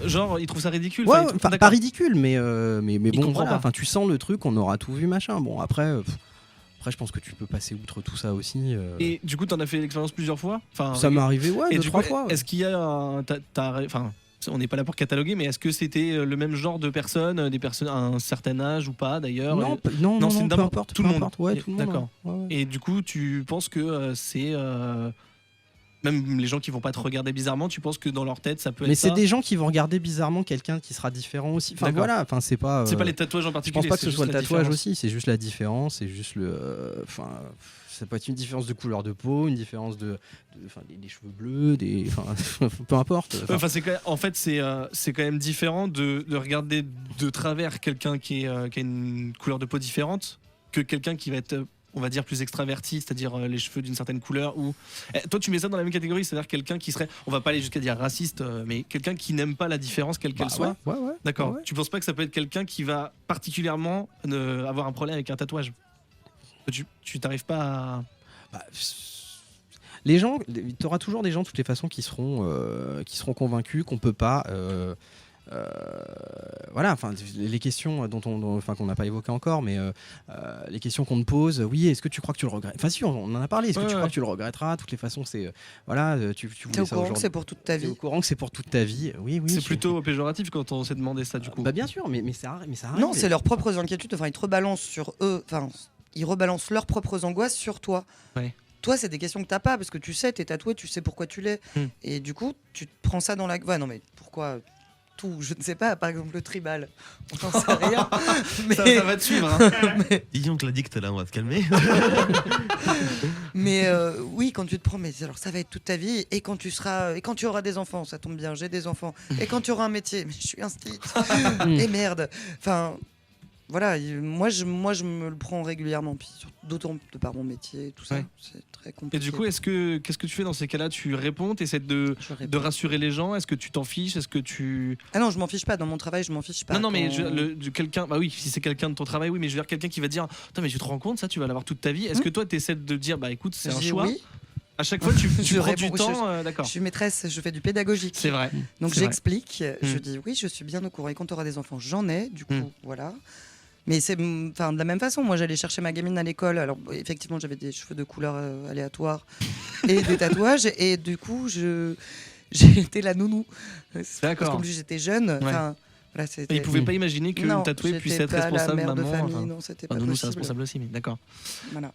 Genre, ils trouvent ça ridicule. Ouais, enfin, ils trouvent- enfin, d'accord. pas ridicule, mais bon, comprend voilà. pas. Enfin, tu sens le truc, on aura tout vu, machin. Bon, après, je pense que tu peux passer outre tout ça aussi. Et du coup, t'en as fait l'expérience plusieurs fois. Enfin, Ça m'est arrivé, ouais, Et deux, du trois coup, fois. Ouais. est-ce qu'il y a enfin, on n'est pas là pour cataloguer, mais est-ce que c'était le même genre de personnes, des personnes à un certain âge ou pas d'ailleurs? Non, non, c'est peu d'abord importe. tout peu le monde. importe. Ouais, tout le monde. D'accord. Ouais, ouais. Et du coup, tu penses que c'est même les gens qui vont pas te regarder bizarrement, tu penses que dans leur tête ça peut être Mais c'est ça? des gens qui vont regarder bizarrement quelqu'un qui sera différent aussi. Enfin D'accord. voilà, enfin c'est pas. C'est pas les tatouages en Je particulier. pense pas que c'est ce juste soit le la tatouage différence. aussi, c'est juste la différence, c'est juste le. Enfin, ça peut être une différence de couleur de peau, une différence enfin, des cheveux bleus, enfin, peu importe. Ouais, enfin, en fait, c'est quand même différent de regarder de travers quelqu'un qui a une couleur de peau différente que quelqu'un qui va être, on va dire, plus extraverti, c'est-à-dire les cheveux d'une certaine couleur. Ou toi, tu mets ça dans la même catégorie, c'est-à-dire quelqu'un qui serait, on va pas aller jusqu'à dire raciste, mais quelqu'un qui n'aime pas la différence, quelle qu'elle soit. Ouais. D'accord. Ouais. Tu penses pas que ça peut être quelqu'un qui va particulièrement avoir un problème avec un tatouage? Tu t'arrives pas à... Bah, les gens, t'auras toujours des gens de toutes les façons qui seront convaincus qu'on peut pas. Voilà, enfin les questions qu'on n'a pas évoquées encore, mais les questions qu'on te pose. Oui, est-ce que tu crois que tu le regrettes? Enfin si, on en a parlé. Est-ce que tu crois que tu le regretteras? De toutes les façons, c'est voilà, tu T'es voulais au ça courant que aujourd'hui. c'est pour toute ta T'es vie. au courant que c'est pour toute ta vie. Oui. C'est plutôt péjoratif quand on s'est demandé ça du coup. Bah bien sûr, mais ça arrive. Non, c'est leurs propres inquiétudes. Enfin, ils te rebalancent sur eux. Enfin, ils rebalancent leurs propres angoisses sur toi. Ouais. Toi, c'est des questions que t'as pas parce que tu sais, t'es tatoué, tu sais pourquoi tu l'es. Et du coup, tu te prends ça dans la. Ouais, non, mais pourquoi tout? Je ne sais pas. Par exemple, le tribal. On n'en sait rien. Mais... Ça va te suivre. Hein. Disons que la dicte là, on va se calmer. Mais oui, quand tu te prends, mais alors ça va être toute ta vie. Et quand tu auras des enfants, ça tombe bien, j'ai des enfants. Et quand tu auras un métier, mais je suis instit. Et merde. Enfin, voilà, moi je me le prends régulièrement, puis d'autant de par mon métier, tout ça, Ouais. c'est très compliqué. Et du coup, qu'est-ce que tu fais dans ces cas-là? Tu réponds, tu essaies de Je réponds. de rassurer les gens? Est-ce que tu t'en fiches? Est-ce que tu... Ah non, je m'en fiche pas. Dans mon travail, je m'en fiche pas. Non, mais Quand- quelqu'un, bah oui, si c'est quelqu'un de ton travail, oui, mais je veux dire quelqu'un qui va dire, putain, mais tu te rends compte, ça, tu vas l'avoir toute ta vie. Est-ce que toi, tu essaies de dire, bah écoute, c'est je un dis choix? oui. À chaque fois, tu Je prends du réponds, temps, Je d'accord. suis maîtresse, je fais du pédagogique. C'est vrai. Donc c'est vrai. j'explique, je Mm. dis oui, je suis bien au courant. Et quand tu auras des enfants, j'en ai, du coup, Mm. voilà. Mais c'est enfin de la même façon. Moi, j'allais chercher ma gamine à l'école. Alors effectivement, j'avais des cheveux de couleur aléatoire et des tatouages. Et du coup, j'ai été la nounou. Parce D'accord. qu'en plus, j'étais jeune. Enfin, voilà, Et ils pouvaient pas imaginer qu'une Non, tatouée puisse j'étais être pas responsable, la mère de maman. famille. Enfin, Non, c'était enfin, pas nounou, c'est possible. responsable aussi, mais d'accord. Voilà.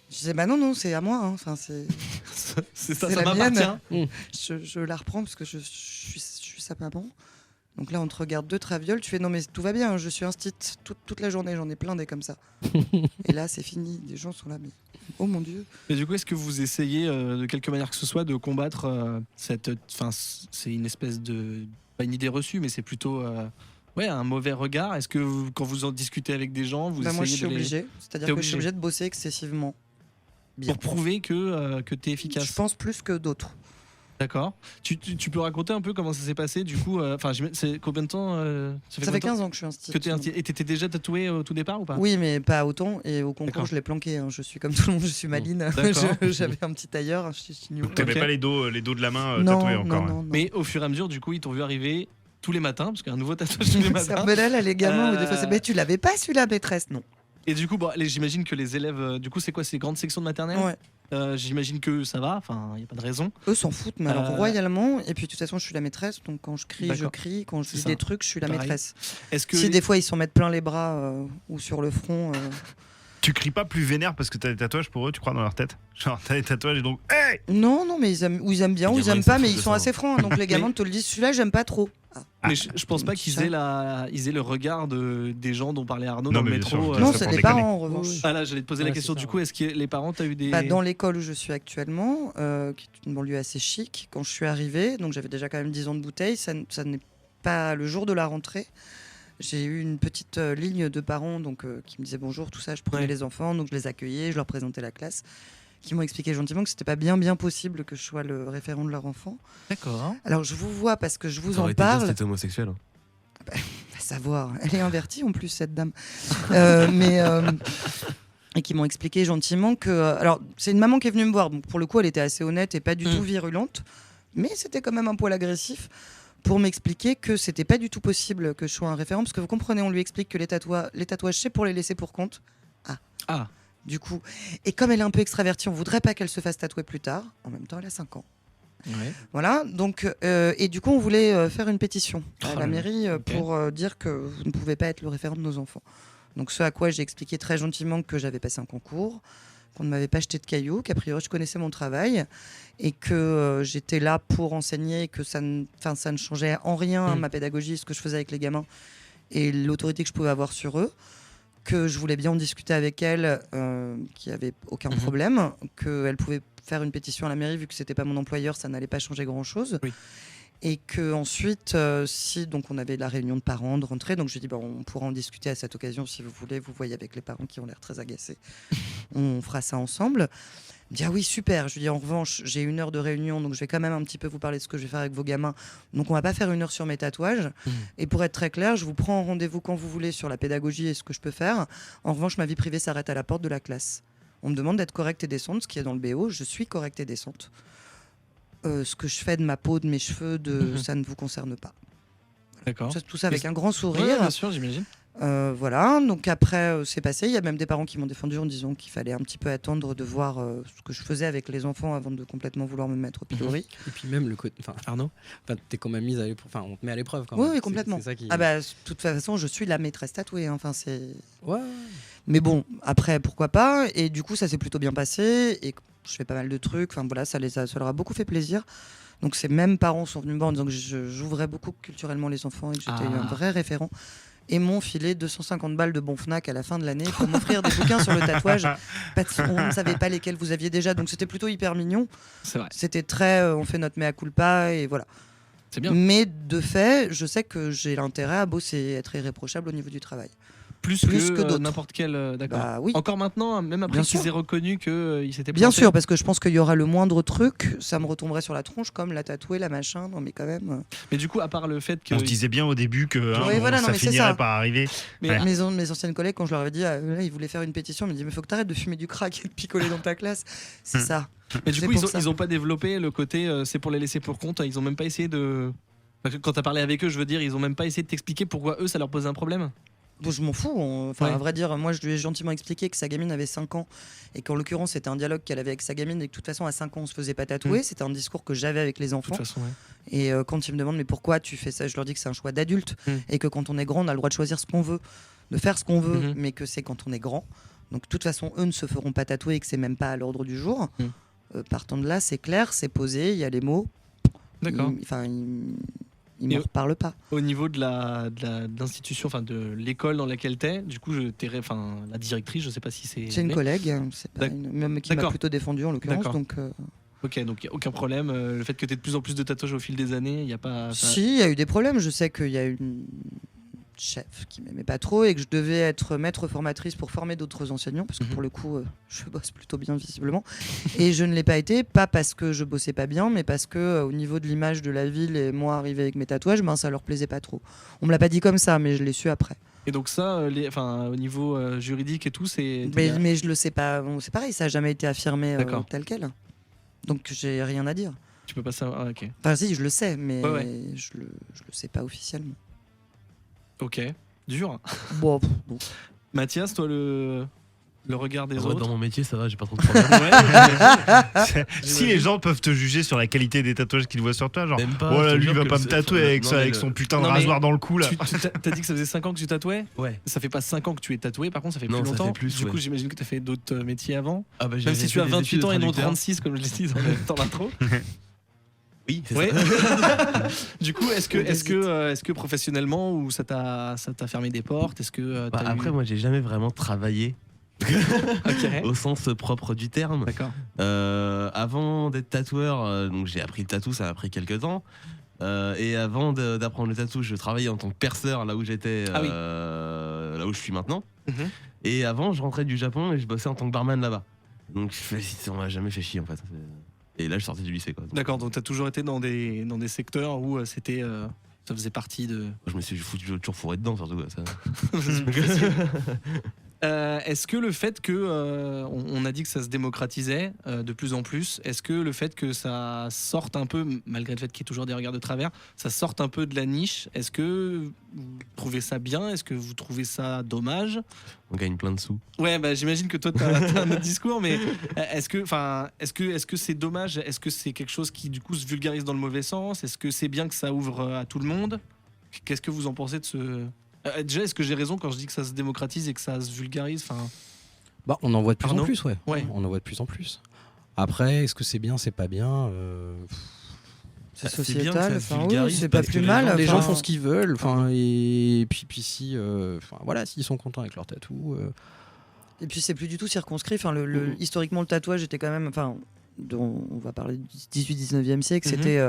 Je disais bah non, c'est à moi. Hein. Enfin, c'est C'est ça, C'est ça la m'appartient. mienne. je la reprends parce que je suis sa maman. Donc là, on te regarde deux travioles, tu fais non mais tout va bien, je suis instite toute la journée, j'en ai plein des comme ça. Et là, c'est fini, des gens sont là, mais oh mon Dieu. Et du coup, est-ce que vous essayez de quelque manière que ce soit de combattre cette, enfin, c'est une espèce de, pas une idée reçue, mais c'est plutôt ouais, un mauvais regard. Est-ce que quand vous en discutez avec des gens, vous Bah, moi, je essayez suis de les... obligée, c'est-à-dire T'es que je obligée. suis obligée de bosser excessivement. Bien. pour prouver que tu es efficace? Je pense plus que d'autres. D'accord. Tu peux raconter un peu comment ça s'est passé du coup? Enfin, c'est combien de temps Ça combien fait de temps 15 ans que je suis instite. que t'es et t'étais déjà tatoué au tout départ ou pas? Oui, mais pas autant. Et au concours, D'accord. je l'ai planqué. Hein. Je suis comme tout le monde, je suis maline. D'accord. J'avais un petit tailleur, un chignon. Donc t'avais Ok. pas les dos de la main Non, tatoués non, encore. non, non. Mais au fur et à mesure, du coup, ils t'ont vu arriver tous les matins, parce qu'il y a un nouveau tatouage tous les C'est matins. un modèle à les gamins où des fois c'est mais tu l'avais pas celui-là, maîtresse. Non. Et du coup, bon, j'imagine que les élèves, du coup, c'est quoi? C'est grande section de maternelle? Ouais. J'imagine que ça va, enfin, il n'y a pas de raison. Eux s'en foutent, mais alors Euh, royalement. Et puis de toute façon, je suis la maîtresse, donc quand je crie, je D'accord. crie. Quand je C'est dis ça. des trucs, je suis la Pareil. maîtresse. Est-ce que Si des fois ils s'en mettent plein les bras ou sur le front. Tu cries pas plus vénère parce que t'as des tatouages pour eux, tu crois, dans leur tête? Genre t'as des tatouages et donc hey. Non, mais ils aiment, ou ils aiment bien, ou Les ils gamins, aiment ils pas, s'en mais foutent ils de sont ça, assez francs. Hein, donc les gamins te le disent, celui-là, j'aime pas trop. Ah. Mais je pense pas qu'ils ça. aient le regard des gens dont parlait Arnaud Non, dans le mais bien sûr, métro. je Non, ça c'est pour des déconner. parents en revanche. Ah là, j'allais te poser la Ouais, question. c'est Du ça, coup, est-ce que les parents, t'as eu des... Bah, dans l'école où je suis actuellement, qui est une banlieue assez chic, quand je suis arrivée, donc j'avais déjà quand même 10 ans de bouteille, ça n'est pas le jour de la rentrée. J'ai eu une petite ligne de parents donc, qui me disaient bonjour, tout ça. Je prenais Ouais. les enfants, donc je les accueillais, je leur présentais la classe, qui m'ont expliqué gentiment que c'était pas bien possible que je sois le référent de leur enfant. D'accord. Alors je vous vois parce que je vous Ça en aurait été bien si parle. t'étais homosexuel. À savoir, elle est invertie en plus cette dame. Et qui m'ont expliqué gentiment que. Alors, c'est une maman qui est venue me voir, donc pour le coup, elle était assez honnête et pas du tout virulente, mais c'était quand même un poil agressif pour m'expliquer que c'était pas du tout possible que je sois un référent, parce que vous comprenez, on lui explique que les tatouages, c'est pour les laisser pour compte. Ah. Du coup, et comme elle est un peu extravertie, on voudrait pas qu'elle se fasse tatouer plus tard. En même temps, elle a 5 ans. Ouais. Voilà, donc, et du coup, on voulait faire une pétition Oh à là la là, mairie ok. pour dire que vous ne pouvez pas être le référent de nos enfants. Donc, ce à quoi j'ai expliqué très gentiment que j'avais passé un concours, qu'on ne m'avait pas jeté de cailloux, qu'a priori je connaissais mon travail et que j'étais là pour enseigner, et que ça ne changeait en rien ma pédagogie, ce que je faisais avec les gamins et l'autorité que je pouvais avoir sur eux. Que je voulais bien en discuter avec elle, qu'il n'y avait aucun problème, qu'elle pouvait faire une pétition à la mairie, vu que c'était pas mon employeur, ça n'allait pas changer grand-chose. Oui. Et que ensuite, si donc on avait la réunion de parents de rentrée, donc je lui ai dit on pourra en discuter à cette occasion si vous voulez. Vous voyez avec les parents qui ont l'air très agacés, on fera ça ensemble. Il me dit ah oui super. Je lui dis en revanche j'ai 1 heure de réunion, donc je vais quand même un petit peu vous parler de ce que je vais faire avec vos gamins. Donc on va pas faire 1 heure sur mes tatouages. Et pour être très clair, je vous prends en rendez-vous quand vous voulez sur la pédagogie et ce que je peux faire. En revanche, ma vie privée s'arrête à la porte de la classe. On me demande d'être correcte et décente, ce qui est dans le BO. Je suis correcte et décente. Ce que je fais de ma peau, de mes cheveux, ça ne vous concerne pas. D'accord. Tout ça avec un grand Ouais, sourire. bien sûr, j'imagine. Voilà, donc après c'est passé. Il y a même des parents qui m'ont défendu en disant qu'il fallait un petit peu attendre de voir ce que je faisais avec les enfants avant de complètement vouloir me mettre au pilori. Et puis même le côté, enfin Arnaud, t'es quand même mise à l'épreuve, enfin on te met à l'épreuve quand Oui, même. oui, C'est- complètement. C'est ça qui... Ah bah, de toute façon, je suis la maîtresse tatouée. Hein. Enfin, c'est. Ouais. Mais bon, après, pourquoi pas. Et du coup, ça s'est plutôt bien passé. Et je fais pas mal de trucs. Enfin voilà, ça leur a beaucoup fait plaisir. Donc ces mêmes parents sont venus me voir en disant que j'ouvrais beaucoup culturellement les enfants et que j'étais un vrai référent. Et m'ont filé 250 balles de bon Fnac à la fin de l'année pour m'offrir des bouquins sur le tatouage. On ne savait pas lesquels vous aviez déjà, donc c'était plutôt hyper mignon. C'est vrai. C'était très, on fait notre mea culpa et voilà. C'est bien. Mais de fait, je sais que j'ai l'intérêt à bosser et être irréprochable au niveau du travail. Plus que que d'autres. n'importe quel. D'accord. Bah oui. Encore maintenant, même après Bien qu'ils sûr. aient reconnu qu'il s'était Bien planté. sûr, parce que je pense qu'il y aura le moindre truc, ça me retomberait sur la tronche, comme la tatouée, la machin. Non, mais quand même. Mais du coup, à part le fait que. On se disait bien au début que Oui, voilà, non, ça mais c'est finirait ça. par arriver. Mais- Ouais. Mes anciennes collègues, quand je leur avais dit, là, ils voulaient faire une pétition, ils me disaient, mais faut que t'arrêtes de fumer du crack et de picoler dans ta classe. C'est ça. Mais du C'est coup, pour ça. ils ont pas développé le côté c'est pour les laisser pour compte. Ils ont même pas essayé de. Parce que quand t'as parlé avec eux, je veux dire, ils ont même pas essayé de t'expliquer pourquoi eux ça leur posait un problème. Bon, je m'en fous. Enfin, Ouais. à vrai dire, moi, je lui ai gentiment expliqué que sa gamine avait 5 ans et qu'en l'occurrence, c'était un dialogue qu'elle avait avec sa gamine et que de toute façon, à 5 ans, on se faisait pas tatouer. C'était un discours que j'avais avec les De enfants. toute façon, ouais. Et quand ils me demandent, mais pourquoi tu fais ça, je leur dis que c'est un choix d'adulte Mm. et que quand on est grand, on a le droit de choisir ce qu'on veut, de faire ce qu'on veut, Mhm. mais que c'est quand on est grand. Donc, de toute façon, eux ne se feront pas tatouer et que c'est même pas à l'ordre du jour. Mm. Partant de là, c'est clair, c'est posé, il y a les mots. D'accord. Ils Et m'en reparlent pas. Au niveau de l'institution, enfin de l'école dans laquelle t'es, du coup, enfin la directrice, je sais pas si c'est. C'est une collègue, c'est pas même qui m'a D'accord. plutôt défendu en l'occurrence. D'accord. Donc, Ok, donc il n'y a aucun problème. Le fait que tu aies de plus en plus de tatouages au fil des années, il n'y a pas. si, il y a eu des problèmes. Je sais qu'il y a une chef qui m'aimait pas trop et que je devais être maître formatrice pour former d'autres enseignants parce que Mhm. pour le coup, je bosse plutôt bien visiblement. Et je ne l'ai pas été, pas parce que je bossais pas bien, mais parce que au niveau de l'image de la ville et moi arrivé avec mes tatouages, ben ça leur plaisait pas trop. On me l'a pas dit comme ça, mais je l'ai su après. Et donc ça, au niveau juridique et tout, c'est. Mais je le sais pas. Bon, c'est pareil, ça a jamais été affirmé D'accord. tel quel. Donc j'ai rien à dire. Tu peux pas savoir. Ah, ok. Enfin si, je le sais, mais Ouais. je le sais pas officiellement. Ok. Dur. Bon, bon. Mathias, toi le regard des Moi, autres. dans mon métier, ça va, j'ai pas trop de problème. Si les gens peuvent te juger sur la qualité des tatouages qu'ils voient sur toi, genre, Même pas, voilà, je te lui il jure va que pas me c'est- tatouer non, avec, mais avec le- son putain de Non, mais rasoir dans le cou là. T'as dit que ça faisait 5 ans que tu tatouais. Ouais. Ça fait pas 5 ans que tu es tatoué, par contre ça fait Non, plus ça longtemps. fait plus, du coup, ouais. j'imagine que tu as fait d'autres métiers avant. Ah bah, Même j'avais si tu fait as des 28 études de ans et non traducteur. 36, comme je l'ai dit dans l'intro. Oui, c'est Ouais. ça. Du coup, est-ce que professionnellement, ou ça t'a fermé des portes? Est-ce que Bah, t'as après, eu... moi, j'ai jamais vraiment travaillé Ok. au sens propre du terme. D'accord. Avant d'être tatoueur, donc j'ai appris le tatou, ça m'a pris quelques temps. Et avant d'apprendre le tatou, je travaillais en tant que perceur là où j'étais, Ah oui. là où je suis maintenant. Mhm. Et avant, je rentrais du Japon et je bossais en tant que barman là-bas. Donc on m'a jamais fait chier en fait. Et là, je sortais du lycée quoi. Donc, D'accord, donc tu as toujours été dans des secteurs où c'était, ça faisait partie de... je me suis toujours fourré dedans surtout. Quoi, ça. Est-ce que le fait que on a dit que ça se démocratisait de plus en plus, est-ce que le fait que ça sorte un peu, malgré le fait qu'il y ait toujours des regards de travers, ça sorte un peu de la niche, est-ce que vous trouvez ça bien? Est-ce que vous trouvez ça dommage? On gagne plein de sous. Ouais, bah, j'imagine que toi t'as un autre discours, mais est-ce que c'est dommage? Est-ce que c'est quelque chose qui du coup se vulgarise dans le mauvais sens? Est-ce que c'est bien que ça ouvre à tout le monde? Qu'est-ce que vous en pensez de ce... déjà, est-ce que j'ai raison quand je dis que ça se démocratise et que ça se vulgarise? Enfin, Bah, on en voit de plus Arnaud en plus, ouais. Ouais. On en voit de plus en plus. Après, est-ce que c'est bien, c'est pas bien C'est C'est bien que sociétal, ça se enfin, oui, vulgarise c'est pas parce que plus les mal. Les enfin, gens font ce qu'ils veulent, enfin, et puis si, enfin, voilà, s'ils sont contents avec leur tatou. Et puis c'est plus du tout circonscrit. Enfin, historiquement, le tatouage était quand même. Enfin, on va parler du 18-19e siècle, c'était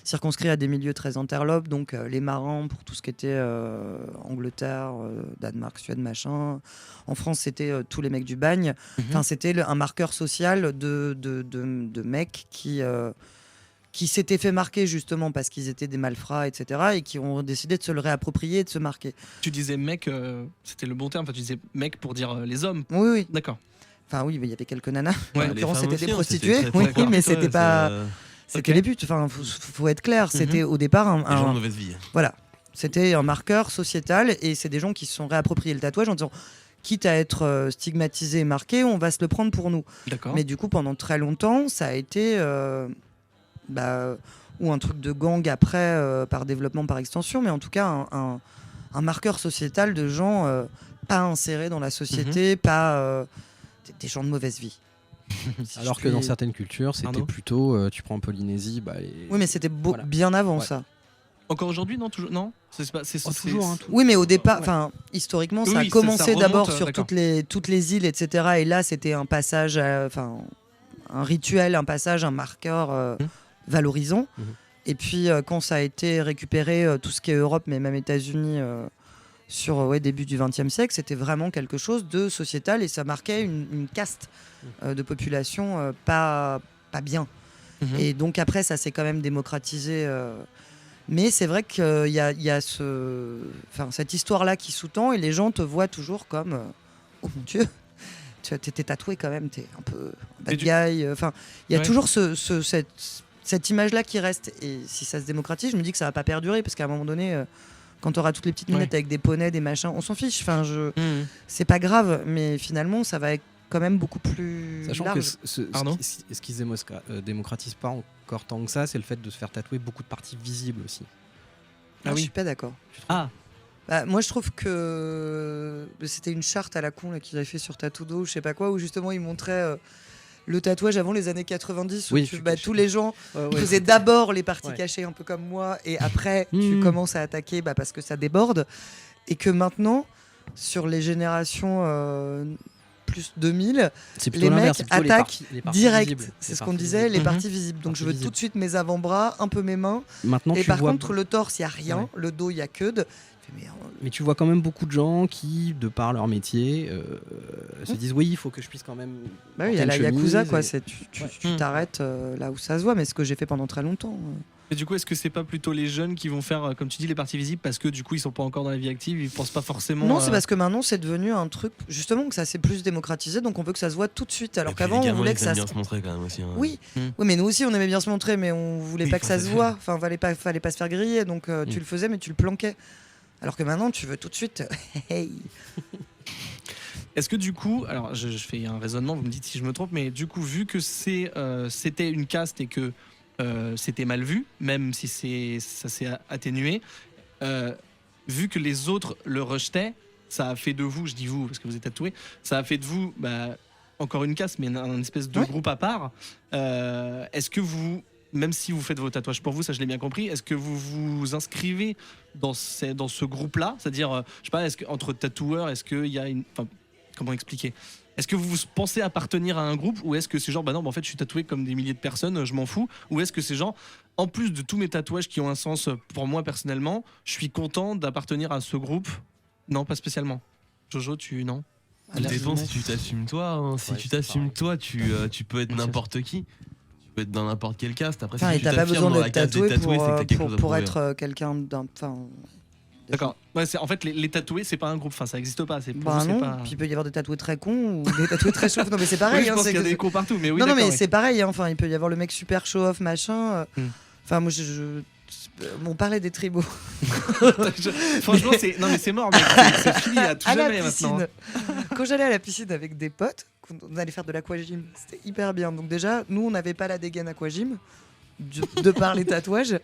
circonscrit à des milieux très interlopes, donc les marins pour tout ce qui était Angleterre, Danemark, Suède, machin. En France, c'était tous les mecs du bagne. Enfin, c'était un marqueur social de mecs qui s'étaient fait marquer justement parce qu'ils étaient des malfrats, etc. et qui ont décidé de se le réapproprier et de se marquer. tu disais mec, c'était le bon terme, enfin, tu disais mec pour dire les hommes. Oui, oui. D'accord. Enfin, oui, mais il y avait quelques nanas. Ouais, En l'occurrence, les femmes c'était des aussi, hein, prostituées. c'était très, Oui, très mais correct, c'était ouais, pas. ça- C'était Ok. les buts. Enfin, faut être clair. C'était au départ Les gens de un, mauvaise vie. voilà. C'était un marqueur sociétal et c'est des gens qui se sont réappropriés le tatouage en disant, quitte à être stigmatisé et marqué, on va se le prendre pour nous. D'accord. Mais du coup, pendant très longtemps, ça a été ou un truc de gang après, par développement, par extension, mais en tout cas un marqueur sociétal de gens pas insérés dans la société, pas des gens de mauvaise vie. Si Alors je que dans puis- certaines cultures, c'était Arnaud plutôt, tu prends en Polynésie, bah, Oui, mais c'était Voilà. bien avant Ouais. ça. Encore aujourd'hui, non, toujours, non. C'est pas, Oh, toujours, hein, Oui, mais au départ, Ouais. enfin, historiquement, Oui, ça a ça commencé remonte, d'abord sur d'accord. toutes les îles, etc. Et là, c'était un passage, enfin, un rituel, un passage, un marqueur valorisant. Mhm. Et puis, quand ça a été récupéré, tout ce qui est Europe, mais même États-Unis, début du XXe siècle, c'était vraiment quelque chose de sociétal et ça marquait une caste de population pas bien. Et donc après, ça s'est quand même démocratisé. Mais c'est vrai qu'il y a cette histoire-là qui sous-tend et les gens te voient toujours comme oh mon Dieu, t'es tatoué quand même, t'es un peu bad guy. Enfin, il y a toujours cette image-là qui reste. Et si ça se démocratise, je me dis que ça va pas perdurer parce qu'à un moment donné, quand tu auras toutes les petites minettes avec des poneys, des machins, on s'en fiche. Enfin, c'est pas grave, mais finalement, ça va être quand même beaucoup plus Sachant large. que ce qui se démocratise pas encore tant que ça, c'est le fait de se faire tatouer beaucoup de parties visibles aussi. Je suis pas d'accord. Bah, moi, je trouve que c'était une charte à la con là, qu'ils avaient fait sur Tatoodo, je sais pas quoi, où justement ils montraient le tatouage avant les années 90, où tous les gens faisaient d'abord les parties cachées, un peu comme moi, et après tu commences à attaquer parce que ça déborde. Et que maintenant, sur les générations plus 2000, les mecs attaquent direct. C'est ce qu'on disait, les parties visibles. Donc je veux tout de suite mes avant-bras, un peu mes mains. Maintenant, et par contre, le torse, il n'y a rien. Le dos, il n'y a que de... Mais tu vois quand même beaucoup de gens qui, de par leur métier, se disent oui, il faut que je puisse quand même. Bah oui, il y a la Yakuza, quoi. Tu t'arrêtes là où ça se voit, mais ce que j'ai fait pendant très longtemps. Et du coup, est-ce que c'est pas plutôt les jeunes qui vont faire, comme tu dis, les parties visibles parce que du coup ils sont pas encore dans la vie active, ils pensent pas forcément. Non, c'est parce que maintenant c'est devenu un truc, justement, que ça s'est plus démocratisé, donc on veut que ça se voit tout de suite. Alors qu'avant on voulait que ça bien se montrer quand même aussi. Oui, mais nous aussi on aimait bien se montrer, mais on voulait pas que ça se voit. Enfin, fallait pas se faire griller, donc tu le faisais, mais tu le planquais. Alors que maintenant tu veux tout de suite. Est-ce que du coup, alors je fais un raisonnement, vous me dites si je me trompe, mais du coup, vu que c'était une caste et que c'était mal vu, même si ça s'est atténué, vu que les autres le rejetaient, ça a fait de vous, je dis vous parce que vous êtes tatoué, ça a fait de vous encore une caste, mais un espèce de groupe à part. Est-ce que vous, même si vous faites vos tatouages pour vous, ça je l'ai bien compris, est-ce que vous vous inscrivez dans ce groupe-là, c'est-à-dire, je sais pas, est-ce qu'entre tatoueurs, est-ce qu'il y a une... Enfin, comment expliquer ? Est-ce que vous pensez appartenir à un groupe ou est-ce que c'est genre, en fait je suis tatoué comme des milliers de personnes, je m'en fous, ou est-ce que c'est genre, en plus de tous mes tatouages qui ont un sens pour moi personnellement, je suis content d'appartenir à ce groupe ? Non, pas spécialement. Jojo, non ? Ça dépend si tu t'assumes toi. Hein. Si tu t'assumes toi, tu peux être n'importe qui. Tu peux être dans n'importe quel caste. Après, si tu t'as pas besoin d'être tatoué pour être quelqu'un d'un... D'accord. Ouais, en fait, les tatoués, c'est pas un groupe. Enfin, ça existe pas. C'est non. Pas... Puis il peut y avoir des tatoués très cons ou des tatoués très show-off. Non, mais c'est pareil. Oui, je pense qu'il y a des cons partout. Mais oui, non, mais c'est pareil. Hein. Enfin, il peut y avoir le mec super show-off, machin. Enfin, moi, on parlait des tribaux. Franchement, c'est mort. C'est fini à tout jamais maintenant. Quand j'allais à la piscine avec des potes, on allait faire de l'aquagym. C'était hyper bien. Donc déjà, nous, on n'avait pas la dégaine aquagym de par les tatouages.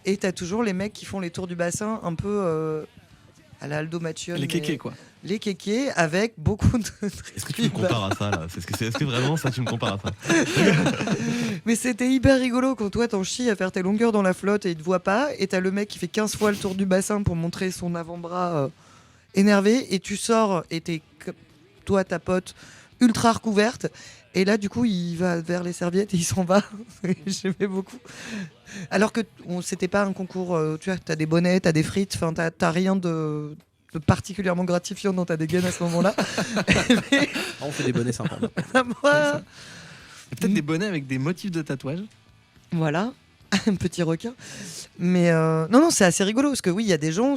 Et t'as toujours les mecs qui font les tours du bassin un peu à la Aldo Machione. Les kékés, quoi. Les kékés avec beaucoup de... Est-ce que tu me compares à ça, là ? Est-ce que vraiment ça, tu me compares à ça ? Mais c'était hyper rigolo quand toi t'en chies à faire tes longueurs dans la flotte et il te voit pas. Et t'as le mec qui fait 15 fois le tour du bassin pour montrer son avant-bras énervé. Et tu sors et t'es, toi, ta pote, ultra recouverte. Et là, du coup, il va vers les serviettes et il s'en va. J'aimais beaucoup. Alors que c'était pas un concours, tu vois, t'as des bonnets, t'as des frites, enfin, t'as rien de particulièrement gratifiant dans ta dégaine à ce moment-là. Mais... on fait des bonnets sympas. Moi... Peut-être des bonnets avec des motifs de tatouage. Voilà, un petit requin. Mais non, c'est assez rigolo parce que oui, il y a des gens,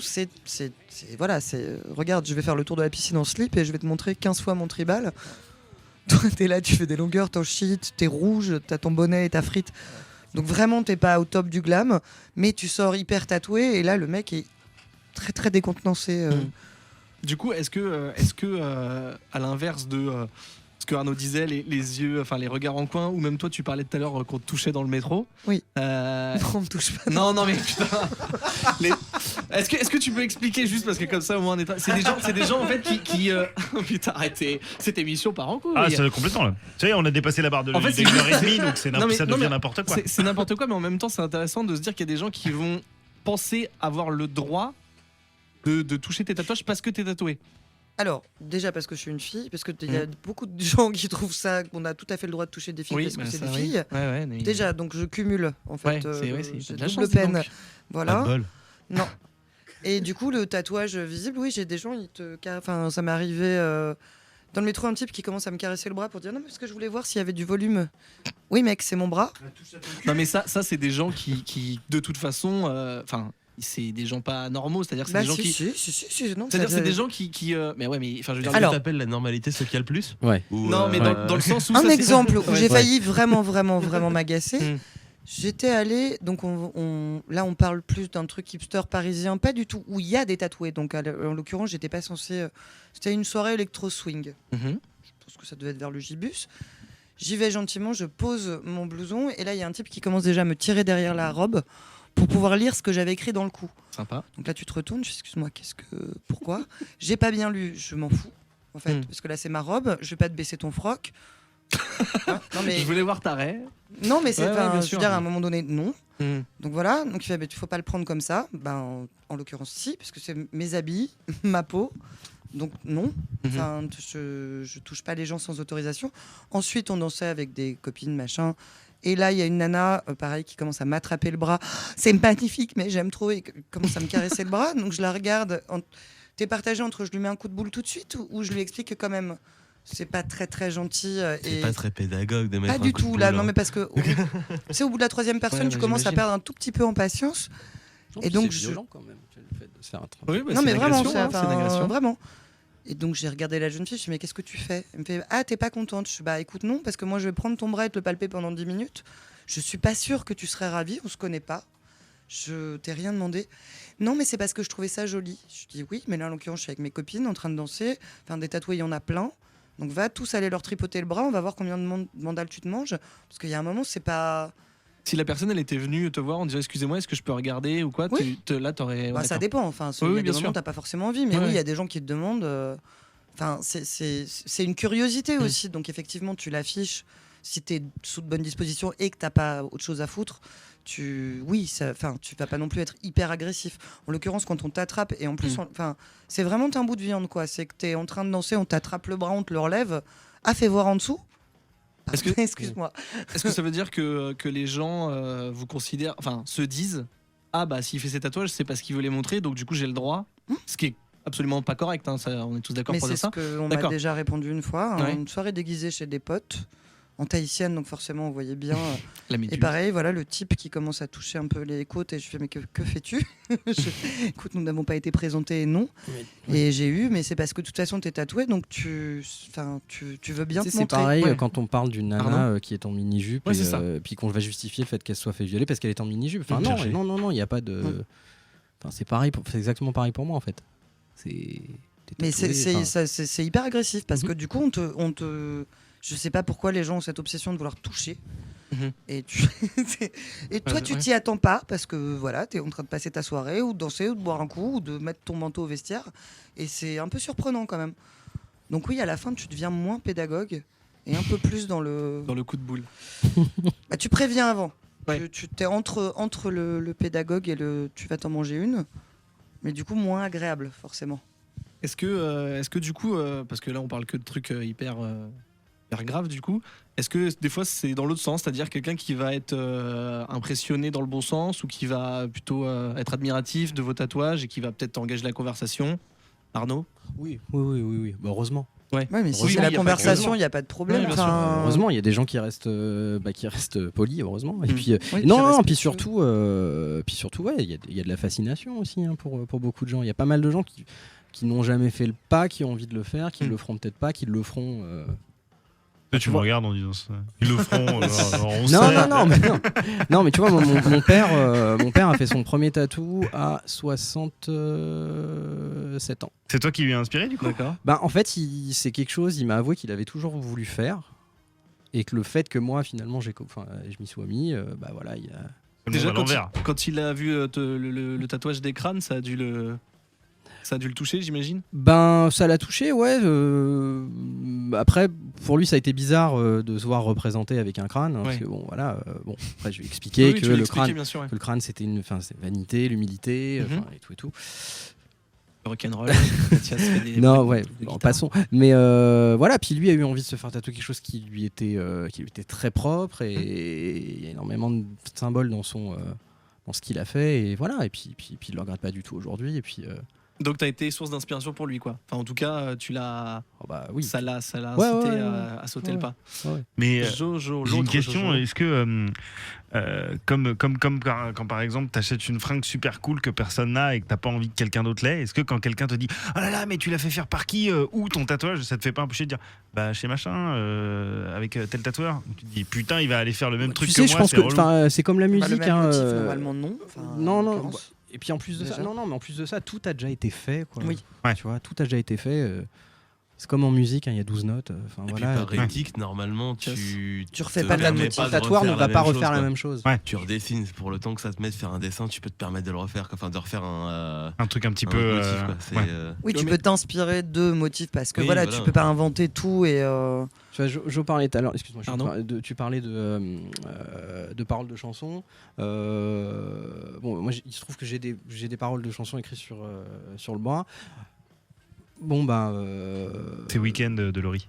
regarde, je vais faire le tour de la piscine en slip et je vais te montrer 15 fois mon tribal. Toi, t'es là, tu fais des longueurs, t'en chies, t'es rouge, t'as ton bonnet et ta frite. Donc vraiment, t'es pas au top du glam, mais tu sors hyper tatoué et là, le mec est très très décontenancé. Du coup, est-ce que à l'inverse de ce que Arnaud disait, les yeux, enfin les regards en coin, ou même toi, tu parlais tout à l'heure qu'on te touchait dans le métro. Oui. Non, on me touche pas. Non, mais putain. Est-ce que tu peux expliquer juste parce que comme ça au moins on est. C'est des gens en fait qui putain arrêtez, cette émission part en couille. Ah, c'est complètement là. Tu sais, on a dépassé la barre de en fait, des heures et demie, donc ça devient n'importe quoi. C'est n'importe quoi, mais en même temps, c'est intéressant de se dire qu'il y a des gens qui vont penser avoir le droit de toucher tes tatouages parce que t'es tatoué. Alors, déjà parce que je suis une fille, parce qu'il y a beaucoup de gens qui trouvent ça, qu'on a tout à fait le droit de toucher des filles parce que c'est des filles. Ouais, mais... Déjà, donc je cumule, en fait. C'est double peine. Donc. Voilà. Non. Et du coup, le tatouage visible, oui, j'ai des gens, enfin, ça m'est arrivé dans le métro, un type qui commence à me caresser le bras pour dire non, mais parce que je voulais voir s'il y avait du volume. Oui, mec, c'est mon bras. Non, mais ça c'est des gens qui de toute façon, enfin, c'est des gens pas normaux, c'est-à-dire que c'est des gens qui. Non, C'est-à-dire c'est des gens qui. Mais ouais, mais enfin, je veux dire. Alors- Tu t'appelles la normalité ce qu'il y a le plus Ouais. Ou, Non, mais dans le sens où. Un ça, c'est- exemple où Ouais. j'ai failli vraiment m'agacer. Mm. J'étais allée, donc là on parle plus d'un truc hipster parisien, pas du tout, où il y a des tatoués. Donc en l'occurrence, j'étais pas censée. C'était une soirée électro-swing. Mhm. Je pense que ça devait être vers le Gibus. J'y vais gentiment, je pose mon blouson, et là il y a un type qui commence déjà à me tirer derrière la robe pour pouvoir lire ce que j'avais écrit dans le cou. Sympa. Donc là tu te retournes, je dis excuse-moi, pourquoi j'ai pas bien lu, je m'en fous en fait, parce que là c'est ma robe, je vais pas te baisser ton froc. Hein, non mais Je voulais voir ta raie. non mais c'est Ouais, enfin, bien je sûr. veux dire à un moment donné non. Mm. Donc voilà, donc il fait faut pas le prendre comme ça. Ben en l'occurrence si, parce que c'est mes habits, ma peau. Donc non, enfin, je touche pas les gens sans autorisation. Ensuite, on dansait avec des copines, machin. Et là, il y a une nana, pareil, qui commence à m'attraper le bras. C'est magnifique, mais j'aime trop. Et commence à me caresser le bras. Donc je la regarde. T'es partagé entre je lui mets un coup de boule tout de suite ou je lui explique que quand même, c'est pas très gentil. C'est Et pas très pédagogue de mettre pas un du coup de tout boule, là. hein. Non, mais parce que tu sais, au bout de la troisième personne, Ouais, tu bah, commences à j'imagine. perdre un tout petit peu en patience. Et donc, c'est violent quand même, le fait de se faire attraper. Oui, bah, non c'est mais une vraiment, agression, hein, c'est une agression. vraiment. Et donc j'ai regardé la jeune fille, je lui ai dit mais qu'est-ce que tu fais? Elle me fait ah t'es pas contente? Je suis bah écoute non parce que moi je vais prendre ton bras et te le palper pendant 10 minutes. Je suis pas sûre que tu serais ravie, on se connaît pas. Je t'ai rien demandé. Non mais c'est parce que je trouvais ça joli. Je dis oui mais là en l'occurrence je suis avec mes copines en train de danser, enfin des tatoués il y en a plein. Donc va tous aller leur tripoter le bras, on va voir combien de mandales tu te manges parce qu'il y a un moment c'est pas. Si la personne elle était venue te voir en disant excusez-moi est-ce que je peux regarder ou quoi, Oui. là t'aurais. Bah, ouais, ça d'accord. dépend. Enfin, il Oui, y a oui, des bien moments sûr. où t'as pas forcément envie, mais Ouais, oui, il y ouais. a des gens qui te demandent. Enfin, c'est une curiosité aussi. Donc effectivement, tu l'affiches. Si t'es sous de bonnes dispositions et que t'as pas autre chose à foutre, tu vas pas non plus être hyper agressif. En l'occurrence, quand on t'attrape et en plus, c'est vraiment un bout de viande quoi. C'est que t'es en train de danser, on t'attrape le bras, on te le relève. Ah, fais voir en dessous. Est-ce que- Excuse-moi. Est-ce que ça veut dire que les gens vous considèrent, enfin se disent ah bah s'il fait ses tatouages c'est parce qu'il veut les montrer donc du coup j'ai le droit, ce qui est absolument pas correct, hein, ça, on est tous d'accord Mais pour c'est dire ce ça. qu'on m'a D'accord. déjà répondu une fois, Ouais. une soirée déguisée chez des potes, en tahitienne, donc forcément on voyait bien. La Et méduse. pareil, voilà le type qui commence à toucher un peu les côtes et je fais mais que fais-tu? Écoute, nous n'avons pas été présentés, non. Et j'ai eu, mais c'est parce que de toute façon t'es tatoué, donc tu veux bien Tu sais, te c'est montrer. pareil Ouais. quand on parle d'une nana Pardon qui est en mini-jupe Ouais, et c'est ça. puis qu'on va justifier le fait qu'elle soit fait violer parce qu'elle est en mini-jupe. Enfin, Bien non, cherché. non, il n'y a pas de. Enfin, c'est pareil, c'est exactement pareil pour moi en fait. t'es Mais tatoué, enfin, c'est hyper agressif parce que du coup je sais pas pourquoi les gens ont cette obsession de vouloir toucher. Mhm. Et, et toi, Ouais, tu ouais. t'y attends pas parce que voilà, tu es en train de passer ta soirée ou de danser ou de boire un coup ou de mettre ton manteau au vestiaire. Et c'est un peu surprenant quand même. Donc oui, à la fin, tu deviens moins pédagogue et un peu plus dans le... Dans le coup de boule. Bah, tu préviens avant. Ouais. Tu t'es entre le pédagogue et le tu vas t'en manger une. Mais du coup, moins agréable, forcément. Est-ce que du coup, parce que là on parle que de trucs hyper graves du coup, est-ce que des fois c'est dans l'autre sens, c'est-à-dire quelqu'un qui va être impressionné dans le bon sens ou qui va plutôt être admiratif de vos tatouages et qui va peut-être engager la conversation? Arnaud? Oui. Bah, heureusement. Ouais. Ouais, mais si Oui, c'est oui, la y a pas de conversation, raison. il n'y a pas de problème. Ouais, bien sûr. Enfin, Heureusement, il y a des gens qui restent polis, heureusement. Et puis, Oui, non, puis non, puis respectueux. surtout, ouais, il y a de la fascination aussi hein, pour beaucoup de gens. Il y a pas mal de gens qui n'ont jamais fait le pas, qui ont envie de le faire, qui ne le feront peut-être pas, qui le feront. Toi, tu me regardes en disant ça. Ils le feront. alors on Non, sait. non, mais non. Non, mais tu vois, mon père a fait son premier tatou à 67 ans. C'est toi qui lui as inspiré du coup. D'accord. Bah, en fait, c'est quelque chose, il m'a avoué qu'il avait toujours voulu faire. Et que le fait que moi, finalement, je m'y sois mis, bah voilà, il a. C'est le Déjà monde à l'envers. quand il a vu le tatouage des crânes, ça a dû le toucher, j'imagine. Ben, ça l'a touché, ouais. Après, pour lui, ça a été bizarre de se voir représenté avec un crâne. Hein, parce Ouais. que, bon, voilà. Après, je lui ai expliqué Oui, que tu l'as le expliqué, crâne, bien sûr, ouais. que le crâne, c'était c'est vanité, l'humilité, Mhm. enfin, et tout et tout. Le rock'n'roll. Mathias fait des- Non, des- ouais, des bon, guitares. passons. Mais voilà, puis lui a eu envie de se faire tatouer quelque chose qui lui était très propre et il y a énormément de symboles dans ce qu'il a fait, et voilà, et puis il le regrette pas du tout aujourd'hui, et puis Donc t'as été source d'inspiration pour lui, quoi. Enfin, en tout cas, tu l'as. oh bah oui. Ça l'a Ouais, incité ouais, à sauter le pas. Mais Jojo, j'ai une l'autre question, Jojo. est-ce que comme quand par exemple t'achètes une fringue super cool que personne n'a et que t'as pas envie que quelqu'un d'autre l'ait, est-ce que quand quelqu'un te dit oh là là mais tu l'as fait faire par qui ou ton tatouage, ça te fait pas empêcher de dire bah chez machin avec tel tatoueur, tu te dis putain il va aller faire le même truc tu sais, que je moi, pense c'est que relou. c'est comme la Bah, le musique, même hein, motif, normalement, non. Enfin, non, en non. l'occurrence. Et puis en plus de ça, Déjà. non, mais en plus de ça, tout a déjà été fait, quoi. Oui. Ouais. Tu vois, tout a déjà été fait. C'est comme en musique, hein, il y a 12 notes. Enfin Et voilà. puis par éthique, normalement, tu refais te pas de la permets motif. Le de tatoueur ne refaire va pas même refaire chose, la quoi. même chose. Ouais. Tu redessines pour le temps que ça te met de faire un dessin, tu peux te permettre de le refaire, enfin de refaire Un truc un petit un peu motif, quoi. C'est, ouais. Oui, tu mais- peux t'inspirer de motifs parce que Oui, voilà, voilà. tu peux pas inventer tout et. Tu vois, Jo parlait tout à l'heure, excuse-moi, Pardon tu parlais de paroles de chansons. Bon, moi, il se trouve que j'ai des paroles de chansons écrites sur le bras. Bon, bah. C'est Weekend de Laurie.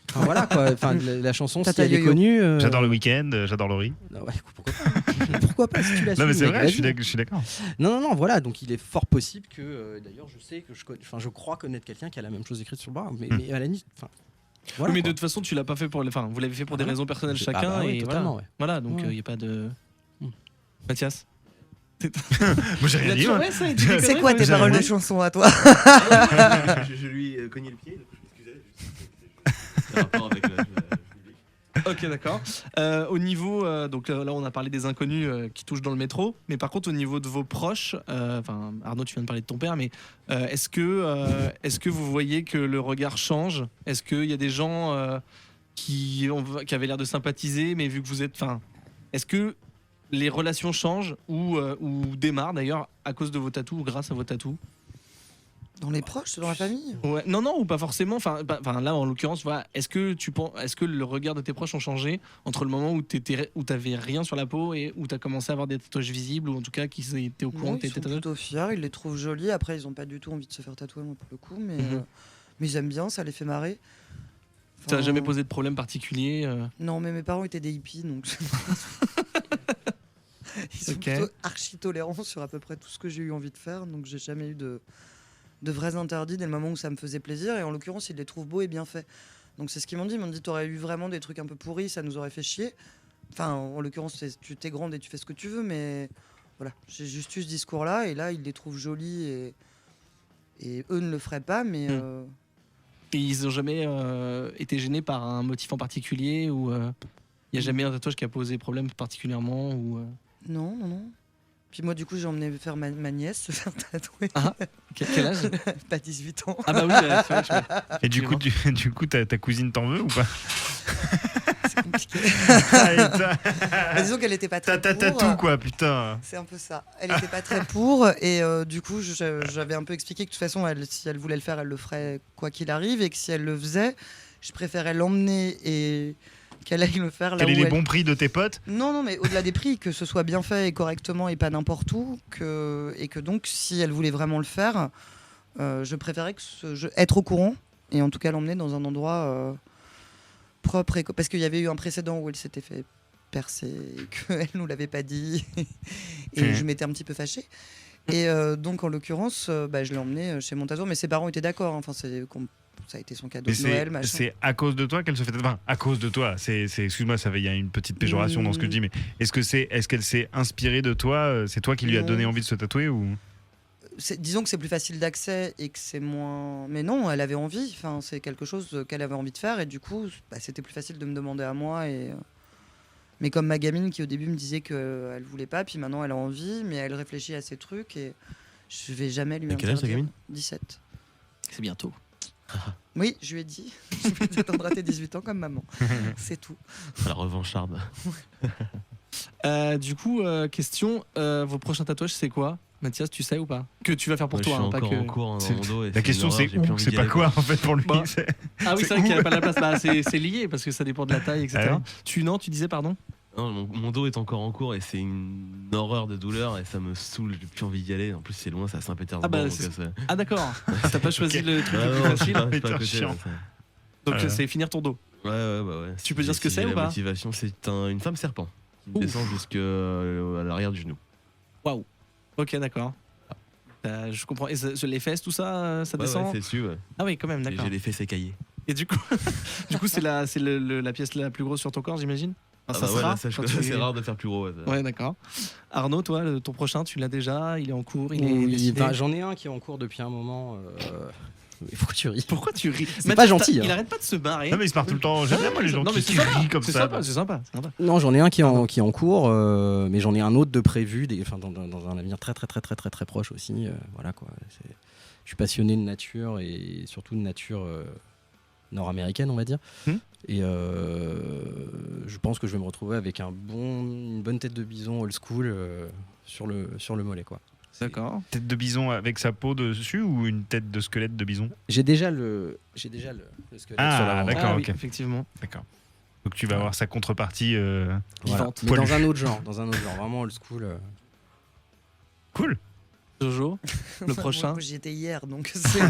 Enfin, voilà, quoi. Enfin, la chanson, si Tata elle est Yo-Yo. connue. J'adore le Weekend, j'adore Laurie. Ah ouais, pourquoi pas Pourquoi pas si tu l'as Non mais su, c'est mec, vrai, vas-y. je suis d'accord. Non, voilà, donc il est fort possible que, d'ailleurs, je sais que je crois connaître quelqu'un qui a la même chose écrite sur le bras, mais à la limite, enfin, voilà. Oui, mais quoi. de toute façon, tu l'as pas fait pour. Enfin, vous l'avez fait pour des Voilà. raisons personnelles Ah chacun, bah ouais, et totalement, voilà. ouais. Voilà, donc il Ouais. n'y a pas de. Hmm. Mathias. Moi j'ai rien dit. moi. Ouais, ça, il dit C'est des C'est conneries, quoi ouais. tes J'avais paroles de dit. chansons à toi? je lui ai cogné le pied, donc je m'excusais. C'est rapport avec le public. Ok, d'accord. Au niveau, donc là, on a parlé des inconnus qui touchent dans le métro, mais par contre, au niveau de vos proches, enfin, Arnaud, tu viens de parler de ton père, mais est-ce que vous voyez que le regard change? Est-ce qu'il y a des gens qui avaient l'air de sympathiser, mais vu que vous êtes, enfin, est-ce que les relations changent ou démarrent d'ailleurs à cause de vos tatous ou grâce à vos tatous? Dans les proches, dans la famille? Ouais, non, ou pas forcément. Enfin, là, en l'occurrence, voilà, est-ce que le regard de tes proches ont changé entre le moment où t'avais rien sur la peau et où t'as commencé à avoir des tatouages visibles, ou en tout cas qu'ils étaient au courant Non, que ils t'étais sont tatoué? plutôt fiers, ils les trouvent jolis. Après, ils ont pas du tout envie de se faire tatouer, moi, pour le coup, mais, Mhm. mais ils aiment bien, ça les fait marrer. T'as Enfin, jamais posé de problème particulier Non, mais mes parents étaient des hippies, donc. Ils sont Ok. plutôt archi tolérants sur à peu près tout ce que j'ai eu envie de faire, donc j'ai jamais eu de vrais interdits dès le moment où ça me faisait plaisir, et en l'occurrence, ils les trouvent beaux et bien faits. Donc c'est ce qu'ils m'ont dit. Ils m'ont dit t'aurais eu vraiment des trucs un peu pourris, ça nous aurait fait chier. Enfin, en l'occurrence, tu t'es grande et tu fais ce que tu veux, mais voilà, j'ai juste eu ce discours-là, et là, ils les trouvent jolis, et eux ne le feraient pas, mais. Et ils ont jamais été gênés par un motif en particulier, ou il y a jamais un tatouage qui a posé problème particulièrement, ou Non. Puis moi, du coup, j'ai emmené faire ma nièce se faire tatouer. Ah, quel âge? Pas 18 ans. Ah bah oui, c'est vrai que je- Et du coup ta cousine t'en veut ou pas? C'est compliqué. Mais disons qu'elle était pas très T'as pour. tout quoi, putain. C'est un peu ça. Elle était pas très pour, et du coup, j'avais un peu expliqué que de toute façon, si elle voulait le faire, elle le ferait quoi qu'il arrive, et que si elle le faisait, je préférais l'emmener et qu'elle aille le faire là Quel où est les elle... bons prix de tes potes? Non, mais au-delà des prix, que ce soit bien fait et correctement et pas n'importe où, et que donc, si elle voulait vraiment le faire, je préférais être au courant, et en tout cas l'emmener dans un endroit propre, parce qu'il y avait eu un précédent où elle s'était fait percer et qu'elle nous l'avait pas dit, et je m'étais un petit peu fâchée. Et donc, en l'occurrence, je l'ai emmené chez mon tatoueur, mais ses parents étaient d'accord, hein. Enfin, ça a été son cadeau Mais de Noël, machin. c'est à cause de toi qu'elle se fait tatouer. Enfin, à cause de toi. Excuse-moi, il y a une petite péjoration dans ce que je dis, mais est-ce qu'elle s'est inspirée de toi? C'est toi qui lui a Non. donné envie de se tatouer ou? Disons que c'est plus facile d'accès et que c'est moins. Mais non, elle avait envie. Enfin, c'est quelque chose qu'elle avait envie de faire, et du coup, c'était plus facile de me demander à moi. Mais comme ma gamine qui au début me disait qu'elle voulait pas, puis maintenant elle a envie, mais elle réfléchit à ses trucs, et je vais jamais lui Et quel âge ta interdire. gamine? 17. C'est bientôt. Oui, je lui ai dit. Je vais t'attendre à tes 18 ans comme maman. C'est tout. La revancharde. Du coup, question, vos prochains tatouages, c'est quoi? Mathias, tu sais ou pas? Que tu vas faire pour Moi, toi, je suis hein, pas encore que... en cours, hein, dans C'est- mon dos. Et La question une c'est horreur, j'ai plus où, envie c'est d'y pas aller, quoi en fait pour lui. Bah, c'est- Ah oui, c'est c'est vrai qu'il n'y où avait pas la place. Bah, c'est lié, parce que ça dépend de la taille, etc. Ah oui. Tu disais, pardon? Non, mon dos est encore en cours et c'est une horreur de douleur et ça me saule, j'ai plus envie d'y aller. En plus, c'est loin, c'est à Saint-Pétersbourg. Ah bah, donc, c'est- c'est- Ah d'accord. T'as pas choisi Ok. le truc Ouais, le plus non, facile. c'est pas à Putain, côté, chiant. là, ça. Donc Voilà. c'est finir ton dos. Ouais, bah ouais. Tu peux dire ce que c'est ou La pas? motivation, c'est une femme serpent qui Ouf. descend jusqu'à l'arrière du genou. Waouh. Ok, d'accord. Je comprends. Et les fesses, tout ça, ça Ouais, descend ouais, c'est sûr. Ouais. Ah oui, quand même, d'accord. J'ai les fesses écaillées. Et du coup, c'est la pièce la plus grosse sur ton corps, j'imagine. Enfin, Ah ça bah se ouais, fera là, ça, quand c'est rare de faire plus gros. Ouais, ça. Ouais, d'accord. Arnaud, toi, ton prochain, tu l'as déjà, il est en cours, il est Oui, décidé. bah, j'en ai un qui est en cours depuis un moment. Mais pourquoi tu ris? Pourquoi tu ris? C'est pas gentil. Il hein. arrête pas de se barrer. Non, mais il se marre tout le temps. J'aime bien, moi, les gens Non, mais qui c'est sympa, rient comme c'est ça. sympa, c'est sympa. Non, j'en ai un qui est en cours, mais j'en ai un autre de prévu, dans un avenir très proche aussi. Voilà quoi. Je suis passionné de nature et surtout de nature nord-américaine, on va dire. Et je pense que je vais me retrouver avec une bonne tête de bison old school sur le mollet quoi. D'accord. Tête de bison avec sa peau dessus ou une tête de squelette de bison? J'ai déjà le squelette sur l'avant. D'accord, oui, ok. effectivement. D'accord. Donc tu vas avoir sa contrepartie Voilà. Vivante. Mais poilue. dans un autre genre, vraiment old school. Cool. Jojo, le prochain. Moi, j'y étais hier, donc C'était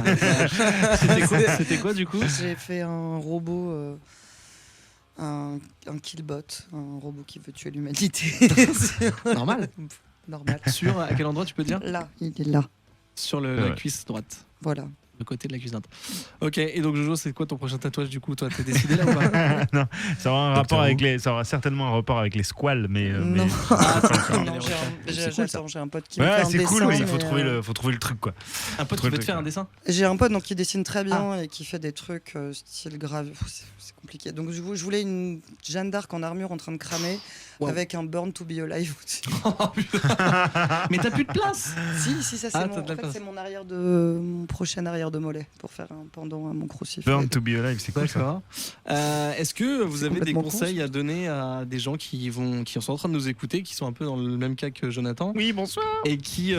quoi du coup? j'ai fait un robot, un killbot, un robot qui veut tuer l'humanité. Normal. Normal. Sur à quel endroit tu peux dire? Là, il est là. Sur la Ouais. cuisse droite. Voilà. Le côté de la cuisse droite. Ok, et donc Jojo, c'est quoi ton prochain tatouage du coup? Toi, t'es décidé là ou pas? Non, ça aura certainement un rapport avec les squales, mais. Non. Ah, Non, j'ai un pote qui me fait Ouais, un c'est dessin. cool, mais il faut mais, trouver le truc quoi. Un pote qui veut te faire un dessin? J'ai un pote donc, qui dessine très bien et qui fait des trucs style grave. C'est compliqué. Donc je voulais une Jeanne d'Arc en armure en train de cramer avec un Born to be Alive au-dessus. Mais t'as plus de place. Si, ça c'est Ah, mon, t'as de la en fait, place. c'est mon prochain arrière de mollet pour faire un pendant à mon crucifix. Burn to be alive, c'est cool ça. D'accord. Est-ce que vous avez des complètement conseils à donner à des gens qui sont en train de nous écouter, qui sont un peu dans le même cas que Jonathan Oui, bonsoir. et qui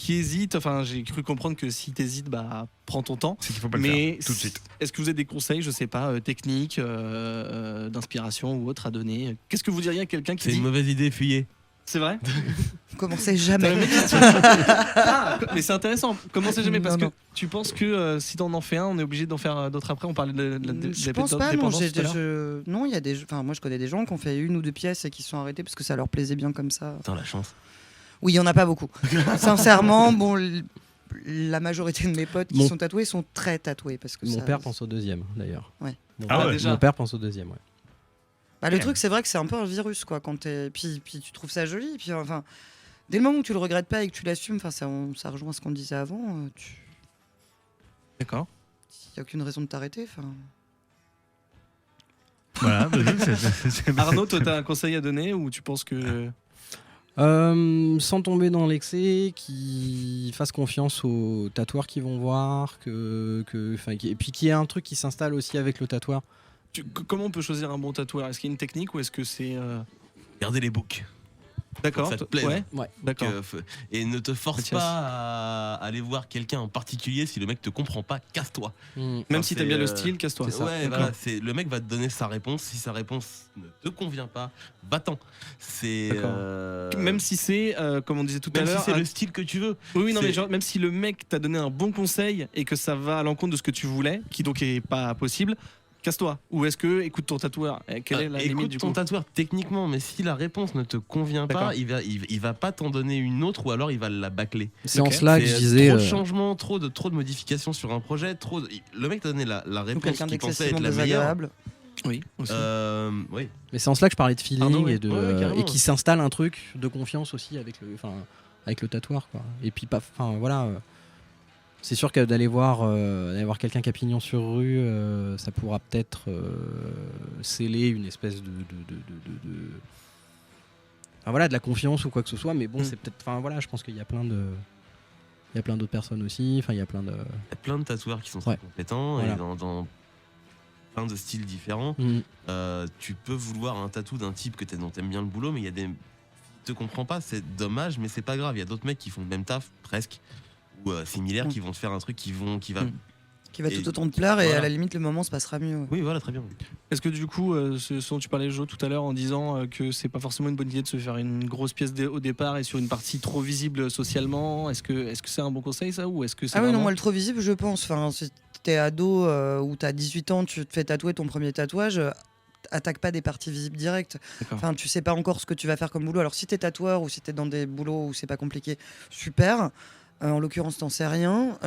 hésitent? Enfin, j'ai cru comprendre que si t'hésites, bah prends ton temps. C'est qu'il faut pas le Mais faire tout de suite. est-ce que vous avez des conseils, je sais pas, techniques, d'inspiration ou autres à donner? Qu'est-ce que vous diriez à quelqu'un qui C'est dit une mauvaise idée, fuyez. c'est vrai? Commencez jamais. Ah, mais c'est intéressant. Comment c'est jamais? Parce Non, que tu penses que si t'en fais un, on est obligé d'en faire d'autres après. On parlait de la Je pense pas, non. dépendance tout à l'heure. Non, il y a des. Enfin, moi, je connais des gens qui ont fait une ou deux pièces et qui se sont arrêtés parce que ça leur plaisait bien comme ça. Putain, la chance. Oui, il y en a pas beaucoup. Sincèrement, bon, la majorité de mes potes qui Mon- sont tatoués sont très tatoués parce que Mon ça- père pense au deuxième d'ailleurs. Ouais. Ah ouais. déjà. Mon père pense au deuxième, ouais. Bah, le truc, c'est vrai que c'est un peu un virus, quoi. Quand puis tu trouves ça joli, et puis enfin, dès le moment où tu le regrettes pas et que tu l'assumes, enfin, ça rejoint ce qu'on disait avant. D'accord. Il y a aucune raison de t'arrêter. Enfin. Voilà, vas-y, c'est- Arnaud, toi, t'as un conseil à donner ou tu penses que Sans tomber dans l'excès, qui fassent confiance aux tatoueurs qui vont voir, et puis qu'il y ait un truc qui s'installe aussi avec le tatoueur. comment on peut choisir un bon tatoueur? Est-ce qu'il y a une technique ou est-ce que c'est Gardez les books. d'accord? Ça te plaise. Ouais. Ouais. D'accord. Et ne te force Mathias. pas à aller voir quelqu'un en particulier. Si le mec te comprend pas, casse-toi. Même Enfin, si t'aimes bien le c'est, style, casse-toi. c'est ça. Ouais, D'accord. voilà, le mec va te donner sa réponse. Si sa réponse ne te convient pas, va-t'en. C'est D'accord. Même si c'est, comme on disait tout à même si l'heure, c'est un- le style que tu veux. oui, non, mais c'est- genre, même si le mec t'a donné un bon conseil et que ça va à l'encontre de ce que tu voulais, qui donc est pas possible, casse-toi. Ou est-ce que écoute ton tatoueur? Quelle est la limite Écoute du ton coup? tatoueur techniquement, mais si la réponse ne te convient D'accord. pas, il va pas t'en donner une autre ou alors il va la bâcler. C'est Ok. en cela que C'est, je disais. trop de changements, trop de modifications sur un projet, le mec t'a donné la Ou réponse quelqu'un qu'il pensait d'excessivement être la meilleure. désagréable. Oui, aussi. Oui. Mais c'est en cela que je parlais de feeling Pardon, ouais. et Ouais, carrément. et qui s'installe un truc de confiance aussi avec le tatoueur, quoi. Et puis pas, enfin voilà. C'est sûr que d'aller voir quelqu'un qui a pignon sur rue, ça pourra peut-être sceller une espèce enfin, voilà, de la confiance ou quoi que ce soit. Mais bon, c'est peut-être, enfin voilà, je pense qu'il y a plein d'autres personnes aussi. Enfin, il y a plein de. Il y a plein de tatoueurs qui sont très Ouais. compétents Voilà. et dans plein de styles différents. Mhm. Tu peux vouloir un tatou d'un type dont t'aimes bien le boulot, mais il y a des. Tu te comprends pas, c'est dommage, mais c'est pas grave. Il y a d'autres mecs qui font le même taf, presque, ou similaires, qui vont te faire un truc qui va. Qui va Et tout autant te plaire et voilà. à la limite, le moment se passera mieux. Oui, voilà, très bien. Est-ce que du coup, ce dont tu parlais, Jo, tout à l'heure, en disant que c'est pas forcément une bonne idée de se faire une grosse pièce au départ et sur une partie trop visible socialement, est-ce que c'est un bon conseil ça, ou est-ce que c'est Ah oui, non, vraiment- moi, le trop visible, je pense. Enfin, si t'es ado ou t'as 18 ans, tu te fais tatouer ton premier tatouage, attaques pas des parties visibles directes. D'accord. Enfin, tu sais pas encore ce que tu vas faire comme boulot. Alors, si t'es tatoueur ou si t'es dans des boulots où c'est pas compliqué, super. En l'occurrence, t'en sais rien.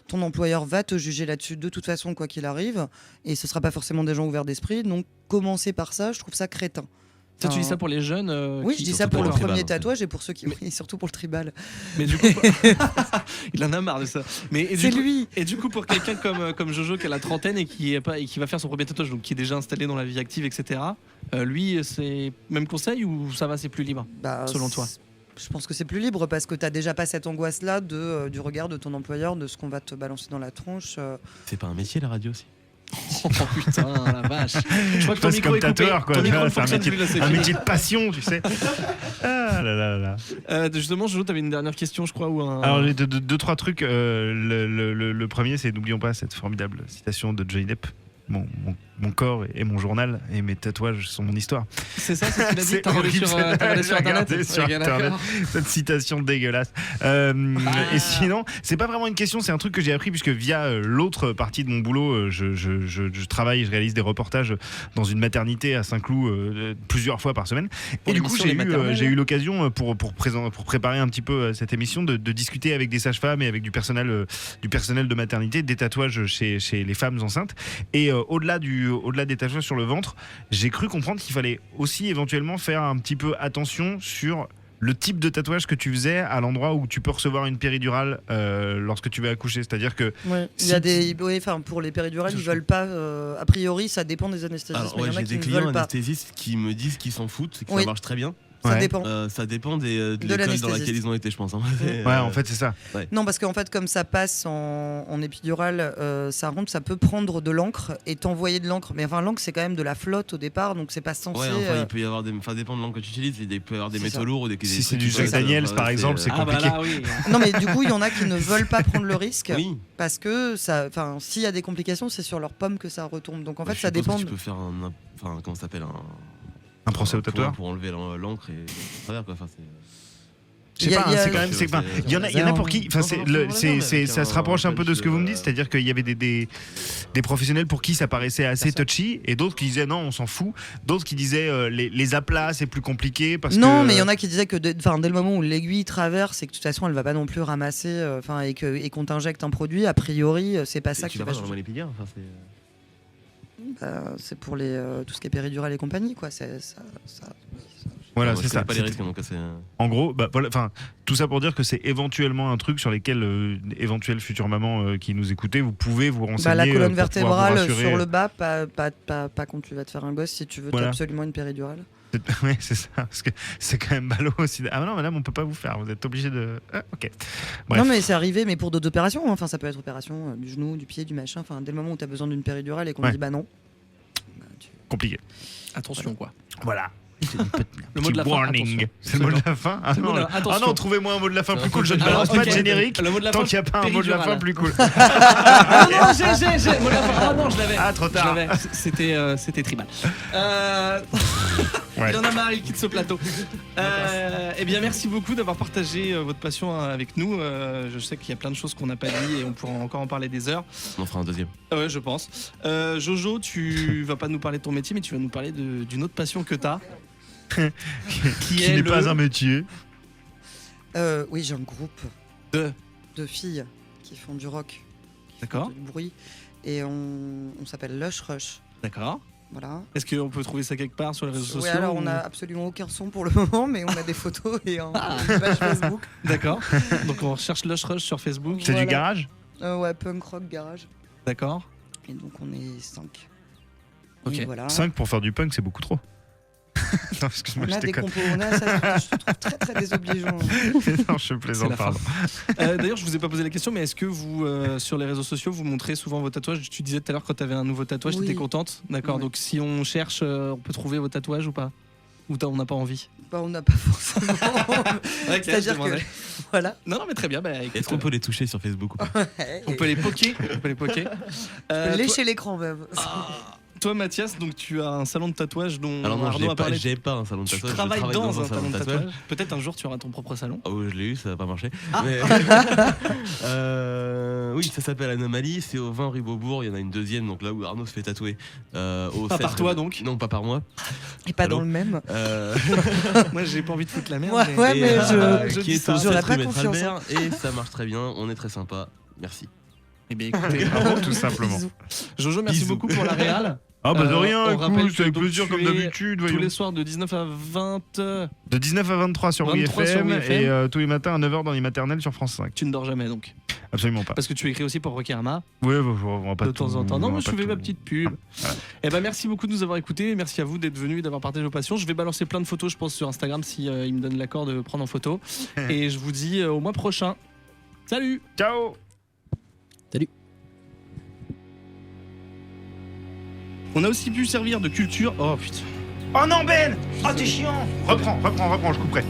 Ton employeur va te juger là-dessus de toute façon, quoi qu'il arrive. Et ce sera pas forcément des gens ouverts d'esprit. Donc, commencer par ça, je trouve ça crétin. Ça, tu dis Enfin, ça pour les jeunes Oui, qui- je dis ça pour le tribal, premier en fait. tatouage et pour ceux qui. Oui, surtout pour le tribal. Mais du coup, il en a marre de ça. Mais et du C'est coup- lui. Et du coup, pour quelqu'un comme Jojo qui a la trentaine et qui va faire son premier tatouage, donc qui est déjà installé dans la vie active, etc. Lui, c'est même conseil ou ça va, c'est plus libre Bah, selon toi? Je pense que c'est plus libre parce que t'as déjà pas cette angoisse-là du regard de ton employeur, de ce qu'on va te balancer dans la tronche. C'est pas un métier la radio aussi. Oh putain, la vache. Je crois que ton C'est micro comme est coupé. tatoueur, quoi. Ton tu micro vois, ne c'est un fonctionne métier, plus, là, c'est un fini. métier de passion, tu sais. Ah là là là là. Justement, Jojo, t'avais une dernière question, je crois, ou un. Alors, j'ai deux, trois trucs. Le premier, c'est n'oublions pas cette formidable citation de Johnny Depp. Mon corps est mon journal et mes tatouages sont mon histoire. C'est ça, c'est ce qu'il a dit. C'est T'as regardé horrible, sur, c'est- t'as regardé j'ai sur Internet. regardé sur Ok, Internet. d'accord. Cette citation dégueulasse. Et sinon, c'est pas vraiment une question, c'est un truc que j'ai appris puisque via l'autre partie de mon boulot, je travaille, je réalise des reportages dans une maternité à Saint-Cloud plusieurs fois par semaine. Pour Et du coup, l'émission Les Maternelles. j'ai eu l'occasion pour préparer un petit peu cette émission de discuter avec des sages-femmes et avec du personnel de maternité, des tatouages chez les femmes enceintes. Et au-delà des tatouages sur le ventre, j'ai cru comprendre qu'il fallait aussi éventuellement faire un petit peu attention sur le type de tatouage que tu faisais à l'endroit où tu peux recevoir une péridurale lorsque tu vas accoucher. C'est-à-dire que Ouais. Il y si a des, ouais, enfin pour les péridurales, ils veulent pas. A priori, ça dépend des anesthésistes. Alors Mais il ouais, y en a j'ai qui des ne clients veulent pas. anesthésistes qui me disent qu'ils s'en foutent et que Oui. ça marche très bien. Ça Ouais. dépend. Ça dépend de De l'école dans l'anesthésiste. laquelle ils ont été, je pense. Hein. ouais, en fait, c'est ça. Non, parce qu'en fait, comme ça passe en épidurale, ça rentre, ça peut prendre de l'encre et t'envoyer de l'encre. Mais enfin, l'encre, c'est quand même de la flotte au départ, donc c'est pas censé. Ouais, enfin, il peut y avoir ça dépend de l'angle que tu utilises. Il peut y avoir des C'est métaux ça. lourds ou des. Si des c'est trucs du qui Jack peuvent- Daniels, ouais, par exemple, c'est Ah bah compliqué. là, oui. Non, mais du coup, il y en a qui ne veulent pas prendre le risque Oui. parce que ça, enfin, s'il y a des complications, c'est sur leur pomme que ça retombe. Donc en fait, Je ça suppose que dépend. Tu peux faire enfin, comment ça s'appelle Un procès au point tatoueur. pour enlever l'encre et travers quoi. Enfin, c'est. Je sais Il y a- pas, il y a- c'est quand même. Il y en a pour qui. Enfin, ça se rapproche un peu de ce que vous me dites, c'est-à-dire qu'il y avait des professionnels pour qui ça paraissait assez touchy et d'autres qui disaient non, on s'en fout. D'autres qui disaient les aplats, c'est plus compliqué parce Non, que. mais il y en a qui disaient que dès le moment où l'aiguille traverse et que de toute façon elle va pas non plus ramasser, et qu'on t'injecte un produit, a priori c'est pas ça Tu qui vas va pas dans changer. les piliers. Enfin, c'est. C'est pour tout ce qui est péridurale et compagnie, quoi. Ça. Voilà, Moi, c'est je connais ça. pas les risques, donc c'est. En gros, bah, voilà, enfin, tout ça pour dire que c'est éventuellement un truc sur lesquels éventuelles futures mamans qui nous écoutez, vous pouvez vous renseigner. La colonne pour pouvoir vous vertébrale rassurer. sur le bas, pas quand tu vas te faire un gosse. Si tu veux Voilà. absolument une péridurale. Ouais, c'est ça, parce que c'est quand même ballot aussi. Ah non, madame, on peut pas vous faire, vous êtes obligé de. Ah, ok. Bref. Non, mais c'est arrivé, mais pour d'autres opérations. Enfin, ça peut être opération du genou, du pied, du machin. Enfin, dès le moment où tu as besoin d'une péridurale et qu'on Ouais. dit bah non. Compliqué. Attention, quoi. Voilà. Le mot de la fin, warning. attention. C'est le mot de la fin. Ah C'est le mot non, de la- attention. trouvez-moi un mot de la fin plus Alors, cool. Je ne alors, balance pas ok. de générique Le mot de la tant fin, qu'il n'y a pas un mot de la fin péridurale. plus cool. Ah non, j'ai. Mot de la fin. Ah non, je l'avais. Ah, trop tard. Je l'avais. C'était tribal. Ouais. Il en a marre, il quitte ce plateau. Eh bien, merci beaucoup d'avoir partagé votre passion avec nous. Je sais qu'il y a plein de choses qu'on n'a pas dit et on pourra encore en parler des heures. On en fera un deuxième. Ouais, je pense. Jojo, tu vas pas nous parler de ton métier, mais tu vas nous parler d'une autre passion que tu as. Qui n'est pas un métier. Oui, j'ai un groupe de filles qui font du rock, qui D'accord. font du bruit, et on s'appelle Lush Rush. D'accord. Voilà. Est-ce qu'on peut trouver ça quelque part sur les réseaux sociaux Oui, alors on ou- a absolument aucun son pour le moment, mais on a des photos et une page Facebook. D'accord. Donc on recherche Lush Rush sur Facebook. C'est Voilà. du garage. Ouais, punk rock garage. D'accord. Et donc on est 5. Ok. Et voilà. 5 pour faire du punk, c'est beaucoup trop. Non, excuse-moi, On je a des déconne. compos, on a ça, je te trouve très très désobligeant. Non, je C'est plaisante, la fin. pardon. D'ailleurs, je vous ai pas posé la question, mais est-ce que vous, sur les réseaux sociaux, vous montrez souvent vos tatouages? Tu disais tout à l'heure quand tu avais un nouveau tatouage, Oui. t'étais contente? D'accord. Ouais. Donc si on cherche, on peut trouver vos tatouages ou pas? Ou on n'a pas envie? Bah, on n'a pas forcément. Ok, C'est-à-dire je demandais. que. Voilà. Non, non, mais très bien. Bah, écoute, Est-ce qu'on peut les toucher sur Facebook ou pas? on peut les poker. On peut les poker. Toi- Lécher l'écran, même. Toi, Mathias, donc tu as un salon de tatouage dont Alors non, Arnaud a parlé. j'ai pas un salon de Tu tatouage. travailles je travaille dans un salon de tatouage. tatouage. Peut-être un jour tu auras ton propre salon. Oh, je l'ai eu, ça n'a pas marché. Ah. Mais- oui, ça s'appelle Anomalie. C'est au 20 rue Beaubourg. Il y en a une deuxième, donc là où Arnaud se fait tatouer. Au Pas 7 par toi, rue- donc. Non, pas par moi. Et pas Allô dans le même. Moi, j'ai pas envie de foutre la merde. Ouais, ouais, mais je qui dis est ça. au J'aurais 7 pas rue Maître confiance, Albert. Et ça marche très bien. On est très sympa. Merci. Eh bien, écoutez, Tout simplement. Bisous. Jojo, merci Bisous. beaucoup pour la réal. Ah bah de on rien, rappelle écoute, que avec donc plaisir tu comme es d'habitude, Tous voyons. les soirs de 19 à 20, De 19 à 23 sur 23 sur WFM WFM. et tous les matins à 9h dans les maternelles sur France 5. tu ne dors jamais donc. Absolument pas. Parce que tu écris aussi pour Rokirama Ouais, on va pas de temps en temps. Non, on va mais je pas fais ma tout- petite pub. Eh ben merci beaucoup de nous avoir écoutés. Merci à vous d'être venus et d'avoir partagé vos passions. Je vais balancer plein de photos, je pense, sur Instagram si il me donne l'accord de prendre en photo. Et je vous dis au mois prochain. Salut. Ciao. On a aussi pu servir de culture. Oh putain. Oh non Ben. Oh, t'es chiant. Reprends, je couperai.